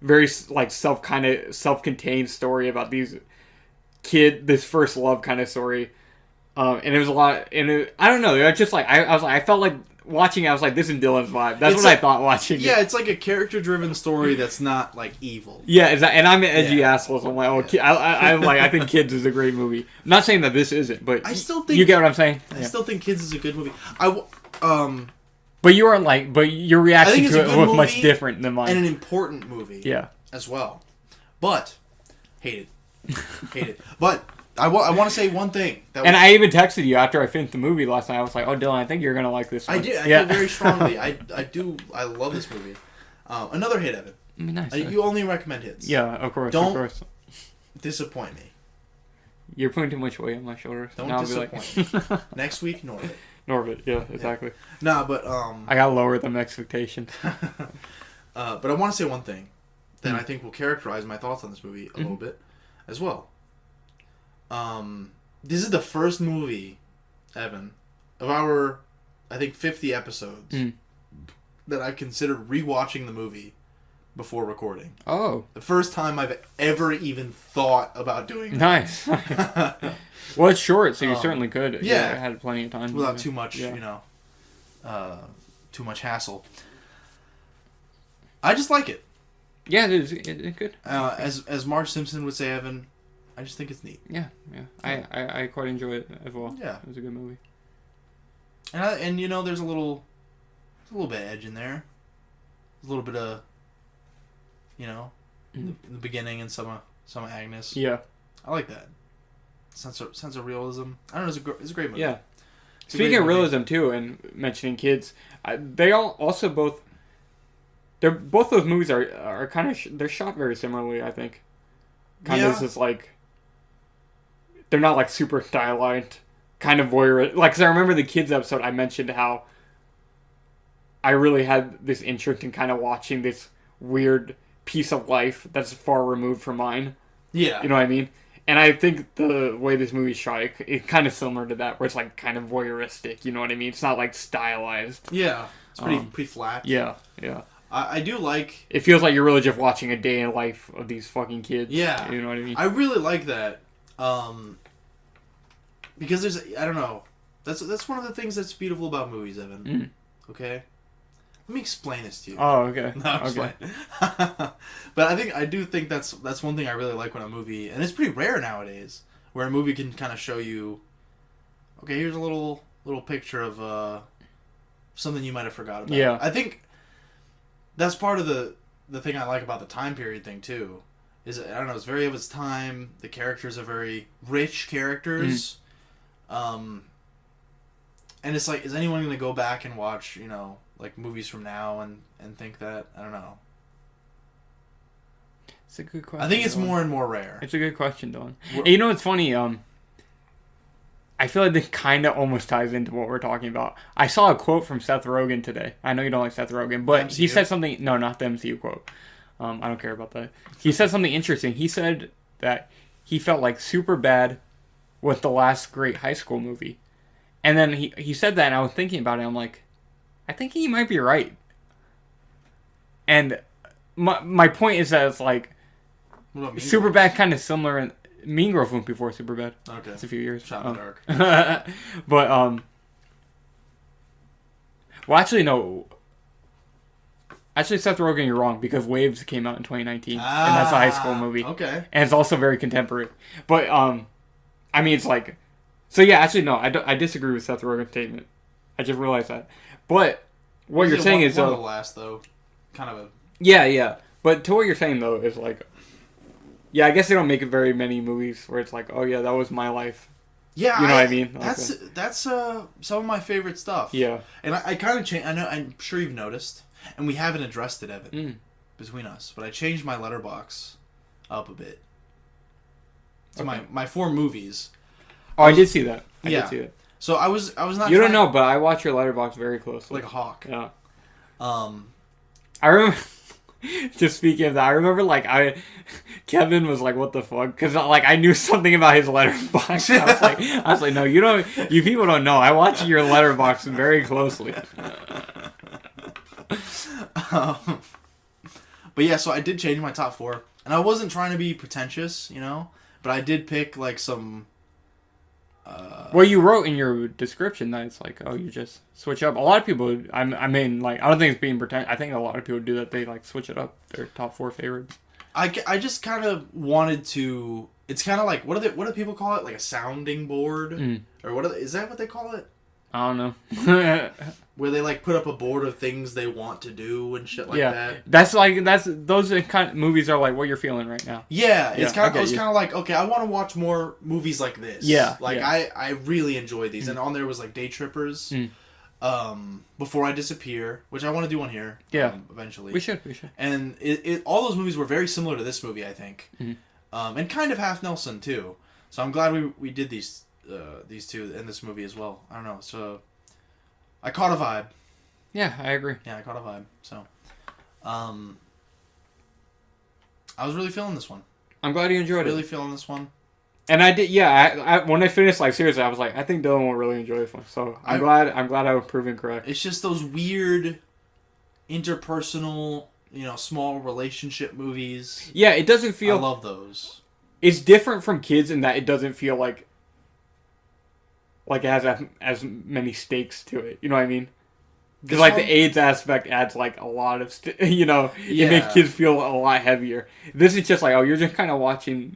very like self-contained story about this first love kind of story. And it was a lot, and I don't know, it was just like, I felt like watching it, I was like, this is Dylan's vibe. That's what I thought watching it. Yeah, it's like a character-driven story that's not, like, evil. Yeah, and I'm an edgy asshole, so I'm like, I'm like, I think Kids is a great movie. I'm not saying that this isn't, but I still think... You get what I'm saying? I still think Kids is a good movie. But you aren't like, but your reaction to it was much different than mine. And an important movie. Yeah. As well. But, hate it. But... I want to say one thing. And I even texted you after I finished the movie last night. I was like, oh, Dylan, I think you're going to like this one. I did. I feel very strongly. I love this movie. Another hit, Evan. I mean, nice. You only recommend hits. Yeah, of course. Don't disappoint me. You're putting too much weight on my shoulders. Don't disappoint me. Next week, Norbit. Norbit, yeah, exactly. Yeah. Nah, but... I got lower than expectations. But I want to say one thing that I think will characterize my thoughts on this movie a little bit as well. This is the first movie, Evan, of our, I think, 50 episodes that I've considered rewatching the movie before recording. Oh. The first time I've ever even thought about doing that. Nice. Well, it's short, so you certainly could. Yeah. You had plenty of time. Without too much, too much hassle. I just like it. Yeah, it's good. As Marge Simpson would say, Evan... I just think it's neat. Yeah. I quite enjoy it as well. Yeah. It was a good movie. And you know, there's a little bit of edge in there. There's a little bit of, you know, the beginning and some of Agnes. Yeah. I like that. Sense of realism. I don't know, it's a great movie. Yeah. Speaking of realism, too, and mentioning Kids, they all also both those movies are kind of, they're shot very similarly, I think. Kind of just like, they're not like super stylized, kind of voyeur. Like, because I remember the Kids episode, I mentioned how I really had this interest in kind of watching this weird piece of life that's far removed from mine. Yeah. You know what I mean? And I think the way this movie's shot, it's kind of similar to that, where it's like kind of voyeuristic, you know what I mean? It's not like stylized. Yeah. It's pretty flat. Yeah. I do like... It feels like you're really just watching a day in life of these fucking kids. Yeah. You know what I mean? I really like that. Because there's... I don't know. That's one of the things that's beautiful about movies, Evan. Okay? Let me explain this to you. Oh, okay. No, I'm okay. But I do think that's one thing I really like when a movie... And it's pretty rare nowadays, where a movie can kind of show you... Okay, here's a little picture of something you might have forgot about. Yeah. I think... That's part of the thing I like about the time period thing, too. Is, I don't know, it's very of its time. The characters are very rich characters. And it's like, is anyone going to go back and watch, you know, like, movies from now and think that? I don't know. It's a good question. I think it's Dylan. more and more rare. It's a good question, Dylan. Hey, you know what's funny? I feel like this kind of almost ties into what we're talking about. I saw a quote from Seth Rogen today. I know you don't like Seth Rogen, but MCU? he said something... No, not the MCU quote. I don't care about that. He said something interesting. He said that he felt like Superbad was the last great high school movie. And then he said that, and I was thinking about it. I'm like, I think he might be right. And my point is that it's like, Superbad kind of similar. And Mean Girls went before Superbad. Okay. It's a few years. Shot in the dark. But, well, actually, no. Actually, Seth Rogen, you're wrong, because Waves came out in 2019, and that's a high school movie. Okay. And it's also very contemporary. But, I mean, it's like... So, yeah, actually, no, I disagree with Seth Rogen's statement. I just realized that. But, what you're saying is... One of the last, though. Kind of a... Yeah. But to what you're saying, though, is like... Yeah, I guess they don't make very many movies where it's like, oh, yeah, that was my life. Yeah, you know what I mean? That's some of my favorite stuff. Yeah. And I kind of changed... I'm sure you've noticed... And we haven't addressed it, Evan, between us. But I changed my letterbox up a bit. So my 4 movies. Oh, I did see that. I did see it. So I was not. You don't know, but I watch your letterbox very closely. Like a hawk. Yeah. I remember. Just speaking of that, I remember Kevin was like, "What the fuck?" Because I knew something about his letterbox. I was like, "No, you don't. You people don't know. I watch your letterbox very closely." But yeah, so I did change my top 4, and I wasn't trying to be pretentious, but I did pick some. Well, you wrote in your description that it's like, oh, you just switch up. A lot of people, I mean, I don't think it's being pretentious. I think a lot of people do that. They switch it up. Their top 4 favorites. I just kind of wanted to. It's kind of like what do people call it? Like a sounding board, or is that what they call it? I don't know. Where they put up a board of things they want to do and shit like that. Those kind of movies are like what you're feeling right now. Yeah, it's kind of. I was kind of like, okay, I want to watch more movies like this. Yeah, I really enjoy these, and on there was Day Trippers, Before I Disappear, which I want to do on here. Yeah, eventually we should. And all those movies were very similar to this movie, I think, and kind of Half Nelson too. So I'm glad we did these two in this movie as well. I don't know, so. I caught a vibe. Yeah, I agree. Yeah, I caught a vibe. So, I was really feeling this one. I'm glad you enjoyed it. Really feeling this one. And I did. Yeah, when I finished, seriously, I was like, I think Dylan will really enjoy this one. So I'm glad I was proven correct. It's just those weird, interpersonal, small relationship movies. Yeah, it doesn't feel. I love those. It's different from Kids in that it doesn't feel like it has as many stakes to it. You know what I mean? Because the AIDS aspect adds a lot of it makes kids feel a lot heavier. This is just you're just kind of watching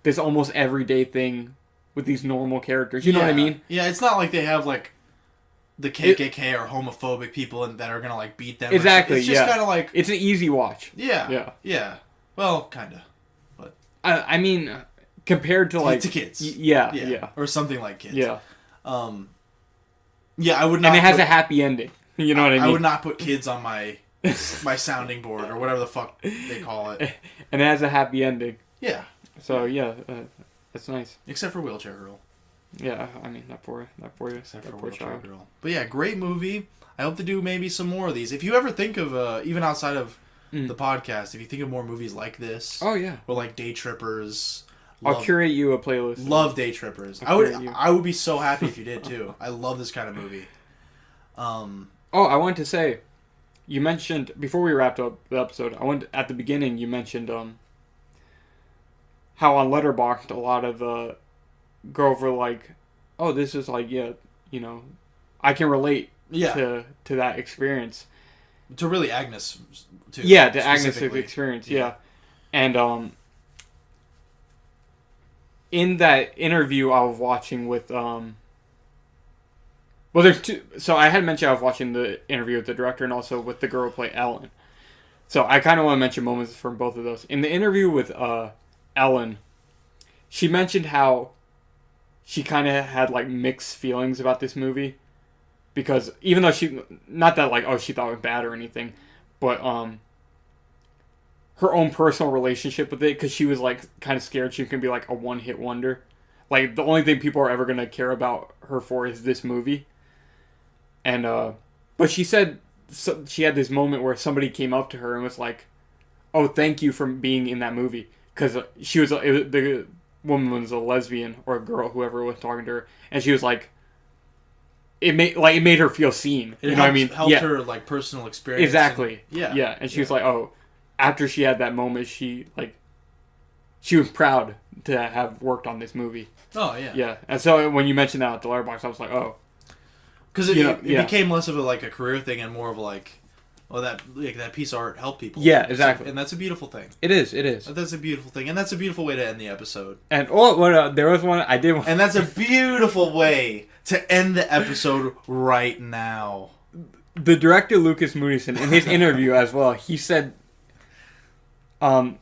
this almost everyday thing with these normal characters. You know what I mean? Yeah, it's not like they have the KKK or homophobic people that are gonna beat them. Exactly. It's just kind of it's an easy watch. Yeah. Well, kind of, but I mean. Compared to to Kids, yeah, or something like Kids, yeah. I would not. And it has a happy ending. You know what I mean? I would not put Kids on my sounding board or whatever the fuck they call it. And it has a happy ending. Yeah. So that's nice. Except for Wheelchair Girl. Yeah, I mean that poor Except for Wheelchair Girl. But yeah, great movie. I hope to do maybe some more of these. If you ever think of even outside of the podcast, if you think of more movies like this, oh yeah, or Day Trippers. I'll curate you a playlist. Love Day Trippers. I would be so happy if you did too. I love this kind of movie. Oh, I wanted to say, you mentioned before we wrapped up the episode. At the beginning. You mentioned how on Letterboxd a lot of go over oh, this is I can relate to that experience. To really Agnes too. Yeah, to Agnes' experience. Yeah, and in that interview I was watching with well, there's two. So I had mentioned I was watching the interview with the director and also with the girl who played Ellen. So I kind of want to mention moments from both of those. In the interview with Ellen, she mentioned how she kind of had mixed feelings about this movie because even though she thought it was bad or anything, but her own personal relationship with it, because she was like kind of scared she can be like a one-hit wonder. Like the only thing people are ever gonna care about her for is this movie. And but she said she had this moment where somebody came up to her and was like, "Oh, thank you for being in that movie," because the woman was a lesbian or a girl, whoever was talking to her, and she was like, it made her feel seen. It you know what I mean? Helped her like personal experience. Exactly. And, yeah. And she was like, oh, after she had that moment, she was proud to have worked on this movie. Oh yeah. Yeah. And so when you mentioned that at the letterbox, I was like, oh, because it became less of a career thing and more of that piece of art helped people. Yeah, exactly. And that's a beautiful thing. It is. That's a beautiful thing, and that's a beautiful way to end the episode. And there was one I did. And that's a beautiful way to end the episode right now. The director Lukas Moodysson, in his interview as well, he said, the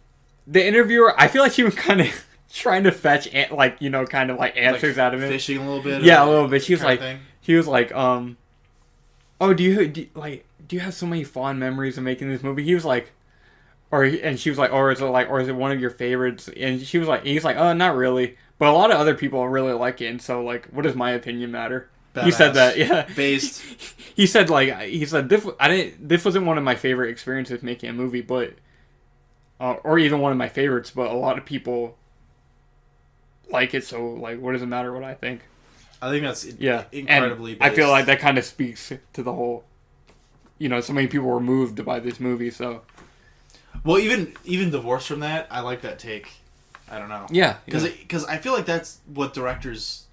interviewer, I feel like she was kind of trying to fetch answers out of him, fishing a little bit. Yeah, a little bit. She was like, oh, do you have so many fond memories of making this movie? He was like, and she was like, or is it one of your favorites? And he's like, oh, not really. But a lot of other people really like it, and so what does my opinion matter? Badass. He said that, yeah. Based. He said this wasn't one of my favorite experiences making a movie, but or even one of my favorites, but a lot of people like it, so what does it matter what I think? I think that's incredibly based. I feel like that kind of speaks to the whole, so many people were moved by this movie, so. Well, even divorced from that, I like that take. I don't know. Yeah. Because I feel like that's what directors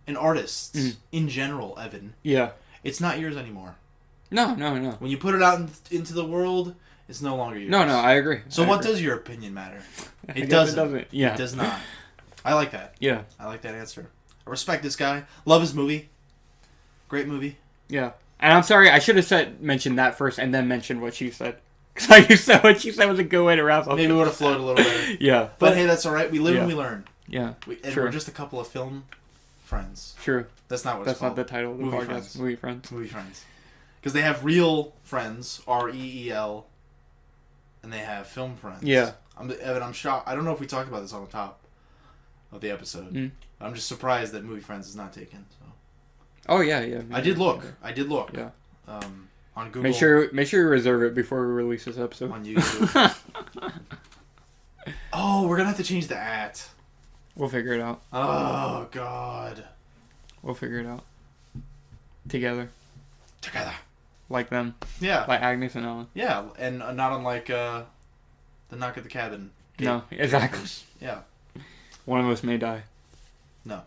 and artists in general, Evan. Yeah. It's not yours anymore. No. When you put it out into the world, it's no longer yours. No, I agree. So what does your opinion matter? It doesn't. Yeah. It does not. I like that. Yeah. I like that answer. I respect this guy. Love his movie. Great movie. Yeah. And I'm sorry, I should have mentioned that first and then mentioned what she said. Because you said what she said was a good way to wrap up. Maybe it would have flowed a little better. Yeah. But hey, that's all right. We live and we learn. Yeah. We're just a couple of film friends. True. That's not what it's called. That's not the title of the podcast. Friends. Movie Friends. Movie Friends. Because they have real friends, REEL, and they have film friends. Yeah. Evan, I'm shocked. I don't know if we talked about this on the top of the episode. I'm just surprised that Movie Friends is not taken. So. Oh, yeah. I did look. Yeah. On Google. Make sure you reserve it before we release this episode. On YouTube. Oh, we're going to have to change the @ We'll figure it out. Oh, God. We'll figure it out. Together. Like them. Yeah. Like Agnes and Ellen. Yeah, and not unlike the Knock at the Cabin. No, exactly. Yeah. One of us may die. No.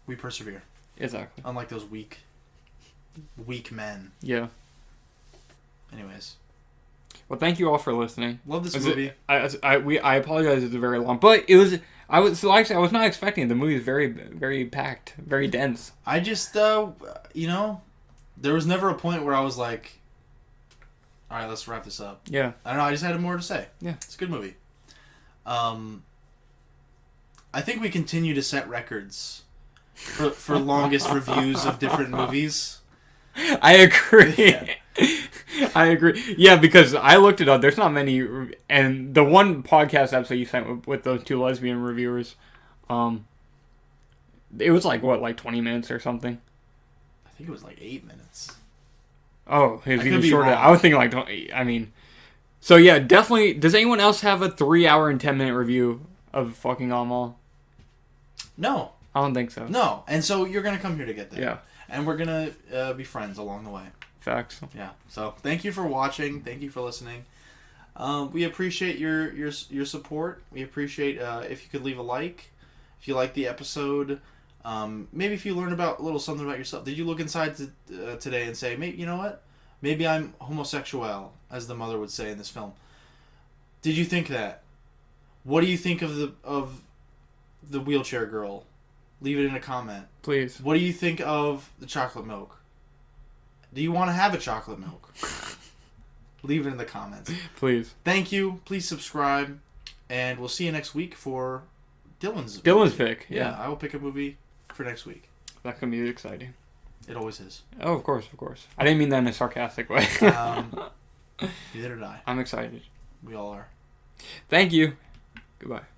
We persevere. Exactly. Unlike those weak men. Yeah. Anyways. Well, thank you all for listening. Love this movie. I apologize. It's very long, but it was. I was not expecting it. The movie is very, very packed, very dense. I just, there was never a point where I was like, all right, let's wrap this up. Yeah. I don't know. I just had more to say. Yeah. It's a good movie. I think we continue to set records for longest reviews of different movies. I agree. Yeah. I agree. Yeah, because I looked it up. There's not many, and the one podcast episode you sent with those two lesbian reviewers, it was 20 minutes or something. I think it was 8 minutes. Oh, it was even shorter. I was thinking so yeah, definitely. Does anyone else have a 3-hour and 10-minute review of fucking Amal? No. I don't think so. No, and so you're gonna come here to get that. Yeah. And we're gonna be friends along the way. Facts. Yeah. So thank you for watching. Thank you for listening. We appreciate your support. We appreciate if you could leave a like, if you like the episode. Maybe if you learn a little something about yourself. Did you look inside today and say, maybe you know what? Maybe I'm homosexual, as the mother would say in this film. Did you think that? What do you think of the wheelchair girl? Leave it in a comment. Please. What do you think of the chocolate milk? Do you want to have a chocolate milk? Leave it in the comments. Please. Thank you. Please subscribe. And we'll see you next week for Dylan's pick. Yeah, I will pick a movie for next week. That can be exciting. It always is. Oh, of course. I didn't mean that in a sarcastic way. Neither did I. I'm excited. We all are. Thank you. Goodbye.